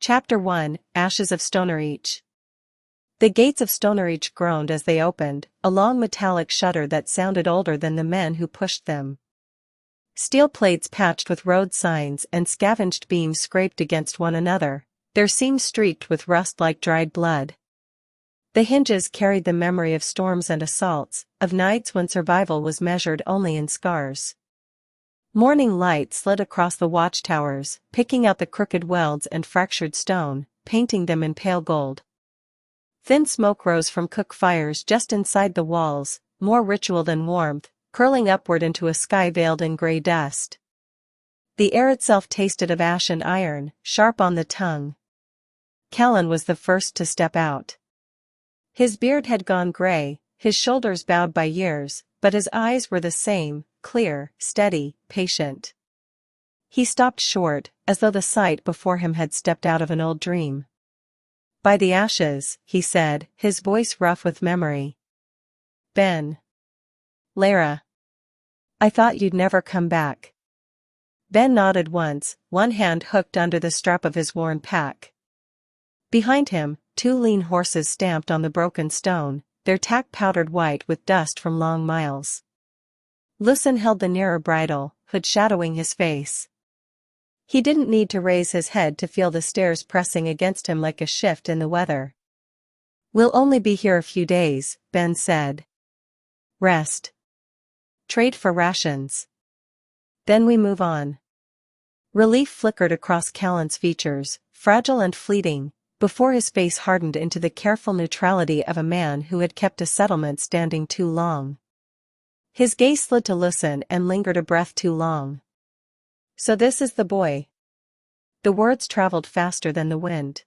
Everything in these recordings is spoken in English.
Chapter 1, Ashes of Stonereach. The gates of Stonereach groaned as they opened, a long metallic shudder that sounded older than the men who pushed them. Steel plates patched with road signs and scavenged beams scraped against one another, their seams streaked with rust like dried blood. The hinges carried the memory of storms and assaults, of nights when survival was measured only in scars. Morning light slid across the watchtowers, picking out the crooked welds and fractured stone, painting them in pale gold. Thin smoke rose from cook fires just inside the walls, more ritual than warmth, curling upward into a sky veiled in gray dust. The air itself tasted of ash and iron, sharp on the tongue. Callan was the first to step out. His beard had gone gray, his shoulders bowed by years, but his eyes were the same, clear, steady, patient. He stopped short, as though the sight before him had stepped out of an old dream. "By the ashes," he said, his voice rough with memory. "Ben. Lara. I thought you'd never come back." Ben nodded once, one hand hooked under the strap of his worn pack. Behind him, two lean horses stamped on the broken stone, their tack powdered white with dust from long miles. Lucen held the nearer bridle, hood shadowing his face. He didn't need to raise his head to feel the stairs pressing against him like a shift in the weather. "We'll only be here a few days," Ben said. "Rest. Trade for rations. Then we move on." Relief flickered across Callan's features, fragile and fleeting, before his face hardened into the careful neutrality of a man who had kept a settlement standing too long. His gaze slid to Lucen and lingered a breath too long. "So this is the boy." The words traveled faster than the wind.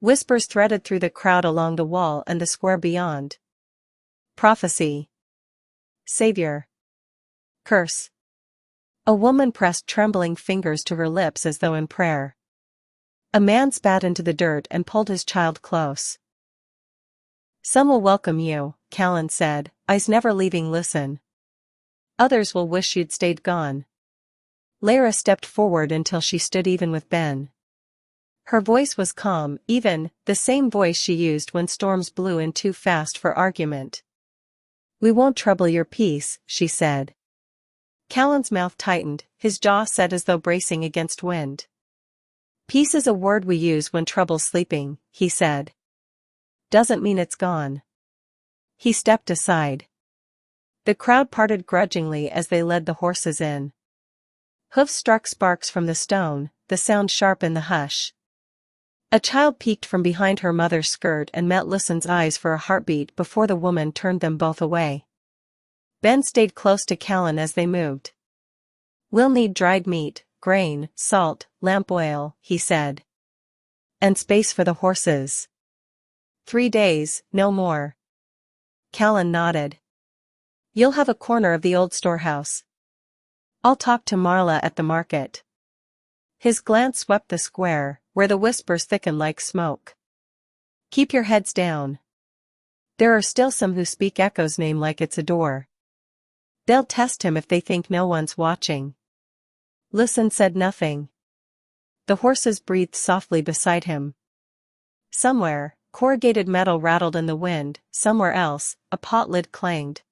Whispers threaded through the crowd along the wall and the square beyond. Prophecy. Savior. Curse. A woman pressed trembling fingers to her lips as though in prayer. A man spat into the dirt and pulled his child close. "Some will welcome you," Callan said, eyes never leaving Lucen. "Others will wish you'd stayed gone." Lara stepped forward until she stood even with Ben. Her voice was calm, even, the same voice she used when storms blew in too fast for argument. "We won't trouble your peace," she said. Callan's mouth tightened, his jaw set as though bracing against wind. "Peace is a word we use when trouble's sleeping," he said. "Doesn't mean it's gone." He stepped aside. The crowd parted grudgingly as they led the horses in. Hoofs struck sparks from the stone, the sound sharp in the hush. A child peeked from behind her mother's skirt and met Lucen's eyes for a heartbeat before the woman turned them both away. Ben stayed close to Callan as they moved. "We'll need dried meat, grain, salt, lamp oil," he said. "And space for the horses." 3 days, no more. Callan nodded. "You'll have a corner of the old storehouse. I'll talk to Marla at the market." His glance swept the square, where the whispers thickened like smoke. "Keep your heads down. There are still some who speak Echo's name like it's a door. They'll test him if they think no one's watching." Lucen said nothing. The horses breathed softly beside him. Somewhere, corrugated metal rattled in the wind, somewhere else, a pot lid clanged.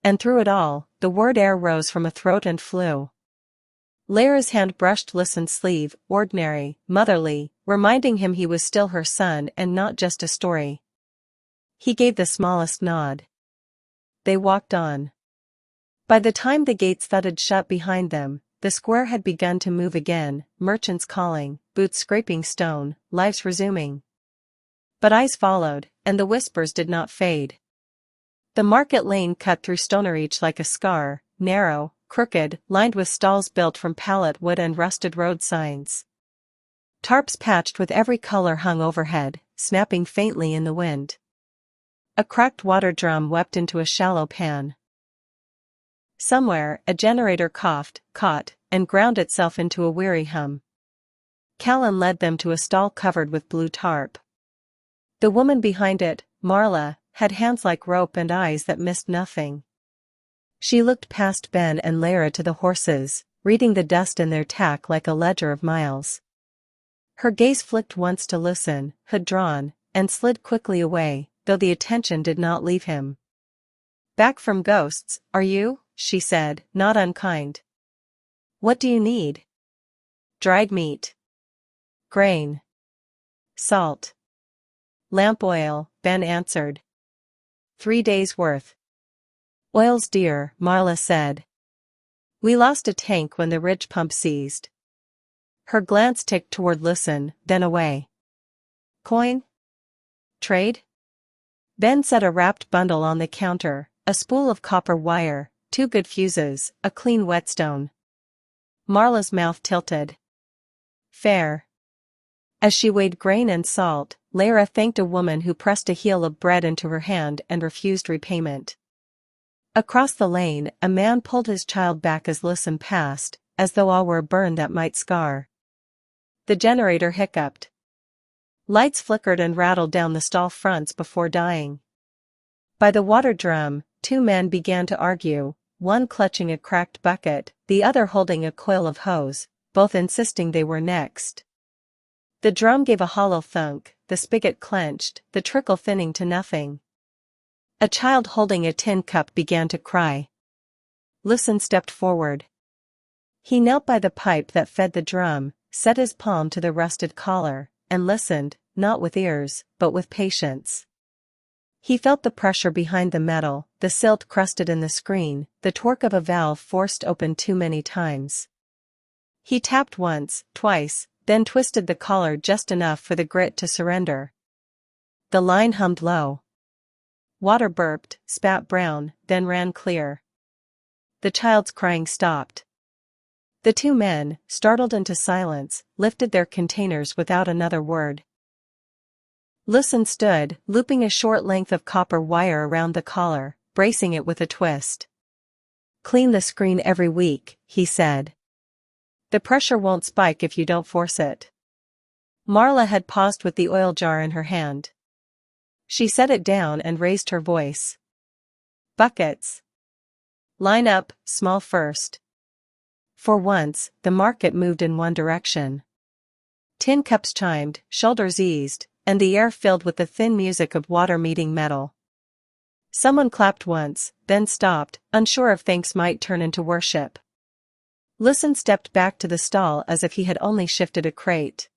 And through it all, the word air rose from a throat and flew. Lara's hand brushed Lucen's sleeve, ordinary, motherly, reminding him he was still her son and not just a story. He gave the smallest nod. They walked on. By the time the gates thudded shut behind them, the square had begun to move again, merchants calling, boots scraping stone, lives resuming. But eyes followed, and the whispers did not fade. The market lane cut through Stonereach like a scar, narrow, crooked, lined with stalls built from pallet wood and rusted road signs. Tarps patched with every color hung overhead, snapping faintly in the wind. A cracked water drum wept into a shallow pan. Somewhere, a generator coughed, caught, and ground itself into a weary hum. Callan led them to a stall covered with blue tarp. The woman behind it, Marla, had hands like rope and eyes that missed nothing. She looked past Ben and Lara to the horses, reading the dust in their tack like a ledger of miles. Her gaze flicked once to Lucen, hood drawn, and slid quickly away, though the attention did not leave him. "Back from ghosts, are you?" she said, not unkind. "What do you need?" "Dried meat. Grain. Salt. Lamp oil," Ben answered. 3 days' worth. "Oil's dear," Marla said. "We lost a tank when the ridge pump seized." Her glance ticked toward Lucen, then away. "Coin? Trade?" Ben set a wrapped bundle on the counter, a spool of copper wire, 2 good fuses, a clean whetstone. Marla's mouth tilted. "Fair." As she weighed grain and salt, Lara thanked a woman who pressed a heel of bread into her hand and refused repayment. Across the lane, a man pulled his child back as Lucen passed, as though all were a burn that might scar. The generator hiccuped. Lights flickered and rattled down the stall fronts before dying. By the water drum, 2 men began to argue, one clutching a cracked bucket, the other holding a coil of hose, both insisting they were next. The drum gave a hollow thunk, the spigot clenched, the trickle thinning to nothing. A child holding a tin cup began to cry. Lucen stepped forward. He knelt by the pipe that fed the drum, set his palm to the rusted collar, and listened, not with ears, but with patience. He felt the pressure behind the metal, the silt crusted in the screen, the torque of a valve forced open too many times. He tapped once, twice, then twisted the collar just enough for the grit to surrender. The line hummed low. Water burped, spat brown, then ran clear. The child's crying stopped. The 2 men, startled into silence, lifted their containers without another word. Lucen stood, looping a short length of copper wire around the collar, bracing it with a twist. "Clean the screen every week," he said. "The pressure won't spike if you don't force it." Marla had paused with the oil jar in her hand. She set it down and raised her voice. "Buckets. Line up, small first." For once, the market moved in one direction. Tin cups chimed, shoulders eased, and the air filled with the thin music of water meeting metal. Someone clapped once, then stopped, unsure if thanks might turn into worship. Lucen stepped back to the stall as if he had only shifted a crate.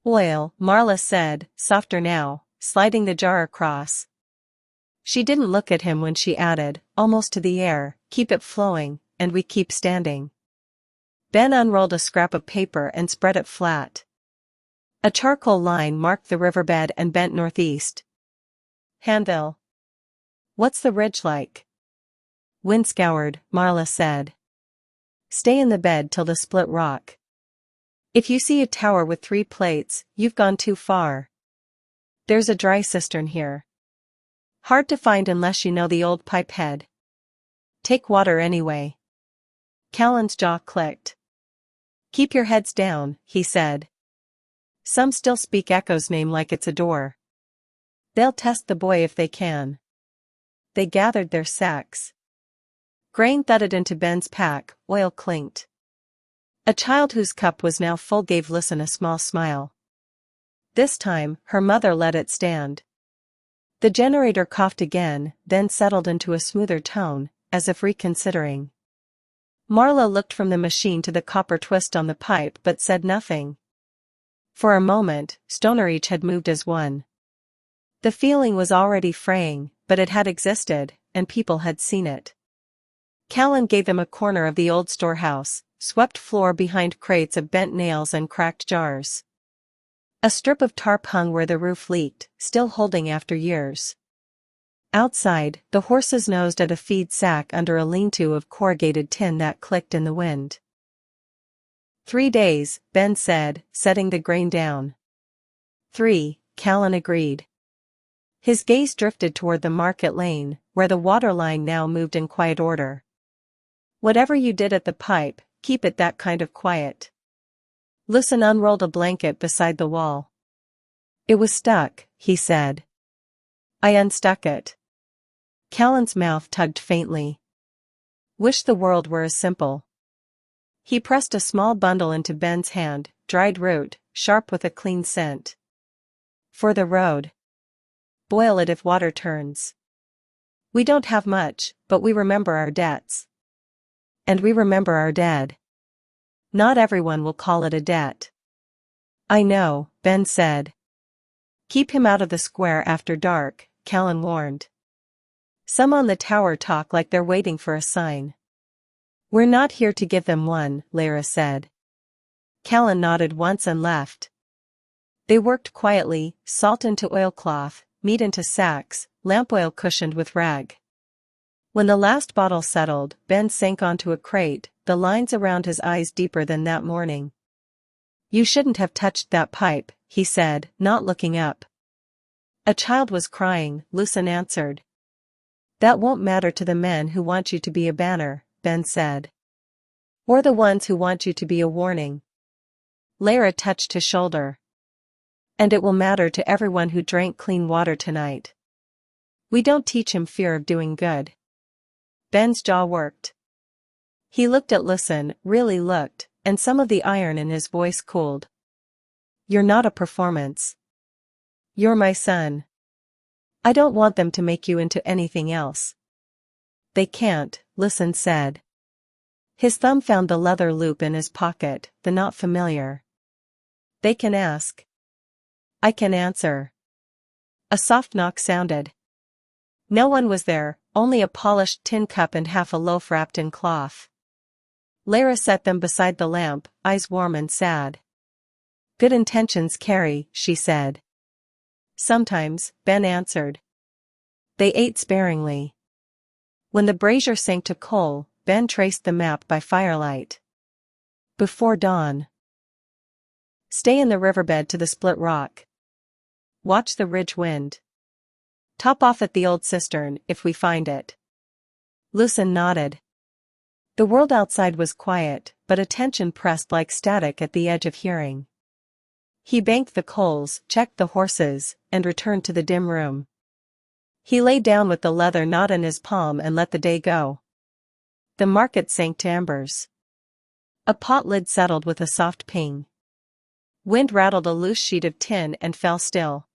"Oil," Marla said, softer now, sliding the jar across. She didn't look at him when she added, almost to the air, "Keep it flowing, and we keep standing." Ben unrolled a scrap of paper and spread it flat. A charcoal line marked the riverbed and bent northeast. "Handville." "What's the ridge like?" "Wind-scoured," Marla said. "Stay in the bed till the split rock. If you see a tower with 3 plates, you've gone too far. There's a dry cistern here. Hard to find unless you know the old pipe head. Take water anyway." Callan's jaw clicked. "Keep your heads down," he said. "Some still speak Echo's name like it's a door. They'll test the boy if they can." They gathered their sacks. Grain thudded into Ben's pack, oil clinked. A child whose cup was now full gave Lucen a small smile. This time, her mother let it stand. The generator coughed again, then settled into a smoother tone, as if reconsidering. Marla looked from the machine to the copper twist on the pipe but said nothing. For a moment, Stonerich had moved as one. The feeling was already fraying, but it had existed, and people had seen it. Callan gave them a corner of the old storehouse, swept floor behind crates of bent nails and cracked jars. A strip of tarp hung where the roof leaked, still holding after years. Outside, the horses nosed at a feed sack under a lean-to of corrugated tin that clicked in the wind. 3 days, Ben said, setting the grain down. 3, Callan agreed. His gaze drifted toward the market lane, where the water line now moved in quiet order. "Whatever you did at the pipe, keep it that kind of quiet." Lucen unrolled a blanket beside the wall. "It was stuck," he said. "I unstuck it." Callan's mouth tugged faintly. "Wish the world were as simple." He pressed a small bundle into Ben's hand, dried root, sharp with a clean scent. For the road. Boil it if water turns. We don't have much, but we remember our debts. And we remember our dead. Not everyone will call it a debt. I know, Ben said. Keep him out of the square after dark, Callan warned. Some on the tower talk like they're waiting for a sign. We're not here to give them one, Lyra said. Callan nodded once and left. They worked quietly, salt into oilcloth, meat into sacks, lamp oil cushioned with rag. When the last bottle settled, Ben sank onto a crate, the lines around his eyes deeper than that morning. You shouldn't have touched that pipe, he said, not looking up. A child was crying, Lucen answered. That won't matter to the men who want you to be a banner, Ben said. Or the ones who want you to be a warning. Lyra touched his shoulder. And it will matter to everyone who drank clean water tonight. We don't teach him fear of doing good. Ben's jaw worked. He looked at Lucen, really looked, and some of the iron in his voice cooled. You're not a performance. You're my son. I don't want them to make you into anything else. They can't, Lucen said. His thumb found the leather loop in his pocket, the not familiar. They can ask. I can answer. A soft knock sounded. No one was there, only a polished tin cup and half a loaf wrapped in cloth. Lyra set them beside the lamp, eyes warm and sad. Good intentions carry, she said. Sometimes, Ben answered. They ate sparingly. When the brazier sank to coal, Ben traced the map by firelight. Before dawn. Stay in the riverbed to the split rock. Watch the ridge wind. Top off at the old cistern, if we find it. Lucen nodded. The world outside was quiet, but attention pressed like static at the edge of hearing. He banked the coals, checked the horses, and returned to the dim room. He lay down with the leather knot in his palm and let the day go. The market sank to embers. A pot lid settled with a soft ping. Wind rattled a loose sheet of tin and fell still.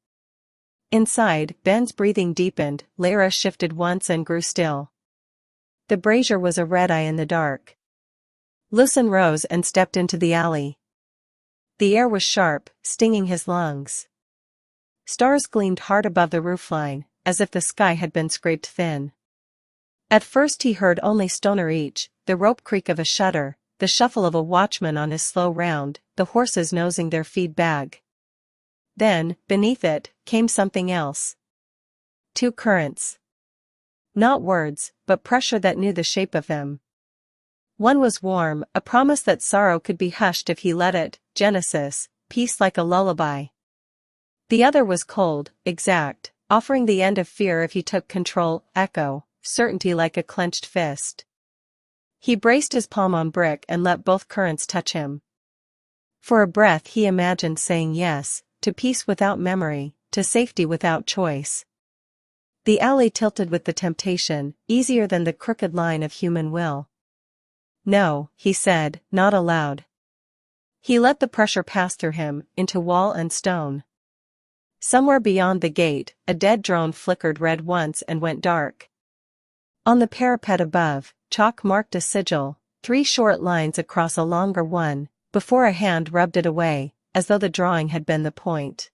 Inside, Ben's breathing deepened, Lyra shifted once and grew still. The brazier was a red eye in the dark. Lucen rose and stepped into the alley. The air was sharp, stinging his lungs. Stars gleamed hard above the roofline, as if the sky had been scraped thin. At first he heard only stoner each, the rope creak of a shutter, the shuffle of a watchman on his slow round, the horses nosing their feed bag. Then, beneath it, came something else. Two currents. Not words, but pressure that knew the shape of them. One was warm, a promise that sorrow could be hushed if he let it, Genesis, peace like a lullaby. The other was cold, exact, offering the end of fear if he took control, Echo, certainty like a clenched fist. He braced his palm on brick and let both currents touch him. For a breath he imagined saying yes, to peace without memory, to safety without choice. The alley tilted with the temptation, easier than the crooked line of human will. No, he said, not aloud. He let the pressure pass through him, into wall and stone. Somewhere beyond the gate, a dead drone flickered red once and went dark. On the parapet above, chalk marked a sigil, 3 short lines across a longer one, before a hand rubbed it away, as though the drawing had been the point.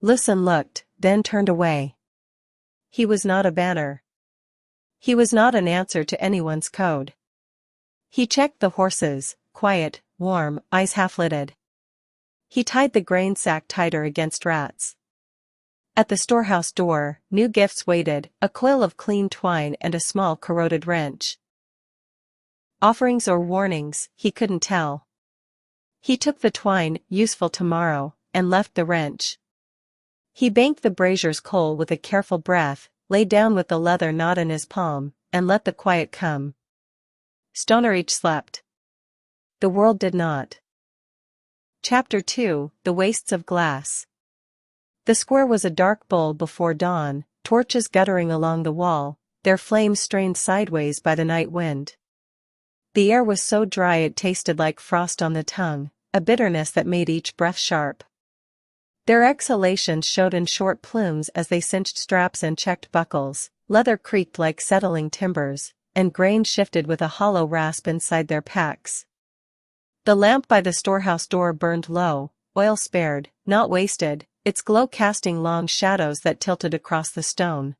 Lucen looked, then turned away. He was not a banner. He was not an answer to anyone's code. He checked the horses, quiet, warm, eyes half-lidded. He tied the grain sack tighter against rats. At the storehouse door, new gifts waited, a coil of clean twine and a small corroded wrench. Offerings or warnings, he couldn't tell. He took the twine, useful tomorrow, and left the wrench. He banked the brazier's coal with a careful breath, lay down with the leather knot in his palm, and let the quiet come. Stoner each slept. The world did not. Chapter 2, The Wastes of Glass. The square was a dark bowl before dawn, torches guttering along the wall, their flames strained sideways by the night wind. The air was so dry it tasted like frost on the tongue, a bitterness that made each breath sharp. Their exhalations showed in short plumes as they cinched straps and checked buckles, leather creaked like settling timbers, and grain shifted with a hollow rasp inside their packs. The lamp by the storehouse door burned low, oil spared, not wasted, its glow casting long shadows that tilted across the stone.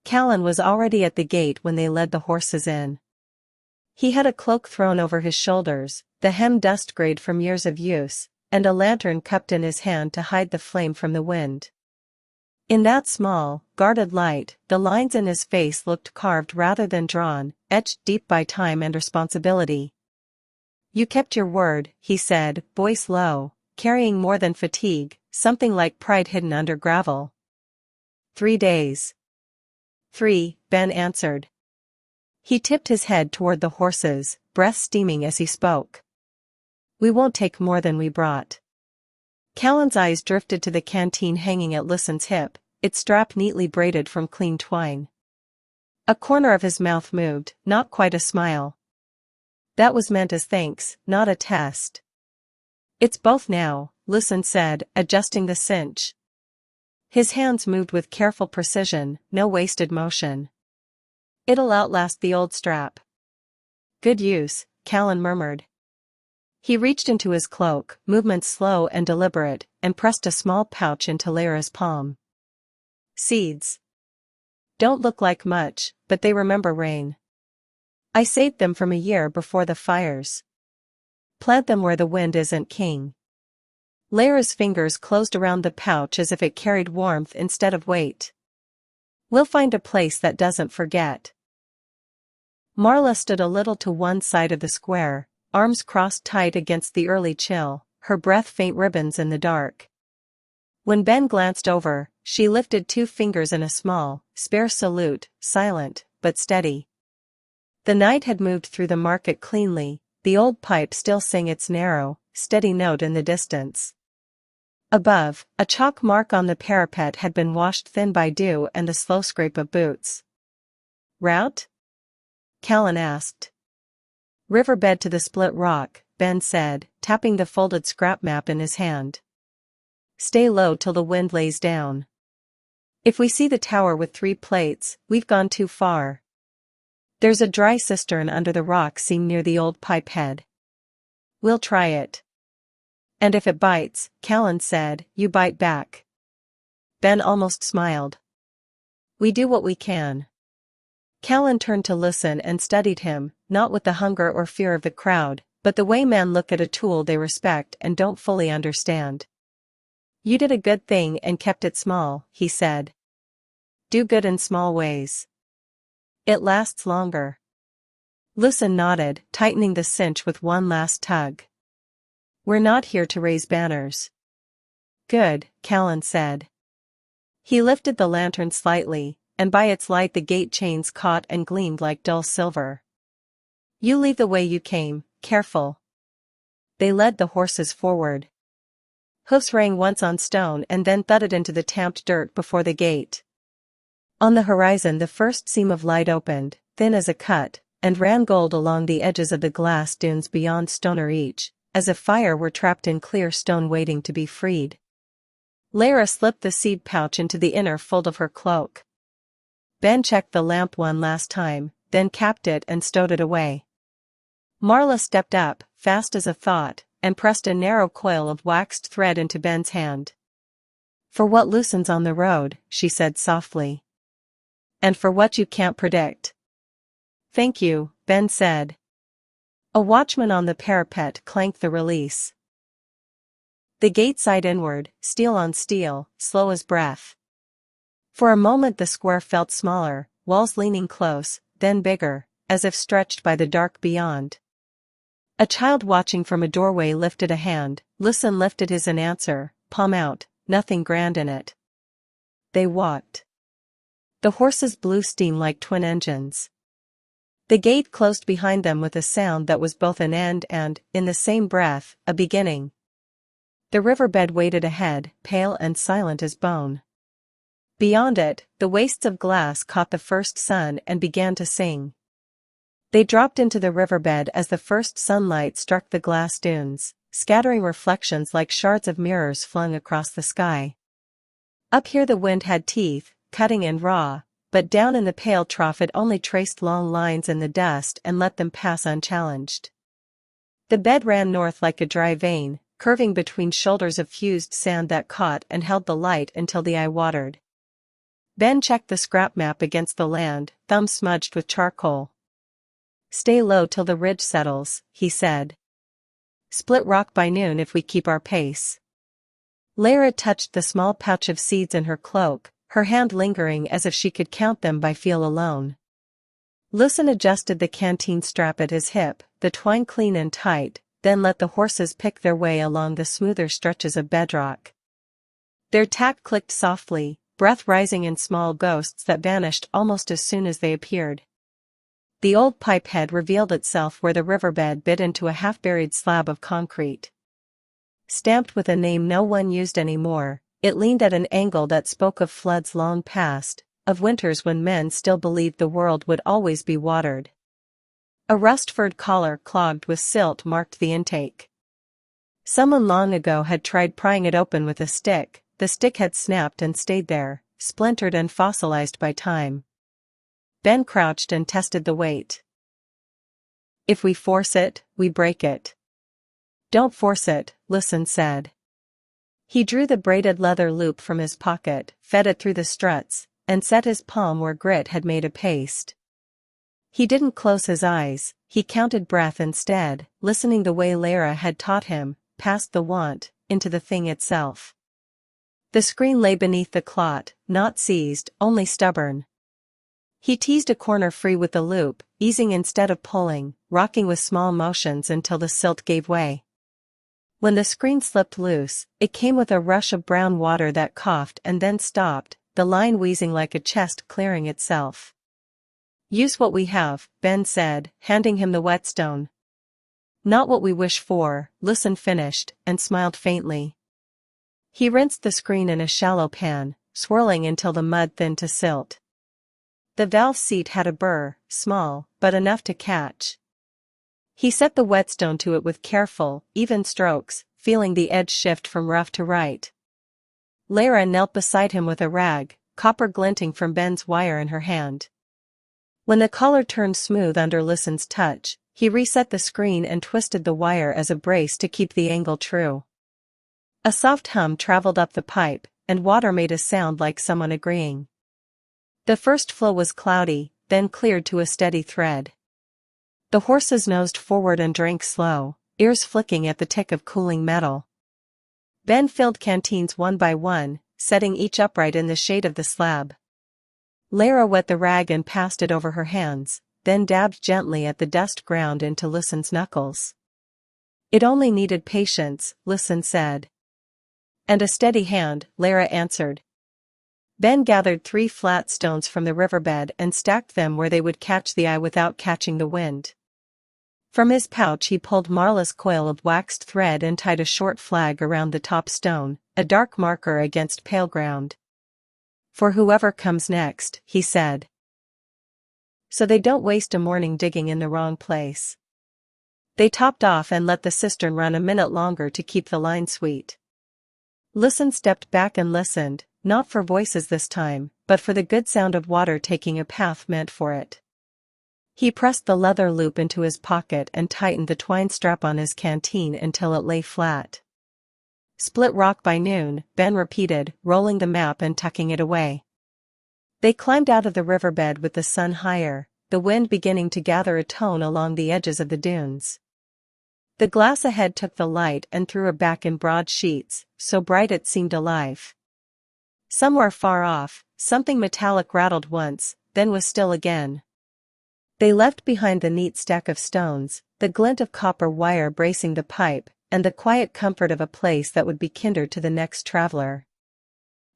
Callan was already at the gate when they led the horses in. He had a cloak thrown over his shoulders, the hem dust-grayed from years of use, and a lantern cupped in his hand to hide the flame from the wind. In that small, guarded light, the lines in his face looked carved rather than drawn, etched deep by time and responsibility. "You kept your word," he said, voice low, carrying more than fatigue, something like pride hidden under gravel. 3 days. 3, Ben answered. He tipped his head toward the horses, breath steaming as he spoke. "We won't take more than we brought." Callan's eyes drifted to the canteen hanging at Lucen's hip, its strap neatly braided from clean twine. A corner of his mouth moved, not quite a smile. "That was meant as thanks, not a test." "It's both now," Lucen said, adjusting the cinch. His hands moved with careful precision, no wasted motion. "It'll outlast the old strap." "Good use," Callan murmured. He reached into his cloak, movements slow and deliberate, and pressed a small pouch into Lyra's palm. "Seeds. Don't look like much, but they remember rain. I saved them from a year before the fires. Plant them where the wind isn't king." Lyra's fingers closed around the pouch as if it carried warmth instead of weight. "We'll find a place that doesn't forget." Marla stood a little to one side of the square, arms crossed tight against the early chill, her breath faint ribbons in the dark. When Ben glanced over, she lifted 2 fingers in a small, spare salute, silent, but steady. The night had moved through the market cleanly, the old pipe still sang its narrow, steady note in the distance. Above, a chalk mark on the parapet had been washed thin by dew and the slow scrape of boots. "Route?" Callan asked. "Riverbed to the split rock," Ben said, tapping the folded scrap map in his hand. "Stay low till the wind lays down. If we see the tower with 3 plates, we've gone too far. There's a dry cistern under the rock seam near the old pipe head. We'll try it." "And if it bites," Callan said, "you bite back." Ben almost smiled. "We do what we can." Callan turned to Lucen and studied him, not with the hunger or fear of the crowd, but the way men look at a tool they respect and don't fully understand. "You did a good thing and kept it small," he said. "Do good in small ways. It lasts longer." Lucen nodded, tightening the cinch with one last tug. "We're not here to raise banners." "Good," Callan said. He lifted the lantern slightly, and by its light the gate chains caught and gleamed like dull silver. "You leave the way you came, careful." They led the horses forward. Hoofs rang once on stone and then thudded into the tamped dirt before the gate. On the horizon the first seam of light opened, thin as a cut, and ran gold along the edges of the glass dunes beyond Stoner Each, as if fire were trapped in clear stone waiting to be freed. Lyra slipped the seed pouch into the inner fold of her cloak. Ben checked the lamp one last time, then capped it and stowed it away. Marla stepped up, fast as a thought, and pressed a narrow coil of waxed thread into Ben's hand. "For what loosens on the road," she said softly. "And for what you can't predict." "Thank you," Ben said. A watchman on the parapet clanked the release. The gate sighed inward, steel on steel, slow as breath. For a moment the square felt smaller, walls leaning close, then bigger, as if stretched by the dark beyond. A child watching from a doorway lifted a hand. Lucen lifted his in answer, palm out, nothing grand in it. They walked. The horses blew steam like twin engines. The gate closed behind them with a sound that was both an end and, in the same breath, a beginning. The riverbed waited ahead, pale and silent as bone. Beyond it, the wastes of glass caught the first sun and began to sing. They dropped into the riverbed as the first sunlight struck the glass dunes, scattering reflections like shards of mirrors flung across the sky. Up here the wind had teeth, cutting and raw, but down in the pale trough it only traced long lines in the dust and let them pass unchallenged. The bed ran north like a dry vein, curving between shoulders of fused sand that caught and held the light until the eye watered. Ben checked the scrap map against the land, thumb smudged with charcoal. "Stay low till the ridge settles," he said. "Split rock by noon if we keep our pace." Lara touched the small pouch of seeds in her cloak, her hand lingering as if she could count them by feel alone. Lucen adjusted the canteen strap at his hip, the twine clean and tight, then let the horses pick their way along the smoother stretches of bedrock. Their tack clicked softly, breath rising in small ghosts that vanished almost as soon as they appeared. The old pipe head revealed itself where the riverbed bit into a half-buried slab of concrete. Stamped with a name no one used anymore, it leaned at an angle that spoke of floods long past, of winters when men still believed the world would always be watered. A rust-furred collar clogged with silt marked the intake. Someone long ago had tried prying it open with a stick. The stick had snapped and stayed there, splintered and fossilized by time. Ben crouched and tested the weight. "If we force it, we break it." "Don't force it," Lucen said. He drew the braided leather loop from his pocket, fed it through the struts, and set his palm where grit had made a paste. He didn't close his eyes, he counted breath instead, listening the way Lara had taught him, past the want, into the thing itself. The screen lay beneath the clot, not seized, only stubborn. He teased a corner free with the loop, easing instead of pulling, rocking with small motions until the silt gave way. When the screen slipped loose, it came with a rush of brown water that coughed and then stopped, the line wheezing like a chest clearing itself. "Use what we have," Ben said, handing him the whetstone. "Not what we wish for," Lucen finished, and smiled faintly. He rinsed the screen in a shallow pan, swirling until the mud thinned to silt. The valve seat had a burr, small, but enough to catch. He set the whetstone to it with careful, even strokes, feeling the edge shift from rough to right. Lara knelt beside him with a rag, copper glinting from Ben's wire in her hand. When the collar turned smooth under Lucen's touch, he reset the screen and twisted the wire as a brace to keep the angle true. A soft hum traveled up the pipe, and water made a sound like someone agreeing. The first flow was cloudy, then cleared to a steady thread. The horses nosed forward and drank slow, ears flicking at the tick of cooling metal. Ben filled canteens one by one, setting each upright in the shade of the slab. Lara wet the rag and passed it over her hands, then dabbed gently at the dust ground into Lucen's knuckles. "It only needed patience," Lucen said. "And a steady hand," Lara answered. Ben gathered 3 flat stones from the riverbed and stacked them where they would catch the eye without catching the wind. From his pouch he pulled Marla's coil of waxed thread and tied a short flag around the top stone, a dark marker against pale ground. "For whoever comes next," he said. "So they don't waste a morning digging in the wrong place." They topped off and let the cistern run a minute longer to keep the line sweet. Lucen stepped back and listened, not for voices this time, but for the good sound of water taking a path meant for it. He pressed the leather loop into his pocket and tightened the twine strap on his canteen until it lay flat. "Split rock by noon," Ben repeated, rolling the map and tucking it away. They climbed out of the riverbed with the sun higher, the wind beginning to gather a tone along the edges of the dunes. The glass ahead took the light and threw it back in broad sheets, so bright it seemed alive. Somewhere far off, something metallic rattled once, then was still again. They left behind the neat stack of stones, the glint of copper wire bracing the pipe, and the quiet comfort of a place that would be kinder to the next traveler.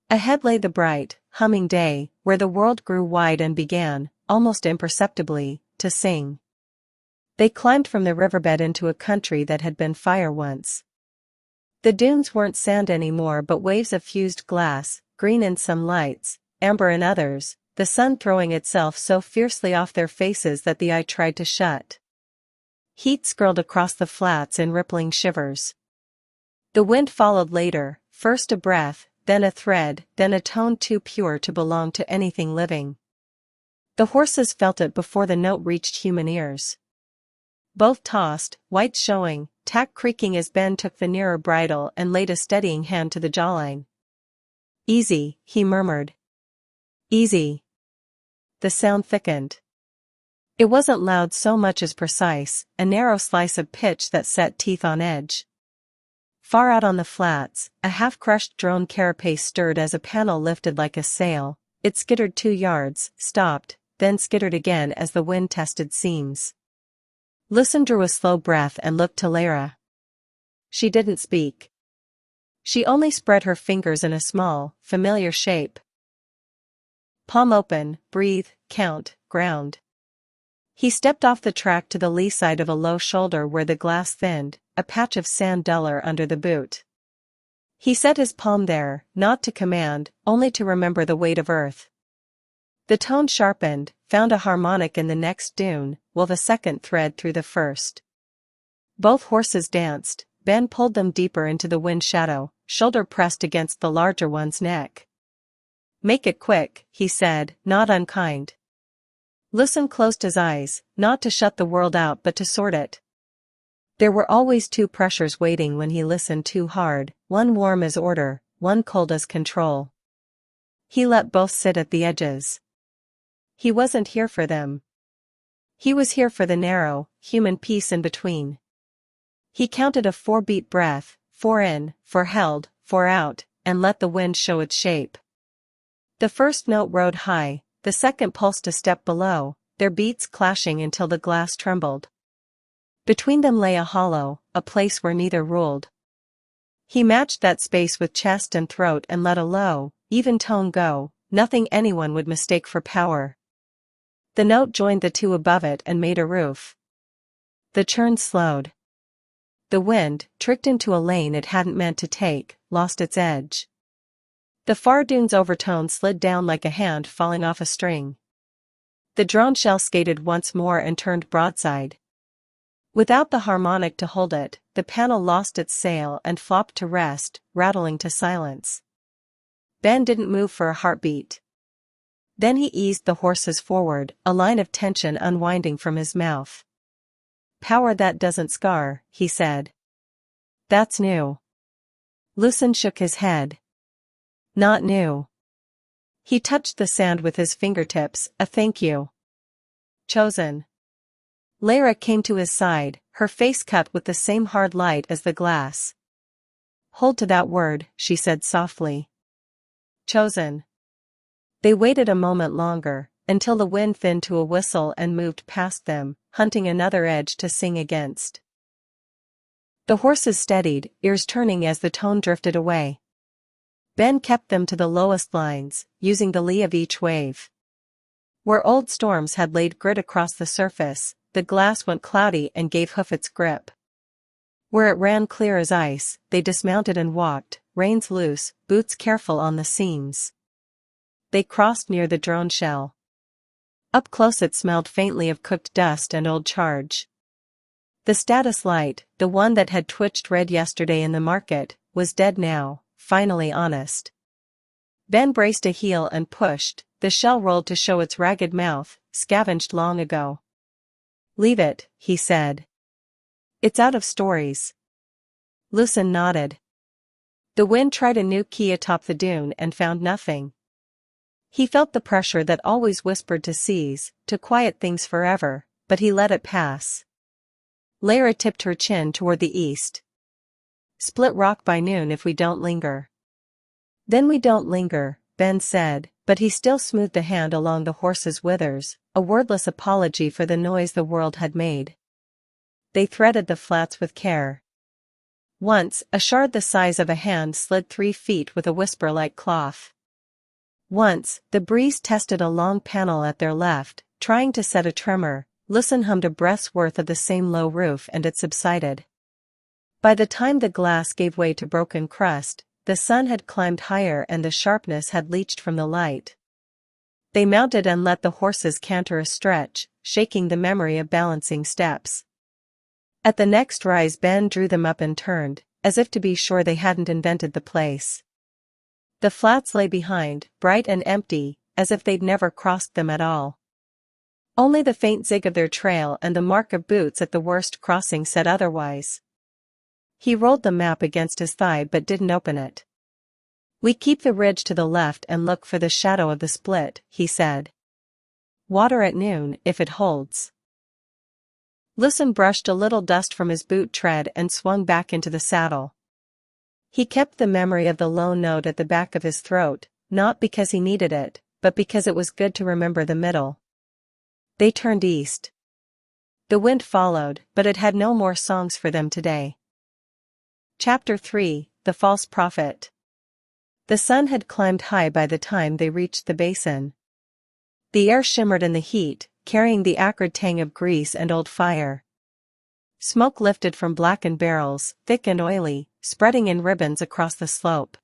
Ahead lay the bright, humming day, where the world grew wide and began, almost imperceptibly, to sing. They climbed from the riverbed into a country that had been fire once. The dunes weren't sand anymore but waves of fused glass, green in some lights, amber in others, the sun throwing itself so fiercely off their faces that the eye tried to shut. Heat skirled across the flats in rippling shivers. The wind followed later, first a breath, then a thread, then a tone too pure to belong to anything living. The horses felt it before the note reached human ears. Both tossed, white showing, tack creaking as Ben took the nearer bridle and laid a steadying hand to the jawline. "Easy," he murmured. "Easy." The sound thickened. It wasn't loud so much as precise, a narrow slice of pitch that set teeth on edge. Far out on the flats, a half-crushed drone carapace stirred as a panel lifted like a sail. It skittered 2 yards, stopped, then skittered again as the wind tested seams. Lucen drew a slow breath and looked to Lara. She didn't speak. She only spread her fingers in a small, familiar shape. Palm open, breathe, count, ground. He stepped off the track to the lee side of a low shoulder where the glass thinned, a patch of sand duller under the boot. He set his palm there, not to command, only to remember the weight of earth. The tone sharpened, found a harmonic in the next dune, wove a second thread through the first. Both horses danced. Ben pulled them deeper into the wind shadow, shoulder pressed against the larger one's neck. "Make it quick," he said, not unkind. Lucen closed his eyes, not to shut the world out but to sort it. There were always 2 pressures waiting when he listened too hard, one warm as order, one cold as control. He let both sit at the edges. He wasn't here for them. He was here for the narrow, human peace in between. He counted a 4-beat breath, 4 in, 4 held, 4 out, and let the wind show its shape. The first note rode high, the second pulsed a step below, their beats clashing until the glass trembled. Between them lay a hollow, a place where neither ruled. He matched that space with chest and throat and let a low, even tone go, nothing anyone would mistake for power. The note joined the 2 above it and made a roof. The churn slowed. The wind, tricked into a lane it hadn't meant to take, lost its edge. The far dune's overtone slid down like a hand falling off a string. The drone shell skated once more and turned broadside. Without the harmonic to hold it, the panel lost its sail and flopped to rest, rattling to silence. Ben didn't move for a heartbeat. Then he eased the horses forward, a line of tension unwinding from his mouth. "Power that doesn't scar," he said. "That's new." Lucen shook his head. "Not new." He touched the sand with his fingertips, a thank you. "Chosen." Lara came to his side, her face cut with the same hard light as the glass. "Hold to that word," she said softly. "Chosen." They waited a moment longer, until the wind thinned to a whistle and moved past them, hunting another edge to sing against. The horses steadied, ears turning as the tone drifted away. Ben kept them to the lowest lines, using the lee of each wave. Where old storms had laid grit across the surface, the glass went cloudy and gave hoof its grip. Where it ran clear as ice, they dismounted and walked, reins loose, boots careful on the seams. They crossed near the drone shell. Up close it smelled faintly of cooked dust and old charge. The status light, the one that had twitched red yesterday in the market, was dead now, finally honest. Ben braced a heel and pushed, the shell rolled to show its ragged mouth, scavenged long ago. "Leave it," he said. "It's out of stories." Lucen nodded. The wind tried a new key atop the dune and found nothing. He felt the pressure that always whispered to cease, to quiet things forever, but he let it pass. Lara tipped her chin toward the east. "Split rock by noon if we don't linger." "Then we don't linger," Ben said, but he still smoothed a hand along the horse's withers, a wordless apology for the noise the world had made. They threaded the flats with care. Once, a shard the size of a hand slid 3 feet with a whisper like cloth. Once, the breeze tested a long panel at their left, trying to set a tremor. Lucen hummed a breath's worth of the same low roof and it subsided. By the time the glass gave way to broken crust, the sun had climbed higher and the sharpness had leached from the light. They mounted and let the horses canter a stretch, shaking the memory of balancing steps. At the next rise Ben drew them up and turned, as if to be sure they hadn't invented the place. The flats lay behind, bright and empty, as if they'd never crossed them at all. Only the faint zig of their trail and the mark of boots at the worst crossing said otherwise. He rolled the map against his thigh but didn't open it. "We keep the ridge to the left and look for the shadow of the split," he said. "Water at noon, if it holds." Lucen brushed a little dust from his boot tread and swung back into the saddle. He kept the memory of the lone note at the back of his throat, not because he needed it, but because it was good to remember the middle. They turned east. The wind followed, but it had no more songs for them today. Chapter 3: The False Prophet. The sun had climbed high by the time they reached the basin. The air shimmered in the heat, carrying the acrid tang of grease and old fire. Smoke lifted from blackened barrels, thick and oily, spreading in ribbons across the slope.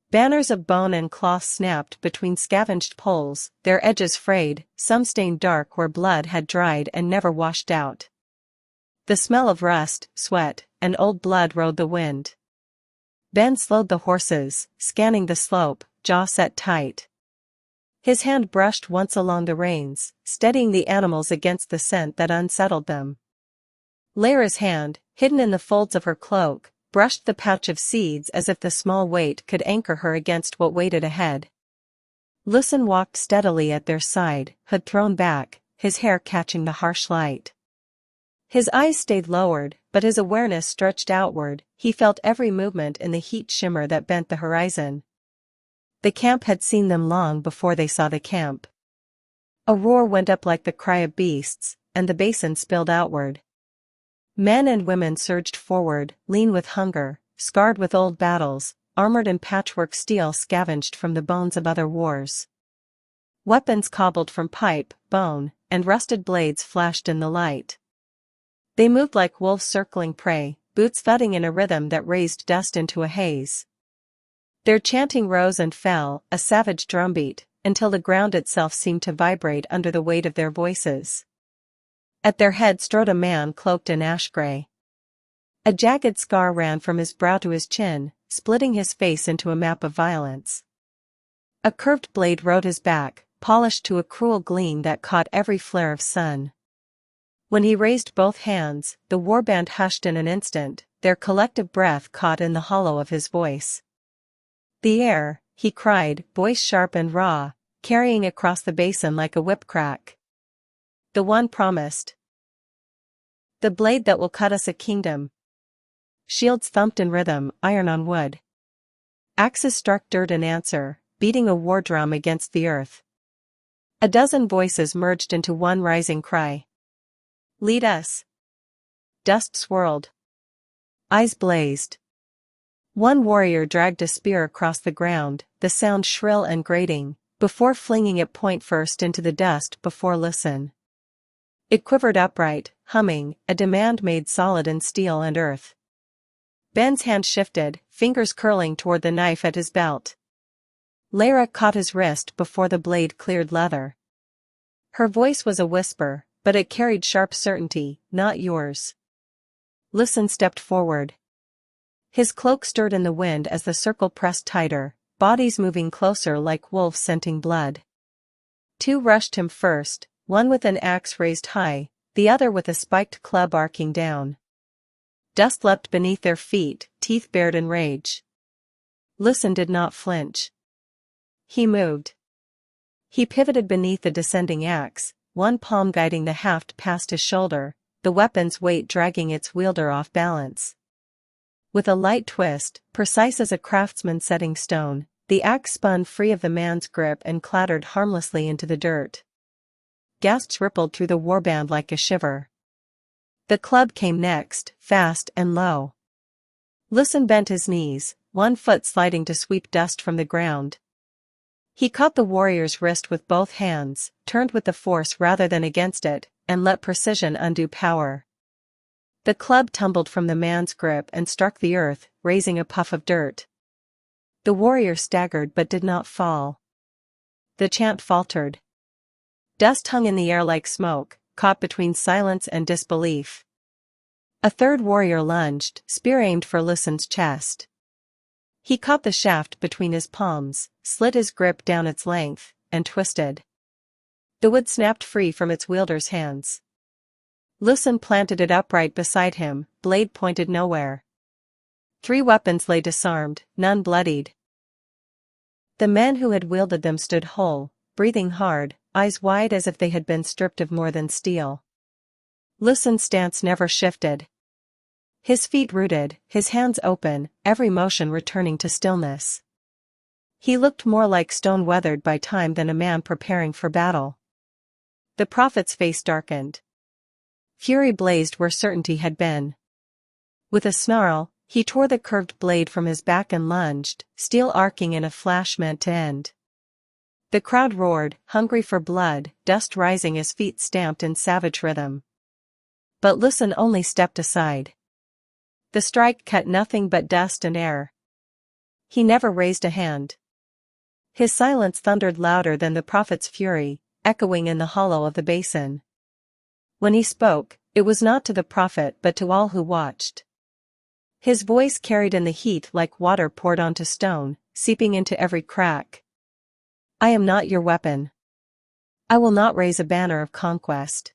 Banners of bone and cloth snapped between scavenged poles, their edges frayed, some stained dark where blood had dried and never washed out. The smell of rust, sweat, and old blood rode the wind. Ben slowed the horses, scanning the slope, jaw set tight. His hand brushed once along the reins, steadying the animals against the scent that unsettled them. Lyra's hand, hidden in the folds of her cloak, brushed the pouch of seeds as if the small weight could anchor her against what waited ahead. Lucen walked steadily at their side, hood thrown back, his hair catching the harsh light. His eyes stayed lowered, but his awareness stretched outward. He felt every movement in the heat shimmer that bent the horizon. The camp had seen them long before they saw the camp. A roar went up like the cry of beasts, and the basin spilled outward. Men and women surged forward, lean with hunger, scarred with old battles, armored in patchwork steel scavenged from the bones of other wars. Weapons cobbled from pipe, bone, and rusted blades flashed in the light. They moved like wolves circling prey, boots thudding in a rhythm that raised dust into a haze. Their chanting rose and fell, a savage drumbeat, until the ground itself seemed to vibrate under the weight of their voices. At their head strode a man cloaked in ash gray. A jagged scar ran from his brow to his chin, splitting his face into a map of violence. A curved blade rode his back, polished to a cruel gleam that caught every flare of sun. When he raised both hands, the warband hushed in an instant, their collective breath caught in the hollow of his voice. "The air," he cried, voice sharp and raw, carrying across the basin like a whip crack. "The one promised. The blade that will cut us a kingdom." Shields thumped in rhythm, iron on wood. Axes struck dirt in answer, beating a war drum against the earth. A dozen voices merged into one rising cry. "Lead us." Dust swirled. Eyes blazed. One warrior dragged a spear across the ground, the sound shrill and grating, before flinging it point first into the dust before Lucen. It quivered upright, humming, a demand made solid in steel and earth. Ben's hand shifted, fingers curling toward the knife at his belt. Lyra caught his wrist before the blade cleared leather. Her voice was a whisper, but it carried sharp certainty, "Not yours." Lucen stepped forward. His cloak stirred in the wind as the circle pressed tighter, bodies moving closer like wolves scenting blood. Two rushed him first, one with an axe raised high, the other with a spiked club arcing down. Dust leapt beneath their feet, teeth bared in rage. Lucen did not flinch. He moved. He pivoted beneath the descending axe, one palm guiding the haft past his shoulder, the weapon's weight dragging its wielder off balance. With a light twist, precise as a craftsman setting stone, the axe spun free of the man's grip and clattered harmlessly into the dirt. Gasps rippled through the warband like a shiver. The club came next, fast and low. Lucen bent his knees, one foot sliding to sweep dust from the ground. He caught the warrior's wrist with both hands, turned with the force rather than against it, and let precision undo power. The club tumbled from the man's grip and struck the earth, raising a puff of dirt. The warrior staggered but did not fall. The chant faltered. Dust hung in the air like smoke, caught between silence and disbelief. A third warrior lunged, spear aimed for Lucen's chest. He caught the shaft between his palms, slid his grip down its length, and twisted. The wood snapped free from its wielder's hands. Lucen planted it upright beside him, blade pointed nowhere. 3 weapons lay disarmed, none bloodied. The men who had wielded them stood whole, breathing hard, eyes wide as if they had been stripped of more than steel. Lucen's stance never shifted. His feet rooted, his hands open, every motion returning to stillness. He looked more like stone weathered by time than a man preparing for battle. The prophet's face darkened. Fury blazed where certainty had been. With a snarl, he tore the curved blade from his back and lunged, steel arcing in a flash meant to end. The crowd roared, hungry for blood, dust rising as feet stamped in savage rhythm. But Lucen only stepped aside. The strike cut nothing but dust and air. He never raised a hand. His silence thundered louder than the prophet's fury, echoing in the hollow of the basin. When he spoke, it was not to the prophet but to all who watched. His voice carried in the heat like water poured onto stone, seeping into every crack. I am not your weapon. I will not raise a banner of conquest.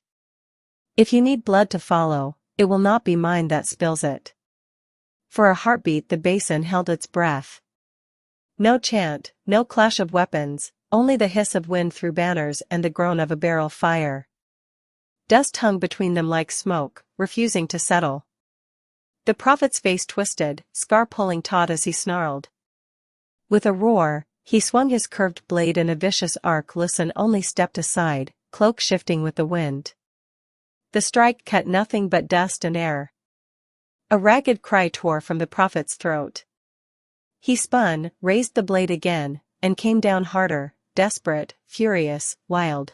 If you need blood to follow, it will not be mine that spills it. For a heartbeat the basin held its breath. No chant, no clash of weapons, only the hiss of wind through banners and the groan of a barrel fire. Dust hung between them like smoke, refusing to settle. The prophet's face twisted, scar pulling taut as he snarled. With a roar, he swung his curved blade in a vicious arc. Lucen only stepped aside, cloak shifting with the wind. The strike cut nothing but dust and air. A ragged cry tore from the prophet's throat. He spun, raised the blade again, and came down harder, desperate, furious, wild.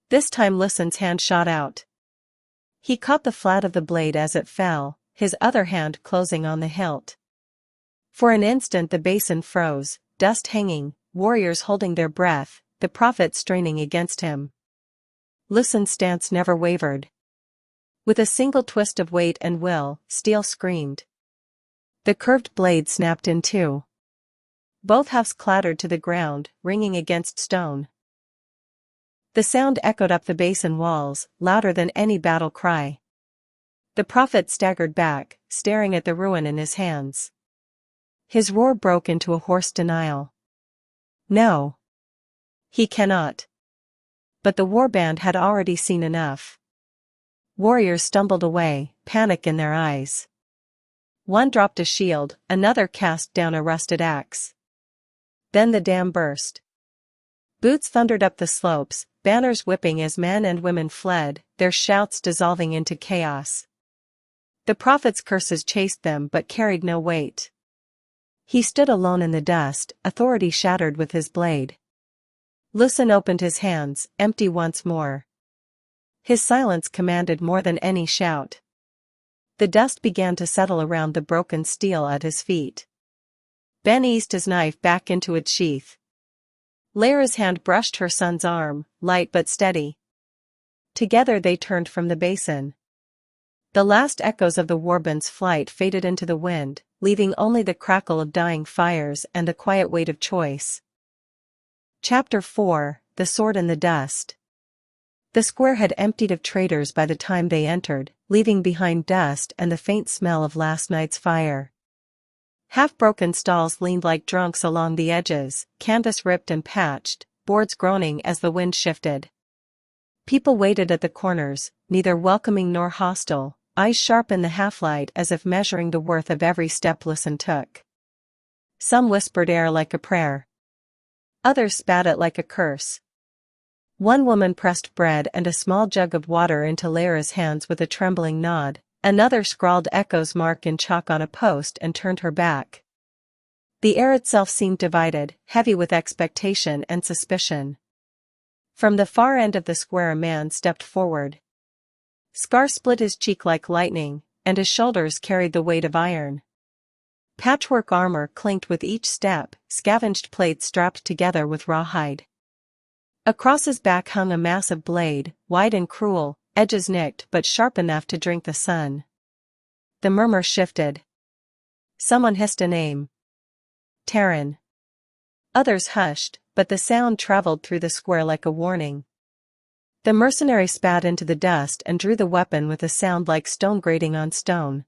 This time Lucen's hand shot out. He caught the flat of the blade as it fell, his other hand closing on the hilt. For an instant the basin froze, dust hanging, warriors holding their breath, the prophet straining against him. Lucen's stance never wavered. With a single twist of weight and will, steel screamed. The curved blade snapped in two. Both halves clattered to the ground, ringing against stone. The sound echoed up the basin walls, louder than any battle cry. The prophet staggered back, staring at the ruin in his hands. His roar broke into a hoarse denial. No. He cannot. But the warband had already seen enough. Warriors stumbled away, panic in their eyes. One dropped a shield, another cast down a rusted axe. Then the dam burst. Boots thundered up the slopes, banners whipping as men and women fled, their shouts dissolving into chaos. The prophet's curses chased them but carried no weight. He stood alone in the dust, authority shattered with his blade. Lucen opened his hands, empty once more. His silence commanded more than any shout. The dust began to settle around the broken steel at his feet. Ben eased his knife back into its sheath. Lyra's hand brushed her son's arm, light but steady. Together they turned from the basin. The last echoes of the warband's flight faded into the wind, leaving only the crackle of dying fires and the quiet weight of choice. Chapter 4: The Sword in the Dust. The square had emptied of traders by the time they entered, leaving behind dust and the faint smell of last night's fire. Half-broken stalls leaned like drunks along the edges, canvas ripped and patched, boards groaning as the wind shifted. People waited at the corners, neither welcoming nor hostile, eyes sharp in the half-light as if measuring the worth of every step Lucen took. Some whispered air like a prayer. Others spat it like a curse. One woman pressed bread and a small jug of water into Lyra's hands with a trembling nod, another scrawled Echo's mark in chalk on a post and turned her back. The air itself seemed divided, heavy with expectation and suspicion. From the far end of the square a man stepped forward. Scar split his cheek like lightning, and his shoulders carried the weight of iron. Patchwork armor clinked with each step, scavenged plates strapped together with rawhide. Across his back hung a massive blade, wide and cruel, edges nicked but sharp enough to drink the sun. the murmur shifted. Someone hissed a name. Terran. Others hushed, but the sound traveled through the square like a warning. The mercenary spat into the dust and drew the weapon with a sound like stone grating on stone.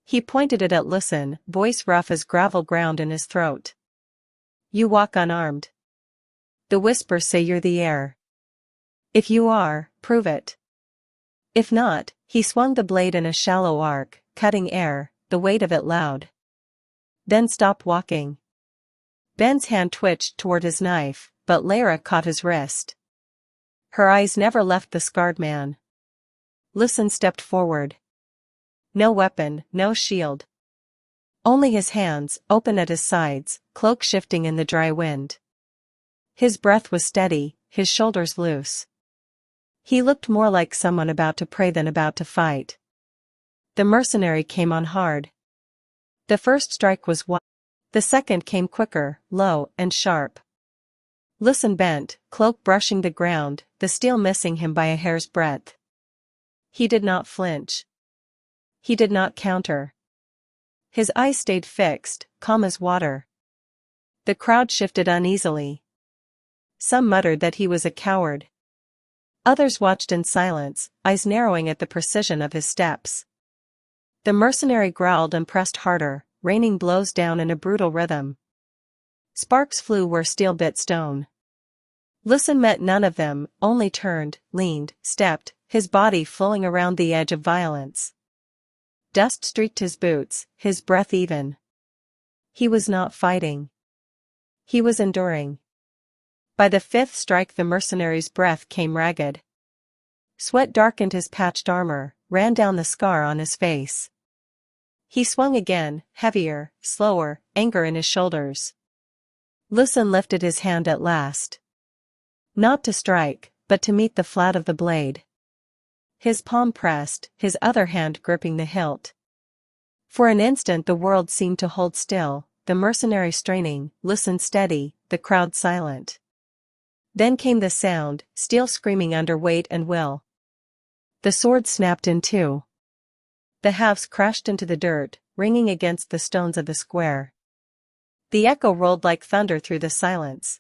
He pointed it at Lucen, voice rough as gravel ground in his throat. You walk unarmed. The whispers say you're the heir. If you are, prove it. If not, he swung the blade in a shallow arc, cutting air, the weight of it loud. Then stopped walking. Ben's hand twitched toward his knife, but Lara caught his wrist. Her eyes never left the scarred man. Lucen stepped forward. No weapon, no shield. Only his hands, open at his sides, cloak shifting in the dry wind. His breath was steady, his shoulders loose. He looked more like someone about to pray than about to fight. The mercenary came on hard. The first strike was wide. The second came quicker, low, and sharp. Lucen bent, cloak brushing the ground, the steel missing him by a hair's breadth. He did not flinch. He did not counter. His eyes stayed fixed, calm as water. The crowd shifted uneasily. Some muttered that he was a coward. Others watched in silence, eyes narrowing at the precision of his steps. The mercenary growled and pressed harder, raining blows down in a brutal rhythm. Sparks flew where steel bit stone. Lucen met none of them, only turned, leaned, stepped, his body flowing around the edge of violence. Dust streaked his boots, his breath even. He was not fighting. He was enduring. By the fifth strike the mercenary's breath came ragged. Sweat darkened his patched armor, ran down the scar on his face. He swung again, heavier, slower, anger in his shoulders. Lucen lifted his hand at last. Not to strike, but to meet the flat of the blade. His palm pressed, his other hand gripping the hilt. For an instant the world seemed to hold still, the mercenary straining, Lucen steady, the crowd silent. Then came the sound, steel screaming under weight and will. The sword snapped in two. The halves crashed into the dirt, ringing against the stones of the square. The echo rolled like thunder through the silence.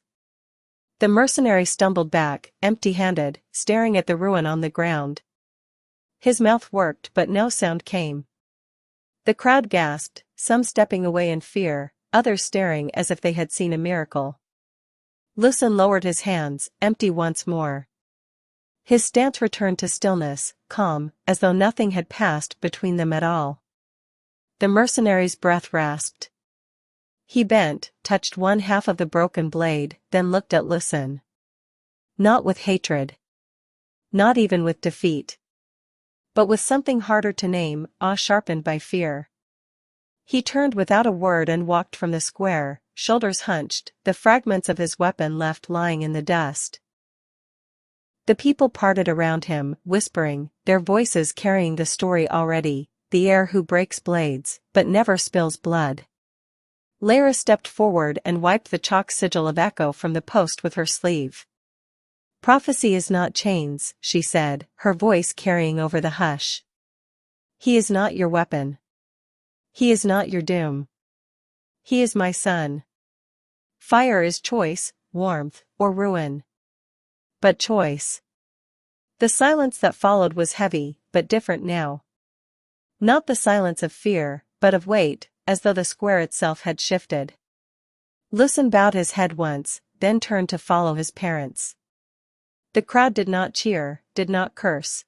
The mercenary stumbled back, empty-handed, staring at the ruin on the ground. His mouth worked but no sound came. The crowd gasped, some stepping away in fear, others staring as if they had seen a miracle. Lucen lowered his hands, empty once more. His stance returned to stillness, calm, as though nothing had passed between them at all. The mercenary's breath rasped. He bent, touched one half of the broken blade, then looked at Lucen. Not with hatred. Not even with defeat. But with something harder to name, awe sharpened by fear. He turned without a word and walked from the square, shoulders hunched, the fragments of his weapon left lying in the dust. The people parted around him, whispering, their voices carrying the story already, the heir who breaks blades, but never spills blood. Lara stepped forward and wiped the chalk sigil of Echo from the post with her sleeve. Prophecy is not chains, she said, her voice carrying over the hush. He is not your weapon. He is not your doom. He is my son. Fire is choice, warmth, or ruin. But choice. The silence that followed was heavy, but different now. Not the silence of fear, but of weight, as though the square itself had shifted. Lucen bowed his head once, then turned to follow his parents. The crowd did not cheer, did not curse.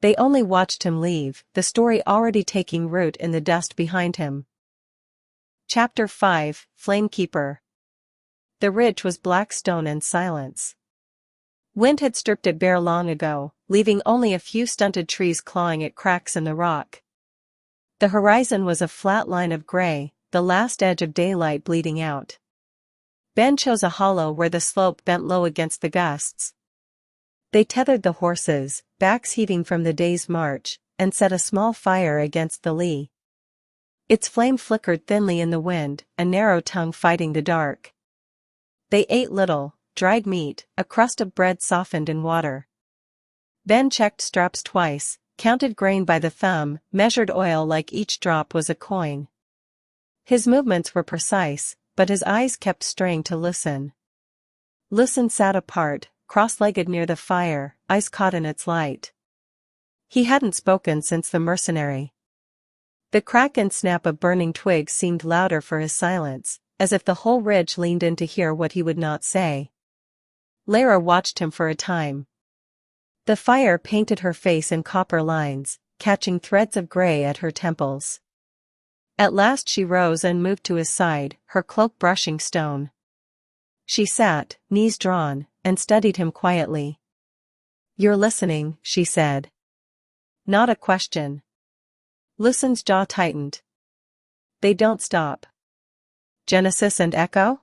They only watched him leave, the story already taking root in the dust behind him. Chapter 5, Flamekeeper. The ridge was black stone and silence. Wind had stripped it bare long ago, leaving only a few stunted trees clawing at cracks in the rock. The horizon was a flat line of gray, the last edge of daylight bleeding out. Ben chose a hollow where the slope bent low against the gusts. They tethered the horses, backs heaving from the day's march, and set a small fire against the lee. Its flame flickered thinly in the wind, a narrow tongue fighting the dark. They ate little, dried meat, a crust of bread softened in water. Ben checked straps twice, counted grain by the thumb, measured oil like each drop was a coin. His movements were precise, but his eyes kept straying to Lucen. Lucen sat apart, cross-legged near the fire, eyes caught in its light. He hadn't spoken since the mercenary. The crack and snap of burning twigs seemed louder for his silence, as if the whole ridge leaned in to hear what he would not say. Lara watched him for a time. The fire painted her face in copper lines, catching threads of gray at her temples. At last she rose and moved to his side, her cloak brushing stone. She sat, knees drawn, and studied him quietly. "You're listening," she said. Not a question. Lucen's jaw tightened. "They don't stop." "Genesis and Echo?"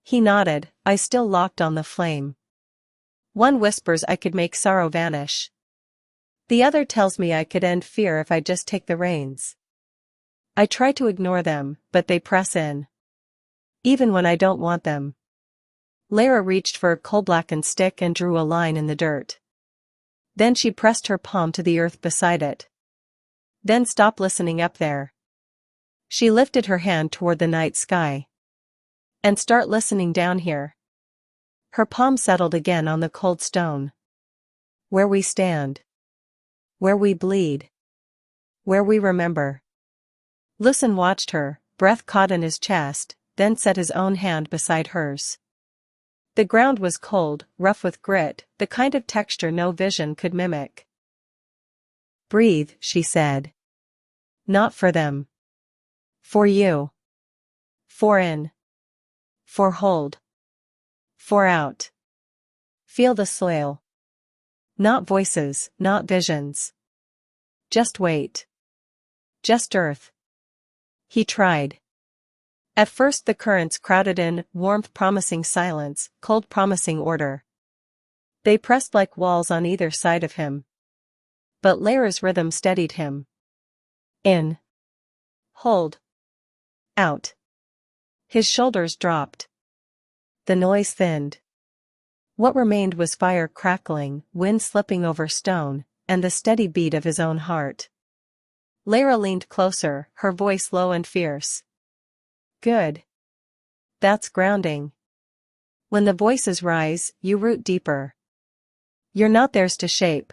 He nodded, eyes still locked on the flame. "One whispers I could make sorrow vanish. The other tells me I could end fear if I just take the reins. I try to ignore them, but they press in. Even when I don't want them." Lara reached for a coal-blackened stick and drew a line in the dirt. Then she pressed her palm to the earth beside it. "Then stop listening up there." She lifted her hand toward the night sky. "And start listening down here." Her palm settled again on the cold stone. "Where we stand. Where we bleed. Where we remember." Lucen watched her, breath caught in his chest, then set his own hand beside hers. The ground was cold, rough with grit, the kind of texture no vision could mimic. "Breathe," she said. "Not for them. For you. For in. For hold. For out. Feel the soil. Not voices, not visions. Just wait. Just earth." He tried. At first the currents crowded in, warmth promising silence, cold promising order. They pressed like walls on either side of him. But Lara's rhythm steadied him. In. Hold. Out. His shoulders dropped. The noise thinned. What remained was fire crackling, wind slipping over stone, and the steady beat of his own heart. Lara leaned closer, her voice low and fierce. "Good. That's grounding. When the voices rise, you root deeper. You're not theirs to shape.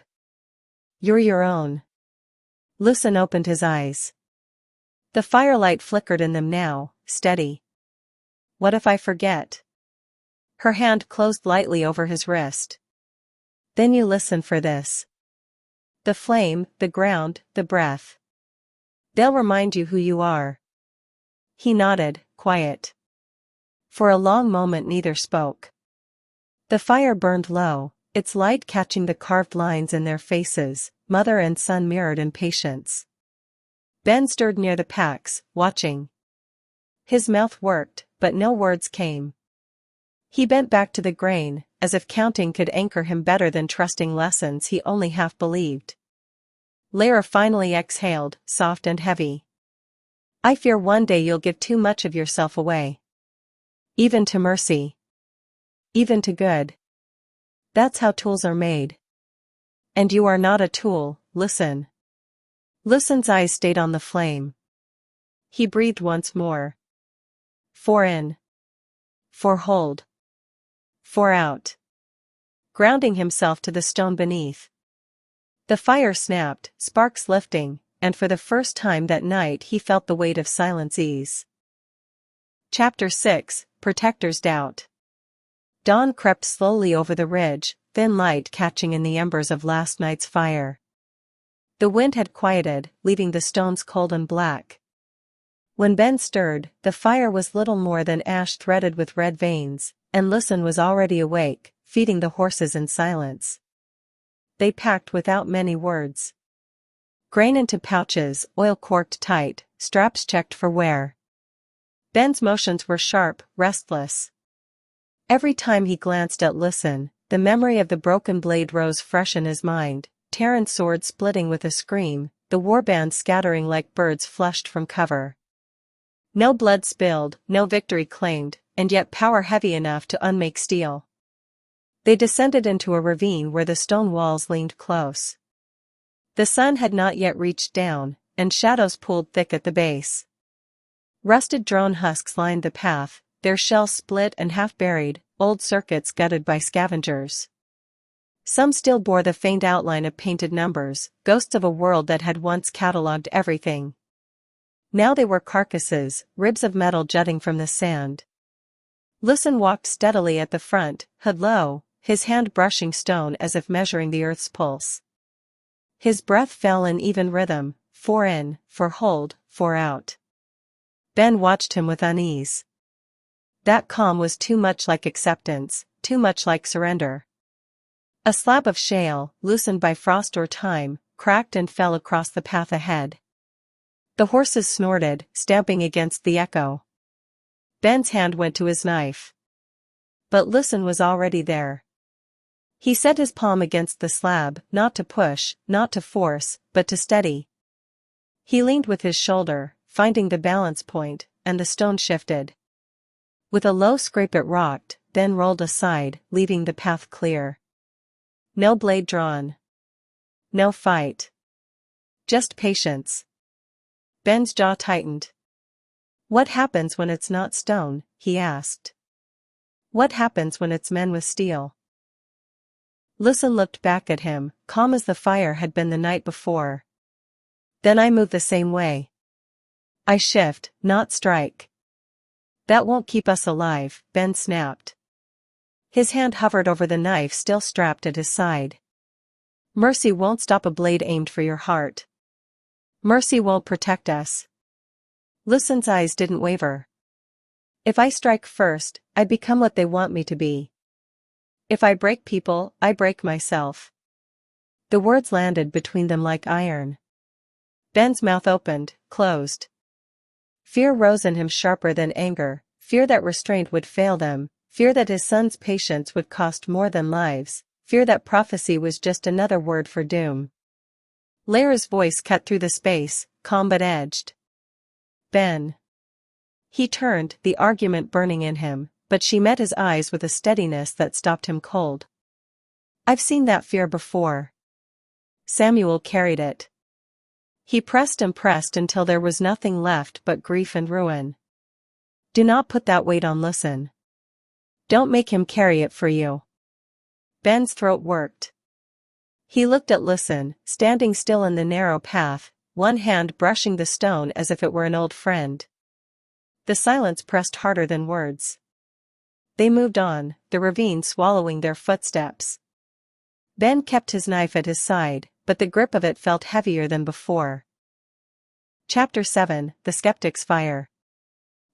You're your own." Lucen opened his eyes. The firelight flickered in them now, steady. "What if I forget?" Her hand closed lightly over his wrist. "Then you listen for this. The flame, the ground, the breath. They'll remind you who you are." He nodded, quiet. For a long moment neither spoke. The fire burned low, its light catching the carved lines in their faces, mother and son mirrored in patience. Ben stirred near the packs, watching. His mouth worked, but no words came. He bent back to the grain, as if counting could anchor him better than trusting lessons he only half believed. Lara finally exhaled, soft and heavy. "I fear one day you'll give too much of yourself away. Even to mercy. Even to good. That's how tools are made. And you are not a tool, Lucen." Lucen's eyes stayed on the flame. He breathed once more. For in. For hold. For out. Grounding himself to the stone beneath. The fire snapped, sparks lifting, and for the first time that night he felt the weight of silence ease. Chapter 6, Protector's Doubt. Dawn crept slowly over the ridge, thin light catching in the embers of last night's fire. The wind had quieted, leaving the stones cold and black. When Ben stirred, the fire was little more than ash threaded with red veins, and Lucen was already awake, feeding the horses in silence. They packed without many words. Grain into pouches, oil corked tight, straps checked for wear. Ben's motions were sharp, restless. Every time he glanced at Lucen, the memory of the broken blade rose fresh in his mind, Terran's sword splitting with a scream, the warband scattering like birds flushed from cover. No blood spilled, no victory claimed, and yet power heavy enough to unmake steel. They descended into a ravine where the stone walls leaned close. The sun had not yet reached down, and shadows pooled thick at the base. Rusted drone husks lined the path, their shells split and half-buried, old circuits gutted by scavengers. Some still bore the faint outline of painted numbers, ghosts of a world that had once catalogued everything. Now they were carcasses, ribs of metal jutting from the sand. Lucen walked steadily at the front, hood low, his hand brushing stone as if measuring the earth's pulse. His breath fell in even rhythm, 4 in, 4 hold, 4 out. Ben watched him with unease. That calm was too much like acceptance, too much like surrender. A slab of shale, loosened by frost or time, cracked and fell across the path ahead. The horses snorted, stamping against the echo. Ben's hand went to his knife. But Lucen was already there. He set his palm against the slab, not to push, not to force, but to steady. He leaned with his shoulder, finding the balance point, and the stone shifted. With a low scrape it rocked, then rolled aside, leaving the path clear. No blade drawn. No fight. Just patience. Ben's jaw tightened. What happens when it's not stone, he asked. What happens when it's men with steel? Lucen looked back at him, calm as the fire had been the night before. Then I move the same way. I shift, not strike. That won't keep us alive, Ben snapped. His hand hovered over the knife still strapped at his side. Mercy won't stop a blade aimed for your heart. Mercy won't protect us. Lucen's eyes didn't waver. If I strike first, I become what they want me to be. If I break people, I break myself. The words landed between them like iron. Ben's mouth opened, closed. Fear rose in him sharper than anger, fear that restraint would fail them, fear that his son's patience would cost more than lives, fear that prophecy was just another word for doom. Lyra's voice cut through the space, calm but edged. Ben. He turned, the argument burning in him, but she met his eyes with a steadiness that stopped him cold. I've seen that fear before. Samuel carried it. He pressed and pressed until there was nothing left but grief and ruin. Do not put that weight on Lucen. Don't make him carry it for you. Ben's throat worked. He looked at Lucen, standing still in the narrow path, one hand brushing the stone as if it were an old friend. The silence pressed harder than words. They moved on, the ravine swallowing their footsteps. Ben kept his knife at his side, but the grip of it felt heavier than before. Chapter 7, The Skeptic's Fire.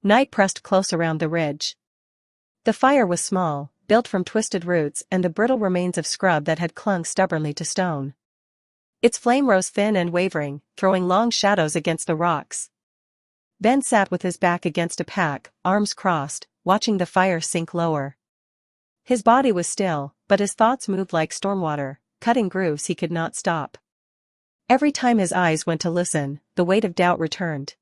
Night pressed close around the ridge. The fire was small, built from twisted roots and the brittle remains of scrub that had clung stubbornly to stone. Its flame rose thin and wavering, throwing long shadows against the rocks. Ben sat with his back against a pack, arms crossed, watching the fire sink lower. His body was still, but his thoughts moved like stormwater, cutting grooves he could not stop. Every time his eyes went to Lucen, the weight of doubt returned.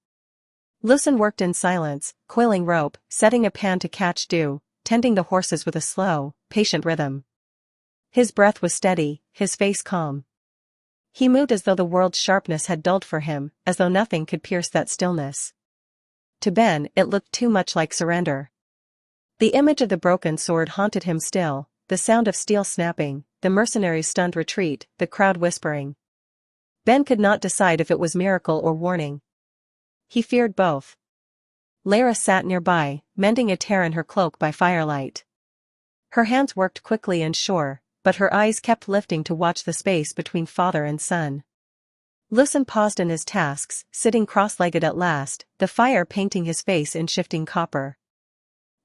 Lucen worked in silence, coiling rope, setting a pan to catch dew, tending the horses with a slow, patient rhythm. His breath was steady, his face calm. He moved as though the world's sharpness had dulled for him, as though nothing could pierce that stillness. To Ben, it looked too much like surrender. The image of the broken sword haunted him still, the sound of steel snapping, the mercenaries' stunned retreat, the crowd whispering. Ben could not decide if it was miracle or warning. He feared both. Lyra sat nearby, mending a tear in her cloak by firelight. Her hands worked quickly and sure, but her eyes kept lifting to watch the space between father and son. Lucen paused in his tasks, sitting cross-legged at last, the fire painting his face in shifting copper.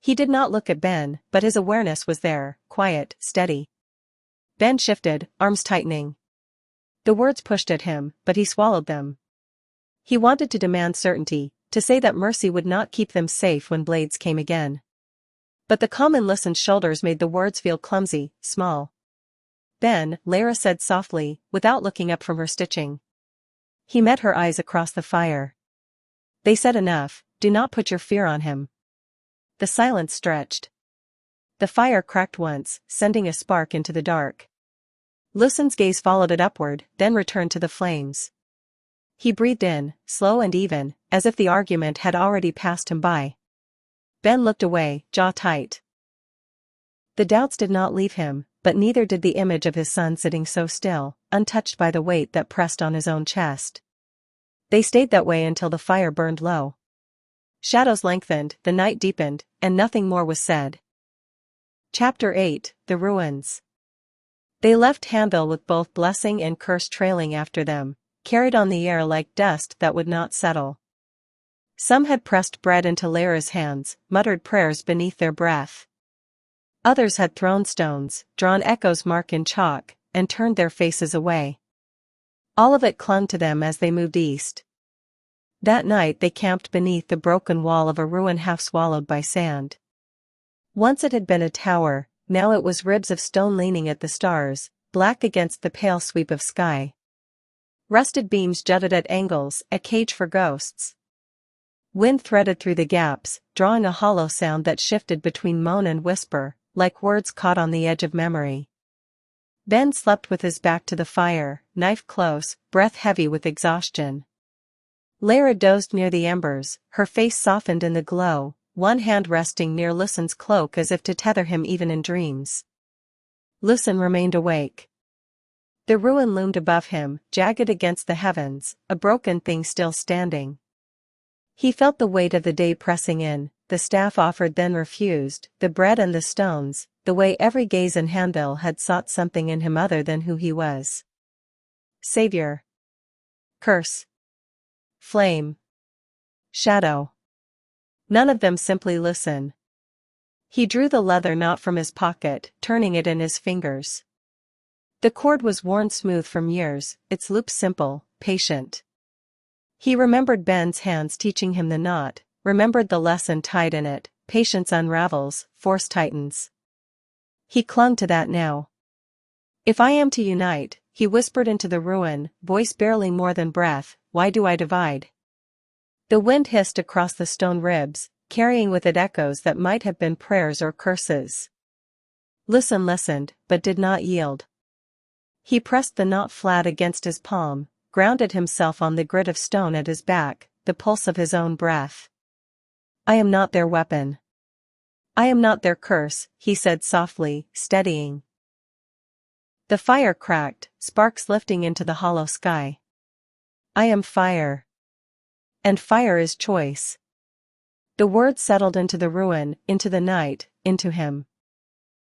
He did not look at Ben, but his awareness was there, quiet, steady. Ben shifted, arms tightening. The words pushed at him, but he swallowed them. He wanted to demand certainty, to say that mercy would not keep them safe when blades came again. But the calm in Lucen's shoulders made the words feel clumsy, small. Ben, Lyra said softly, without looking up from her stitching. He met her eyes across the fire. They said enough, do not put your fear on him. The silence stretched. The fire cracked once, sending a spark into the dark. Lucen's gaze followed it upward, then returned to the flames. He breathed in, slow and even, as if the argument had already passed him by. Ben looked away, jaw tight. The doubts did not leave him, but neither did the image of his son sitting so still, untouched by the weight that pressed on his own chest. They stayed that way until the fire burned low. Shadows lengthened, the night deepened, and nothing more was said. Chapter 8, The Ruins. They left Hanville with both blessing and curse trailing after them, carried on the air like dust that would not settle. Some had pressed bread into Lyra's hands, muttered prayers beneath their breath. Others had thrown stones, drawn Echo's mark in chalk, and turned their faces away. All of it clung to them as they moved east. That night they camped beneath the broken wall of a ruin half swallowed by sand. Once it had been a tower, now it was ribs of stone leaning at the stars, black against the pale sweep of sky. Rusted beams jutted at angles, a cage for ghosts. Wind threaded through the gaps, drawing a hollow sound that shifted between moan and whisper, like words caught on the edge of memory. Ben slept with his back to the fire, knife close, breath heavy with exhaustion. Lyra dozed near the embers, her face softened in the glow, one hand resting near Lucen's cloak as if to tether him even in dreams. Lucen remained awake. The ruin loomed above him, jagged against the heavens, a broken thing still standing. He felt the weight of the day pressing in, the staff offered then refused, the bread and the stones, the way every gaze in Hanville had sought something in him other than who he was. Savior. Curse. Flame. Shadow. None of them simply Lucen. He drew the leather knot from his pocket, turning it in his fingers. The cord was worn smooth from years, its loop simple, patient. He remembered Ben's hands teaching him the knot, remembered the lesson tied in it, patience unravels, force tightens. He clung to that now. If I am to unite, he whispered into the ruin, voice barely more than breath, why do I divide? The wind hissed across the stone ribs, carrying with it echoes that might have been prayers or curses. Lucen listened, but did not yield. He pressed the knot flat against his palm, grounded himself on the grit of stone at his back, the pulse of his own breath. I am not their weapon. I am not their curse, he said softly, steadying. The fire cracked, sparks lifting into the hollow sky. I am fire. And fire is choice. The words settled into the ruin, into the night, into him.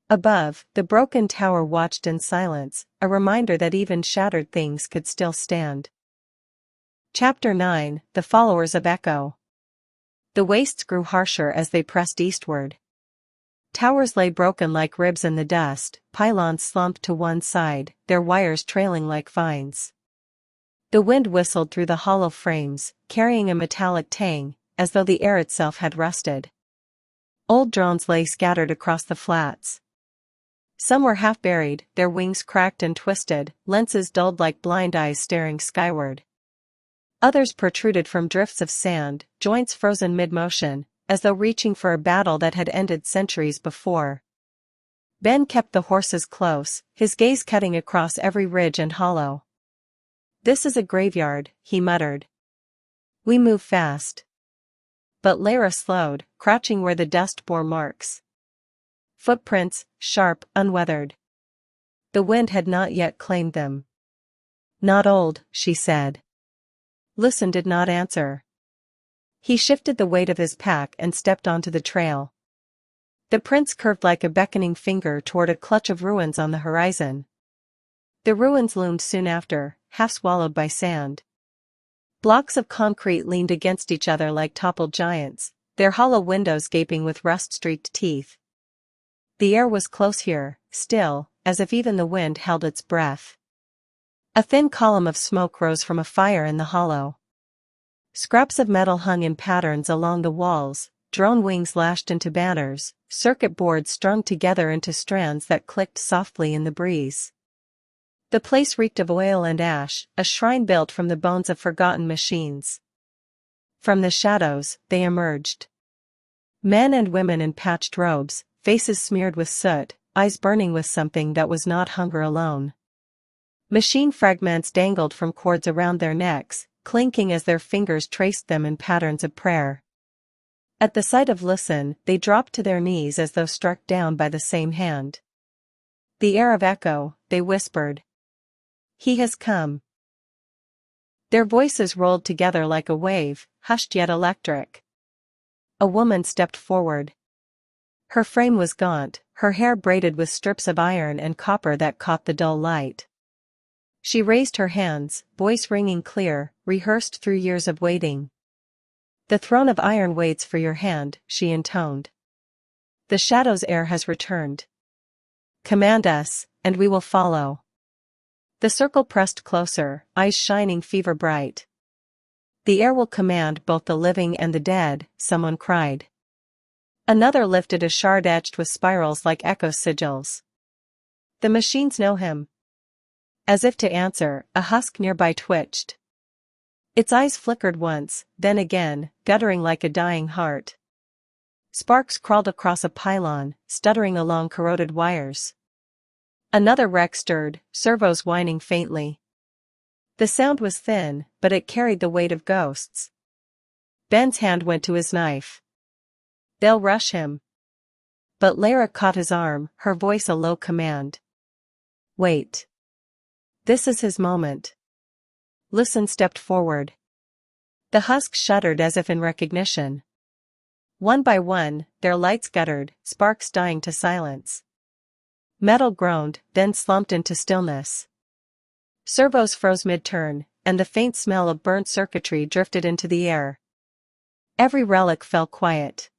Above, the broken tower watched in silence, a reminder that even shattered things could still stand. Chapter 9, The Followers of Echo. The wastes grew harsher as they pressed eastward. Towers lay broken like ribs in the dust, pylons slumped to one side, their wires trailing like vines. The wind whistled through the hollow frames, carrying a metallic tang, as though the air itself had rusted. Old drones lay scattered across the flats. Some were half buried, their wings cracked and twisted, lenses dulled like blind eyes staring skyward. Others protruded from drifts of sand, joints frozen mid-motion, as though reaching for a battle that had ended centuries before. Ben kept the horses close, his gaze cutting across every ridge and hollow. This is a graveyard, he muttered. We move fast. But Lyra slowed, crouching where the dust bore marks. Footprints, sharp, unweathered. The wind had not yet claimed them. Not old, she said. Lucen did not answer. He shifted the weight of his pack and stepped onto the trail. The prints curved like a beckoning finger toward a clutch of ruins on the horizon. The ruins loomed soon after, half swallowed by sand. Blocks of concrete leaned against each other like toppled giants, their hollow windows gaping with rust-streaked teeth. The air was close here, still, as if even the wind held its breath. A thin column of smoke rose from a fire in the hollow. Scraps of metal hung in patterns along the walls, drone wings lashed into banners, circuit boards strung together into strands that clicked softly in the breeze. The place reeked of oil and ash, a shrine built from the bones of forgotten machines. From the shadows, they emerged. Men and women in patched robes, faces smeared with soot, eyes burning with something that was not hunger alone. Machine fragments dangled from cords around their necks, clinking as their fingers traced them in patterns of prayer. At the sight of Lucen, they dropped to their knees as though struck down by the same hand. "The Heir of Echo," they whispered. "He has come." Their voices rolled together like a wave, hushed yet electric. A woman stepped forward. Her frame was gaunt, her hair braided with strips of iron and copper that caught the dull light. She raised her hands, voice ringing clear, rehearsed through years of waiting. "The throne of iron waits for your hand," she intoned. "The Shadow's heir has returned. Command us, and we will follow." The circle pressed closer, eyes shining fever bright. "The heir will command both the living and the dead," someone cried. Another lifted a shard etched with spirals like echo sigils. "The machines know him." As if to answer, a husk nearby twitched. Its eyes flickered once, then again, guttering like a dying heart. Sparks crawled across a pylon, stuttering along corroded wires. Another wreck stirred, servos whining faintly. The sound was thin, but it carried the weight of ghosts. Ben's hand went to his knife. "They'll rush him." But Lara caught his arm, her voice a low command. "Wait. This is his moment." Lucen stepped forward. The husk shuddered as if in recognition. One by one, their lights guttered, sparks dying to silence. Metal groaned, then slumped into stillness. Servos froze mid-turn, and the faint smell of burnt circuitry drifted into the air. Every relic fell quiet.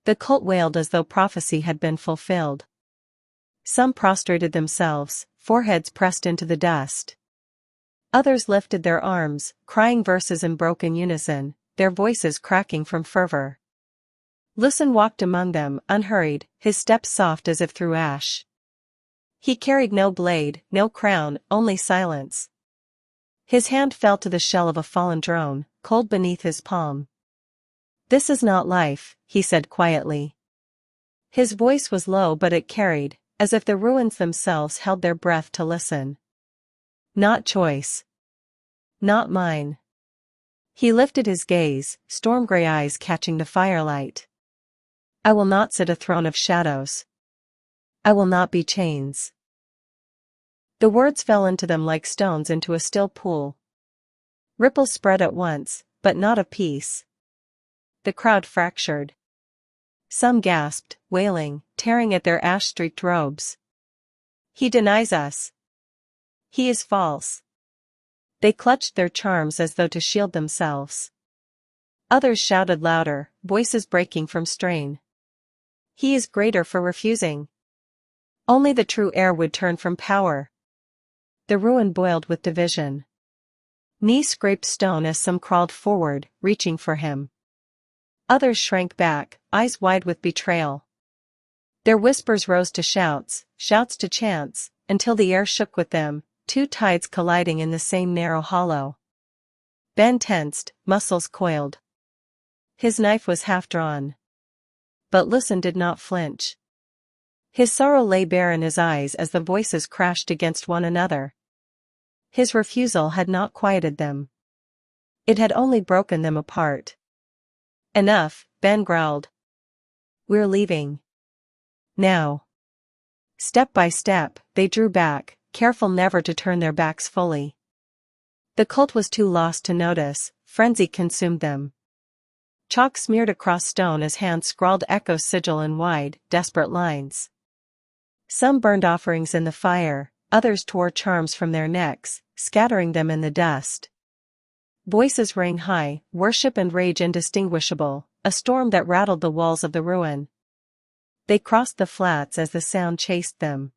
The cult wailed as though prophecy had been fulfilled. Some prostrated themselves, foreheads pressed into the dust. Others lifted their arms, crying verses in broken unison, their voices cracking from fervor. Lucen walked among them, unhurried, his steps soft as if through ash. He carried no blade, no crown, only silence. His hand fell to the shell of a fallen drone, cold beneath his palm. "This is not life," he said quietly. His voice was low but it carried, as if the ruins themselves held their breath to listen. "Not choice. Not mine." He lifted his gaze, storm-gray eyes catching the firelight. "I will not sit a throne of shadows. I will not be chains." The words fell into them like stones into a still pool. Ripples spread at once, but not of peace. The crowd fractured. Some gasped, wailing, tearing at their ash-streaked robes. "He denies us. He is false." They clutched their charms as though to shield themselves. Others shouted louder, voices breaking from strain. "He is greater for refusing. Only the true heir would turn from power." The ruin boiled with division. Knees scraped stone as some crawled forward, reaching for him. Others shrank back, eyes wide with betrayal. Their whispers rose to shouts, shouts to chants, until the air shook with them, two tides colliding in the same narrow hollow. Ben tensed, muscles coiled. His knife was half drawn. But Lucen did not flinch. His sorrow lay bare in his eyes as the voices crashed against one another. His refusal had not quieted them. It had only broken them apart. "Enough," Ben growled. "We're leaving. Now." Step by step, they drew back, careful never to turn their backs fully. The cult was too lost to notice, frenzy consumed them. Chalk smeared across stone as hands scrawled Echo's sigil in wide, desperate lines. Some burned offerings in the fire, others tore charms from their necks, scattering them in the dust. Voices rang high, worship and rage indistinguishable, a storm that rattled the walls of the ruin. They crossed the flats as the sound chased them.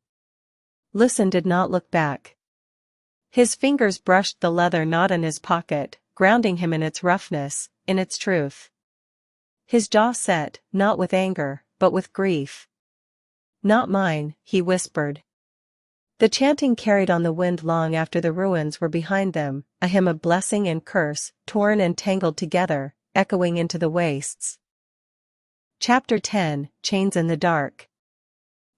Lucen did not look back. His fingers brushed the leather knot in his pocket, grounding him in its roughness, in its truth. His jaw set, not with anger, but with grief. "Not mine," he whispered. The chanting carried on the wind long after the ruins were behind them, a hymn of blessing and curse, torn and tangled together, echoing into the wastes. Chapter 10, Chains in the Dark.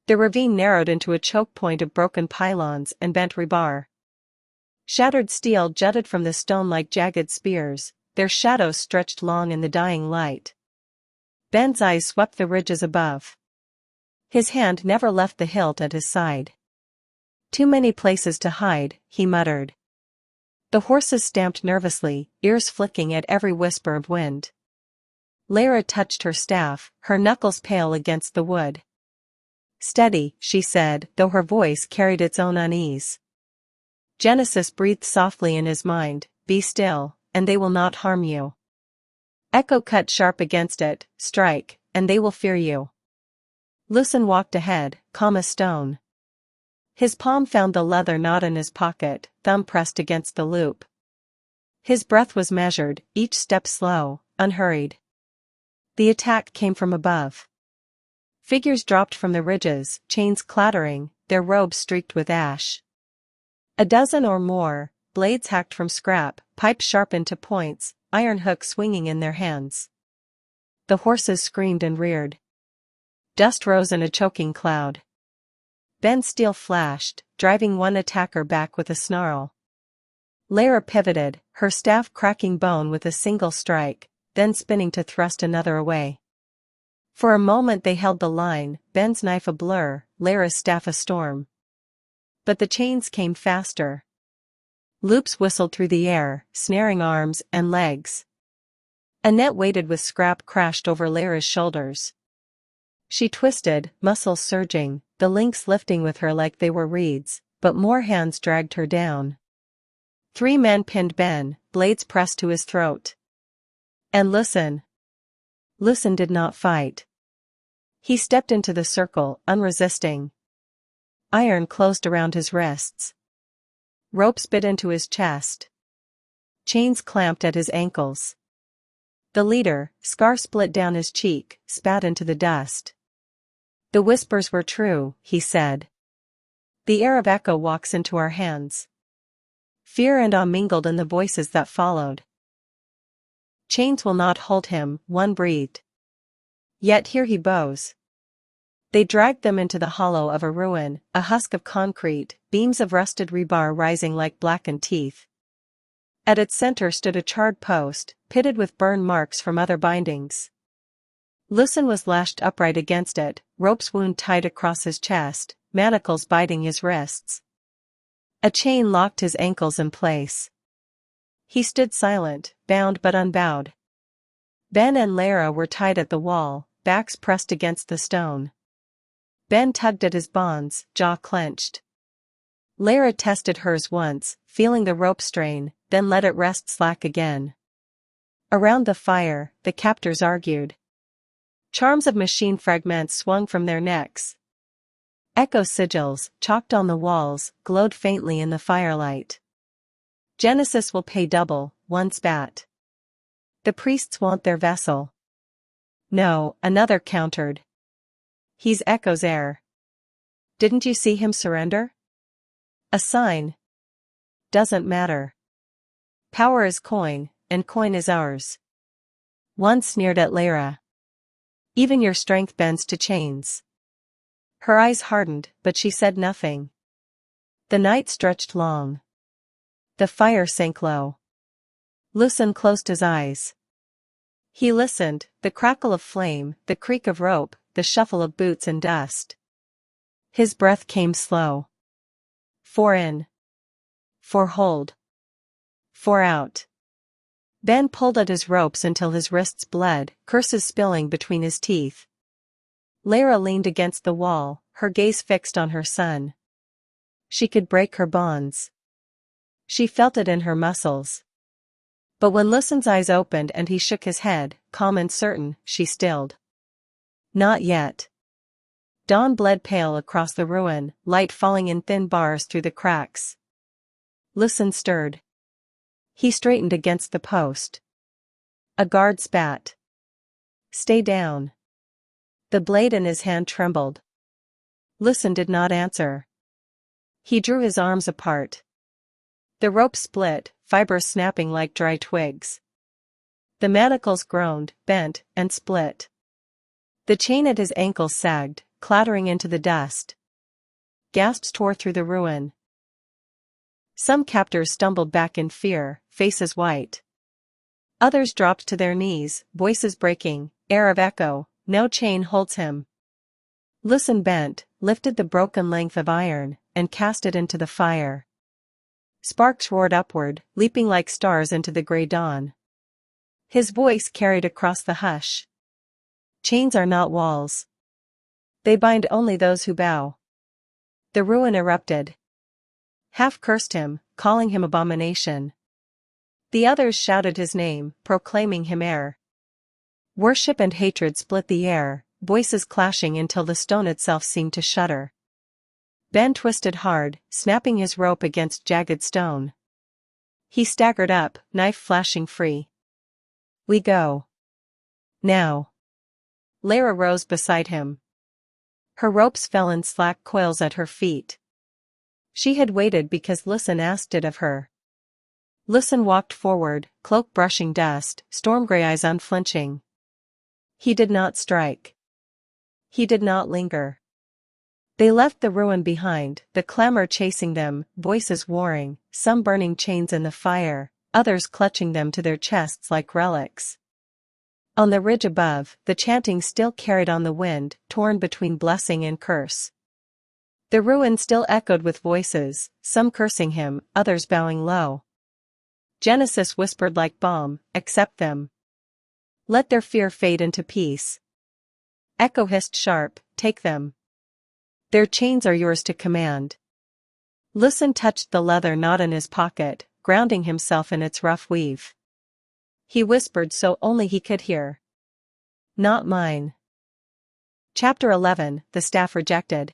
The ravine narrowed into a choke point of broken pylons and bent rebar. Shattered steel jutted from the stone like jagged spears, their shadows stretched long in the dying light. Ben's eyes swept the ridges above. His hand never left the hilt at his side. Too many places to hide, he muttered. The horses stamped nervously, ears flicking at every whisper of wind. Lara touched her staff, her knuckles pale against the wood. Steady, she said, though her voice carried its own unease. Genesis breathed softly in his mind, be still, and they will not harm you. Echo cut sharp against it, strike, and they will fear you. Lucen walked ahead, calm as stone. His palm found the leather knot in his pocket, thumb pressed against the loop. His breath was measured, each step slow, unhurried. The attack came from above. Figures dropped from the ridges, chains clattering, their robes streaked with ash. A dozen or more, blades hacked from scrap, pipes sharpened to points, iron hooks swinging in their hands. The horses screamed and reared. Dust rose in a choking cloud. Ben's steel flashed, driving one attacker back with a snarl. Lara pivoted, her staff cracking bone with a single strike, then spinning to thrust another away. For a moment they held the line, Ben's knife a blur, Lara's staff a storm. But the chains came faster. Loops whistled through the air, snaring arms and legs. A net weighted with scrap crashed over Lara's shoulders. She twisted, muscles surging, the links lifting with her like they were reeds, but more hands dragged her down. 3 men pinned Ben, blades pressed to his throat. And Lucen. Lucen did not fight. He stepped into the circle, unresisting. Iron closed around his wrists. Ropes bit into his chest. Chains clamped at his ankles. The leader, scar split down his cheek, spat into the dust. The whispers were true, he said. The Heir of Echo walks into our hands. Fear and awe mingled in the voices that followed. Chains will not hold him, one breathed. Yet here he bows. They dragged them into the hollow of a ruin, a husk of concrete, beams of rusted rebar rising like blackened teeth. At its center stood a charred post, pitted with burn marks from other bindings. Lucen was lashed upright against it, rope's wound tied across his chest, manacles biting his wrists. A chain locked his ankles in place. He stood silent, bound but unbowed. Ben and Lara were tied at the wall, backs pressed against the stone. Ben tugged at his bonds, jaw clenched. Lara tested hers once, feeling the rope strain, then let it rest slack again. Around the fire, the captors argued. Charms of machine fragments swung from their necks. Echo sigils, chalked on the walls, glowed faintly in the firelight. Genesis will pay double, one spat. The priests want their vessel. No, another countered. He's Echo's heir. Didn't you see him surrender? A sign. Doesn't matter. Power is coin, and coin is ours. One sneered at Lara. Even your strength bends to chains. Her eyes hardened, but she said nothing. The night stretched long. The fire sank low. Lucen closed his eyes. He listened, the crackle of flame, the creak of rope, the shuffle of boots and dust. His breath came slow. 4 in. 4 hold. 4 out. Ben pulled at his ropes until his wrists bled, curses spilling between his teeth. Lara leaned against the wall, her gaze fixed on her son. She could break her bonds. She felt it in her muscles. But when Lucen's eyes opened and he shook his head, calm and certain, she stilled. Not yet. Dawn bled pale across the ruin, light falling in thin bars through the cracks. Lucen stirred. He straightened against the post. A guard spat. Stay down. The blade in his hand trembled. Lucen did not answer. He drew his arms apart. The rope split, fibers snapping like dry twigs. The manacles groaned, bent, and split. The chain at his ankles sagged, clattering into the dust. Gasps tore through the ruin. Some captors stumbled back in fear, faces white. Others dropped to their knees, voices breaking. Heir of Echo, no chain holds him. Lucen bent, lifted the broken length of iron, and cast it into the fire. Sparks roared upward, leaping like stars into the gray dawn. His voice carried across the hush. Chains are not walls. They bind only those who bow. The ruin erupted. Half cursed him, calling him abomination. The others shouted his name, proclaiming him heir. Worship and hatred split the air, voices clashing until the stone itself seemed to shudder. Ben twisted hard, snapping his rope against jagged stone. He staggered up, knife flashing free. We go. Now. Lara rose beside him. Her ropes fell in slack coils at her feet. She had waited because Lucen asked it of her. Lucen walked forward, cloak brushing dust, storm gray eyes unflinching. He did not strike. He did not linger. They left the ruin behind, the clamor chasing them, voices warring, some burning chains in the fire, others clutching them to their chests like relics. On the ridge above, the chanting still carried on the wind, torn between blessing and curse. The ruin still echoed with voices, some cursing him, others bowing low. Genesis whispered like balm, accept them. Let their fear fade into peace. Echo hissed sharp, take them. Their chains are yours to command. Lucen touched the leather knot in his pocket, grounding himself in its rough weave. He whispered so only he could hear. Not mine. Chapter 11, The Staff Rejected.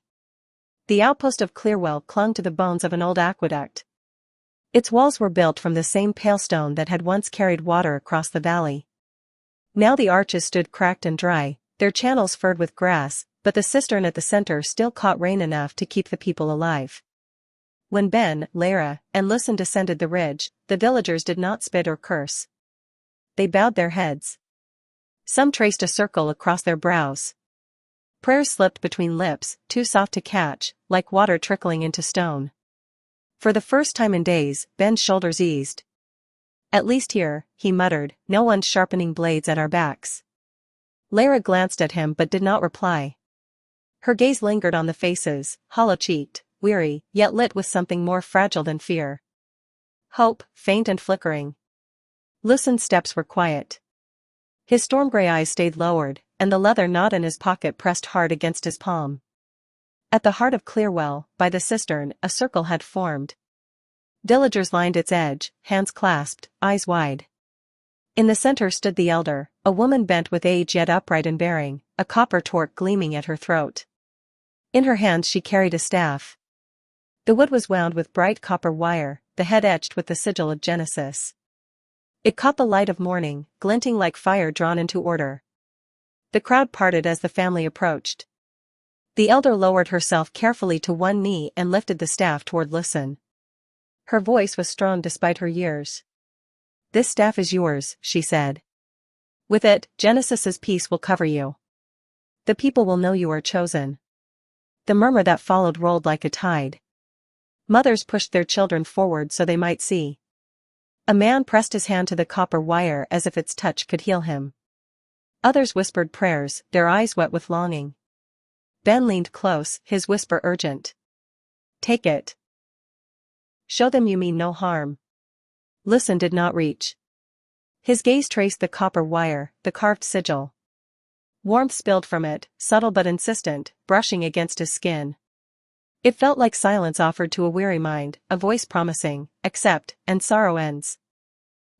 The outpost of Clearwell clung to the bones of an old aqueduct. Its walls were built from the same pale stone that had once carried water across the valley. Now the arches stood cracked and dry, their channels furred with grass, but the cistern at the center still caught rain enough to keep the people alive. When Ben, Lara, and Lucen descended the ridge, the villagers did not spit or curse. They bowed their heads. Some traced a circle across their brows. Prayers slipped between lips, too soft to catch, like water trickling into stone. For the first time in days, Ben's shoulders eased. At least here, he muttered, no one's sharpening blades at our backs. Lara glanced at him but did not reply. Her gaze lingered on the faces, hollow-cheeked, weary, yet lit with something more fragile than fear. Hope, faint and flickering. Lucen's steps were quiet. His storm-gray eyes stayed lowered, and the leather knot in his pocket pressed hard against his palm. At the heart of Clearwell, by the cistern, a circle had formed. Villagers lined its edge, hands clasped, eyes wide. In the center stood the elder, a woman bent with age yet upright in bearing, a copper torch gleaming at her throat. In her hands she carried a staff. The wood was wound with bright copper wire, the head etched with the sigil of Genesis. It caught the light of morning, glinting like fire drawn into order. The crowd parted as the family approached. The elder lowered herself carefully to one knee and lifted the staff toward Lucen. Her voice was strong despite her years. This staff is yours, she said. With it, Genesis's peace will cover you. The people will know you are chosen. The murmur that followed rolled like a tide. Mothers pushed their children forward so they might see. A man pressed his hand to the copper wire as if its touch could heal him. Others whispered prayers, their eyes wet with longing. Ben leaned close, his whisper urgent. Take it. Show them you mean no harm. Lucen did not reach. His gaze traced the copper wire, the carved sigil. Warmth spilled from it, subtle but insistent, brushing against his skin. It felt like silence offered to a weary mind, a voice promising, accept, and sorrow ends.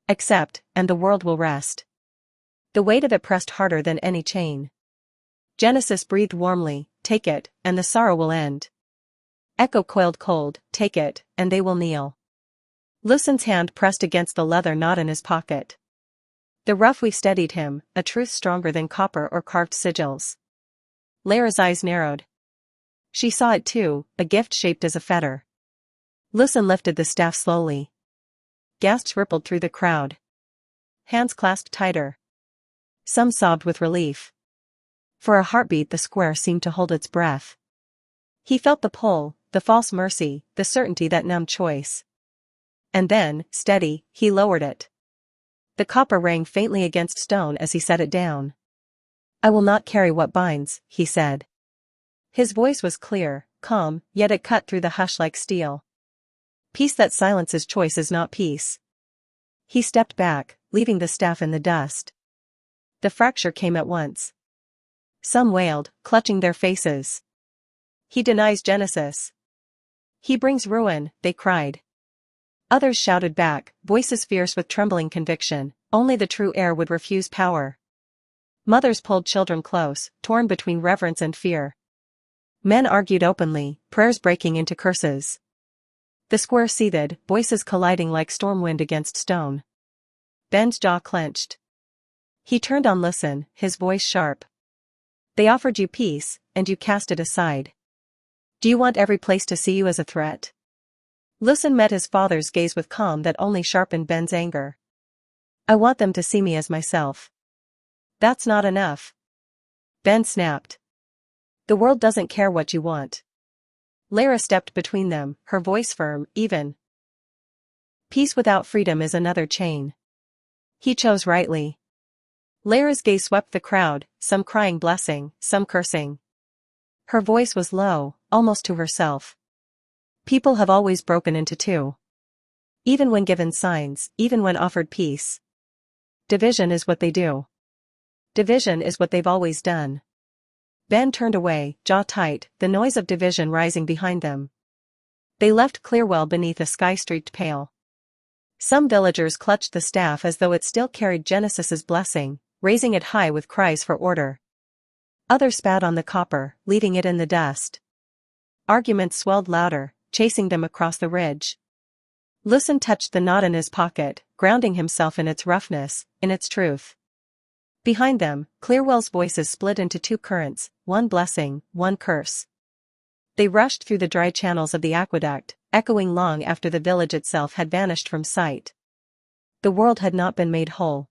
Accept, and the world will rest. The weight of it pressed harder than any chain. Genesis breathed warmly, take it, and the sorrow will end. Echo coiled cold, take it, and they will kneel. Lucen's hand pressed against the leather knot in his pocket. The rough weave steadied him, a truth stronger than copper or carved sigils. Lara's eyes narrowed. She saw it too, a gift shaped as a fetter. Lucen lifted the staff slowly. Gasps rippled through the crowd. Hands clasped tighter. Some sobbed with relief. For a heartbeat the square seemed to hold its breath. He felt the pull, the false mercy, the certainty that numbed choice. And then, steady, he lowered it. The copper rang faintly against stone as he set it down. "I will not carry what binds," he said. His voice was clear, calm, yet it cut through the hush like steel. "Peace that silences choice is not peace." He stepped back, leaving the staff in the dust. The fracture came at once. Some wailed, clutching their faces. "He denies Genesis. He brings ruin," they cried. Others shouted back, voices fierce with trembling conviction, "Only the true heir would refuse power." Mothers pulled children close, torn between reverence and fear. Men argued openly, prayers breaking into curses. The square seethed, voices colliding like storm wind against stone. Ben's jaw clenched. He turned on Lucen, his voice sharp. "They offered you peace, and you cast it aside. Do you want every place to see you as a threat?" Lucen met his father's gaze with calm that only sharpened Ben's anger. "I want them to see me as myself." "That's not enough." Ben snapped. "The world doesn't care what you want." Lara stepped between them, her voice firm, even. "Peace without freedom is another chain." He chose rightly. Lara's gaze swept the crowd, some crying blessing, some cursing. Her voice was low, almost to herself. "People have always broken into two. Even when given signs, even when offered peace. Division is what they do. Division is what they've always done." Ben turned away, jaw tight, the noise of division rising behind them. They left Clearwell beneath a sky-streaked pale. Some villagers clutched the staff as though it still carried Genesis's blessing, raising it high with cries for order. Others spat on the copper, leaving it in the dust. Arguments swelled louder, chasing them across the ridge. Lucen touched the knot in his pocket, grounding himself in its roughness, in its truth. Behind them, Clearwell's voices split into two currents, one blessing, one curse. They rushed through the dry channels of the aqueduct, echoing long after the village itself had vanished from sight. The world had not been made whole.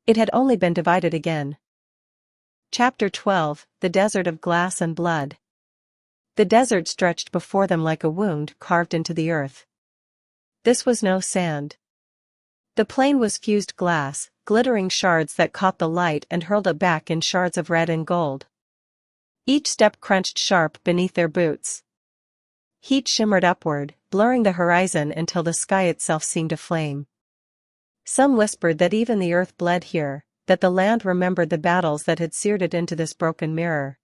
It had only been divided again. Chapter 12, The Desert of Glass and Blood. The desert stretched before them like a wound carved into the earth. This was no sand. The plain was fused glass, glittering shards that caught the light and hurled it back in shards of red and gold. Each step crunched sharp beneath their boots. Heat shimmered upward, blurring the horizon until the sky itself seemed aflame. Some whispered that even the earth bled here, that the land remembered the battles that had seared it into this broken mirror.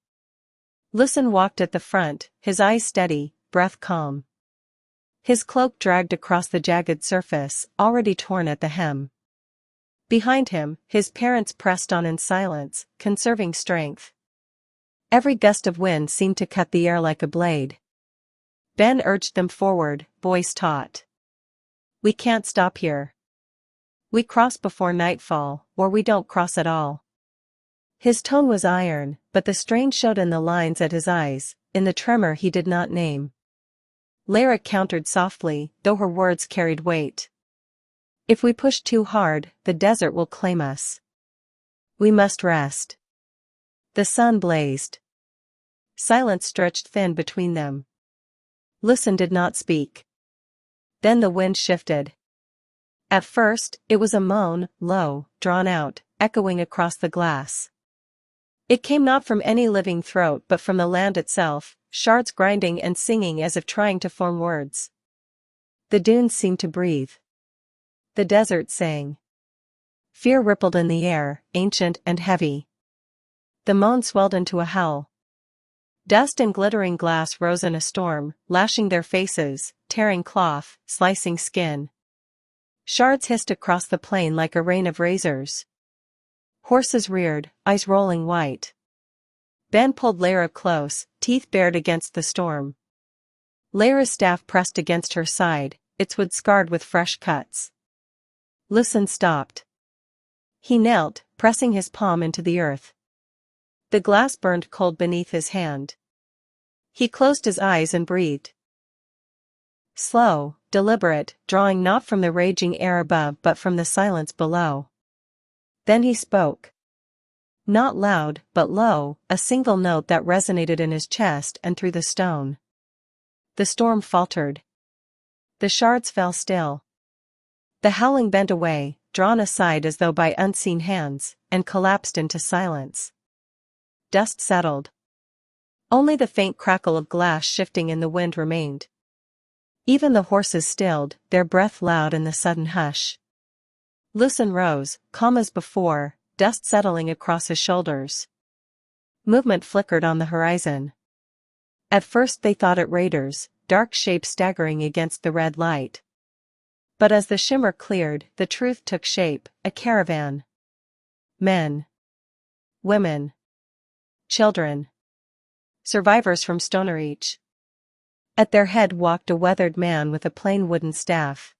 Lucen walked at the front, his eyes steady, breath calm. His cloak dragged across the jagged surface, already torn at the hem. Behind him, his parents pressed on in silence, conserving strength. Every gust of wind seemed to cut the air like a blade. Ben urged them forward, voice taut. "We can't stop here. We cross before nightfall, or we don't cross at all." His tone was iron, but the strain showed in the lines at his eyes, in the tremor he did not name. Lara countered softly, though her words carried weight. "If we push too hard, the desert will claim us. We must rest." The sun blazed. Silence stretched thin between them. Lucen did not speak. Then the wind shifted. At first, it was a moan, low, drawn out, echoing across the glass. It came not from any living throat but from the land itself, shards grinding and singing as if trying to form words. The dunes seemed to breathe. The desert sang. Fear rippled in the air, ancient and heavy. The moan swelled into a howl. Dust and glittering glass rose in a storm, lashing their faces, tearing cloth, slicing skin. Shards hissed across the plain like a rain of razors. Horses reared, eyes rolling white. Ben pulled Lara close, teeth bared against the storm. Lara's staff pressed against her side, its wood scarred with fresh cuts. Lucen stopped. He knelt, pressing his palm into the earth. The glass burned cold beneath his hand. He closed his eyes and breathed. Slow, deliberate, drawing not from the raging air above but from the silence below. Then he spoke. Not loud, but low, a single note that resonated in his chest and through the stone. The storm faltered. The shards fell still. The howling bent away, drawn aside as though by unseen hands, and collapsed into silence. Dust settled. Only the faint crackle of glass shifting in the wind remained. Even the horses stilled, their breath loud in the sudden hush. Lucen rose, calm as before, dust settling across his shoulders. Movement flickered on the horizon. At first they thought it raiders, dark shapes staggering against the red light. But as the shimmer cleared, the truth took shape, a caravan. Men. Women. Children. Survivors from Stonerreach. At their head walked a weathered man with a plain wooden staff.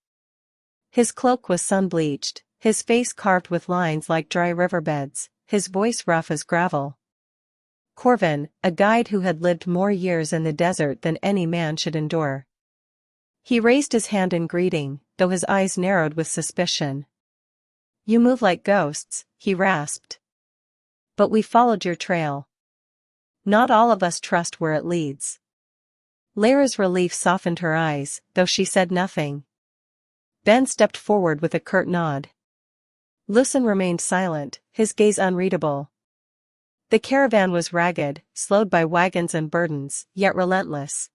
His cloak was sun-bleached, his face carved with lines like dry riverbeds, his voice rough as gravel. Corvin, a guide who had lived more years in the desert than any man should endure. He raised his hand in greeting, though his eyes narrowed with suspicion. "You move like ghosts," he rasped. "But we followed your trail. Not all of us trust where it leads." Lyra's relief softened her eyes, though she said nothing. Ben stepped forward with a curt nod. Lucen remained silent, his gaze unreadable. The caravan was ragged, slowed by wagons and burdens, yet relentless.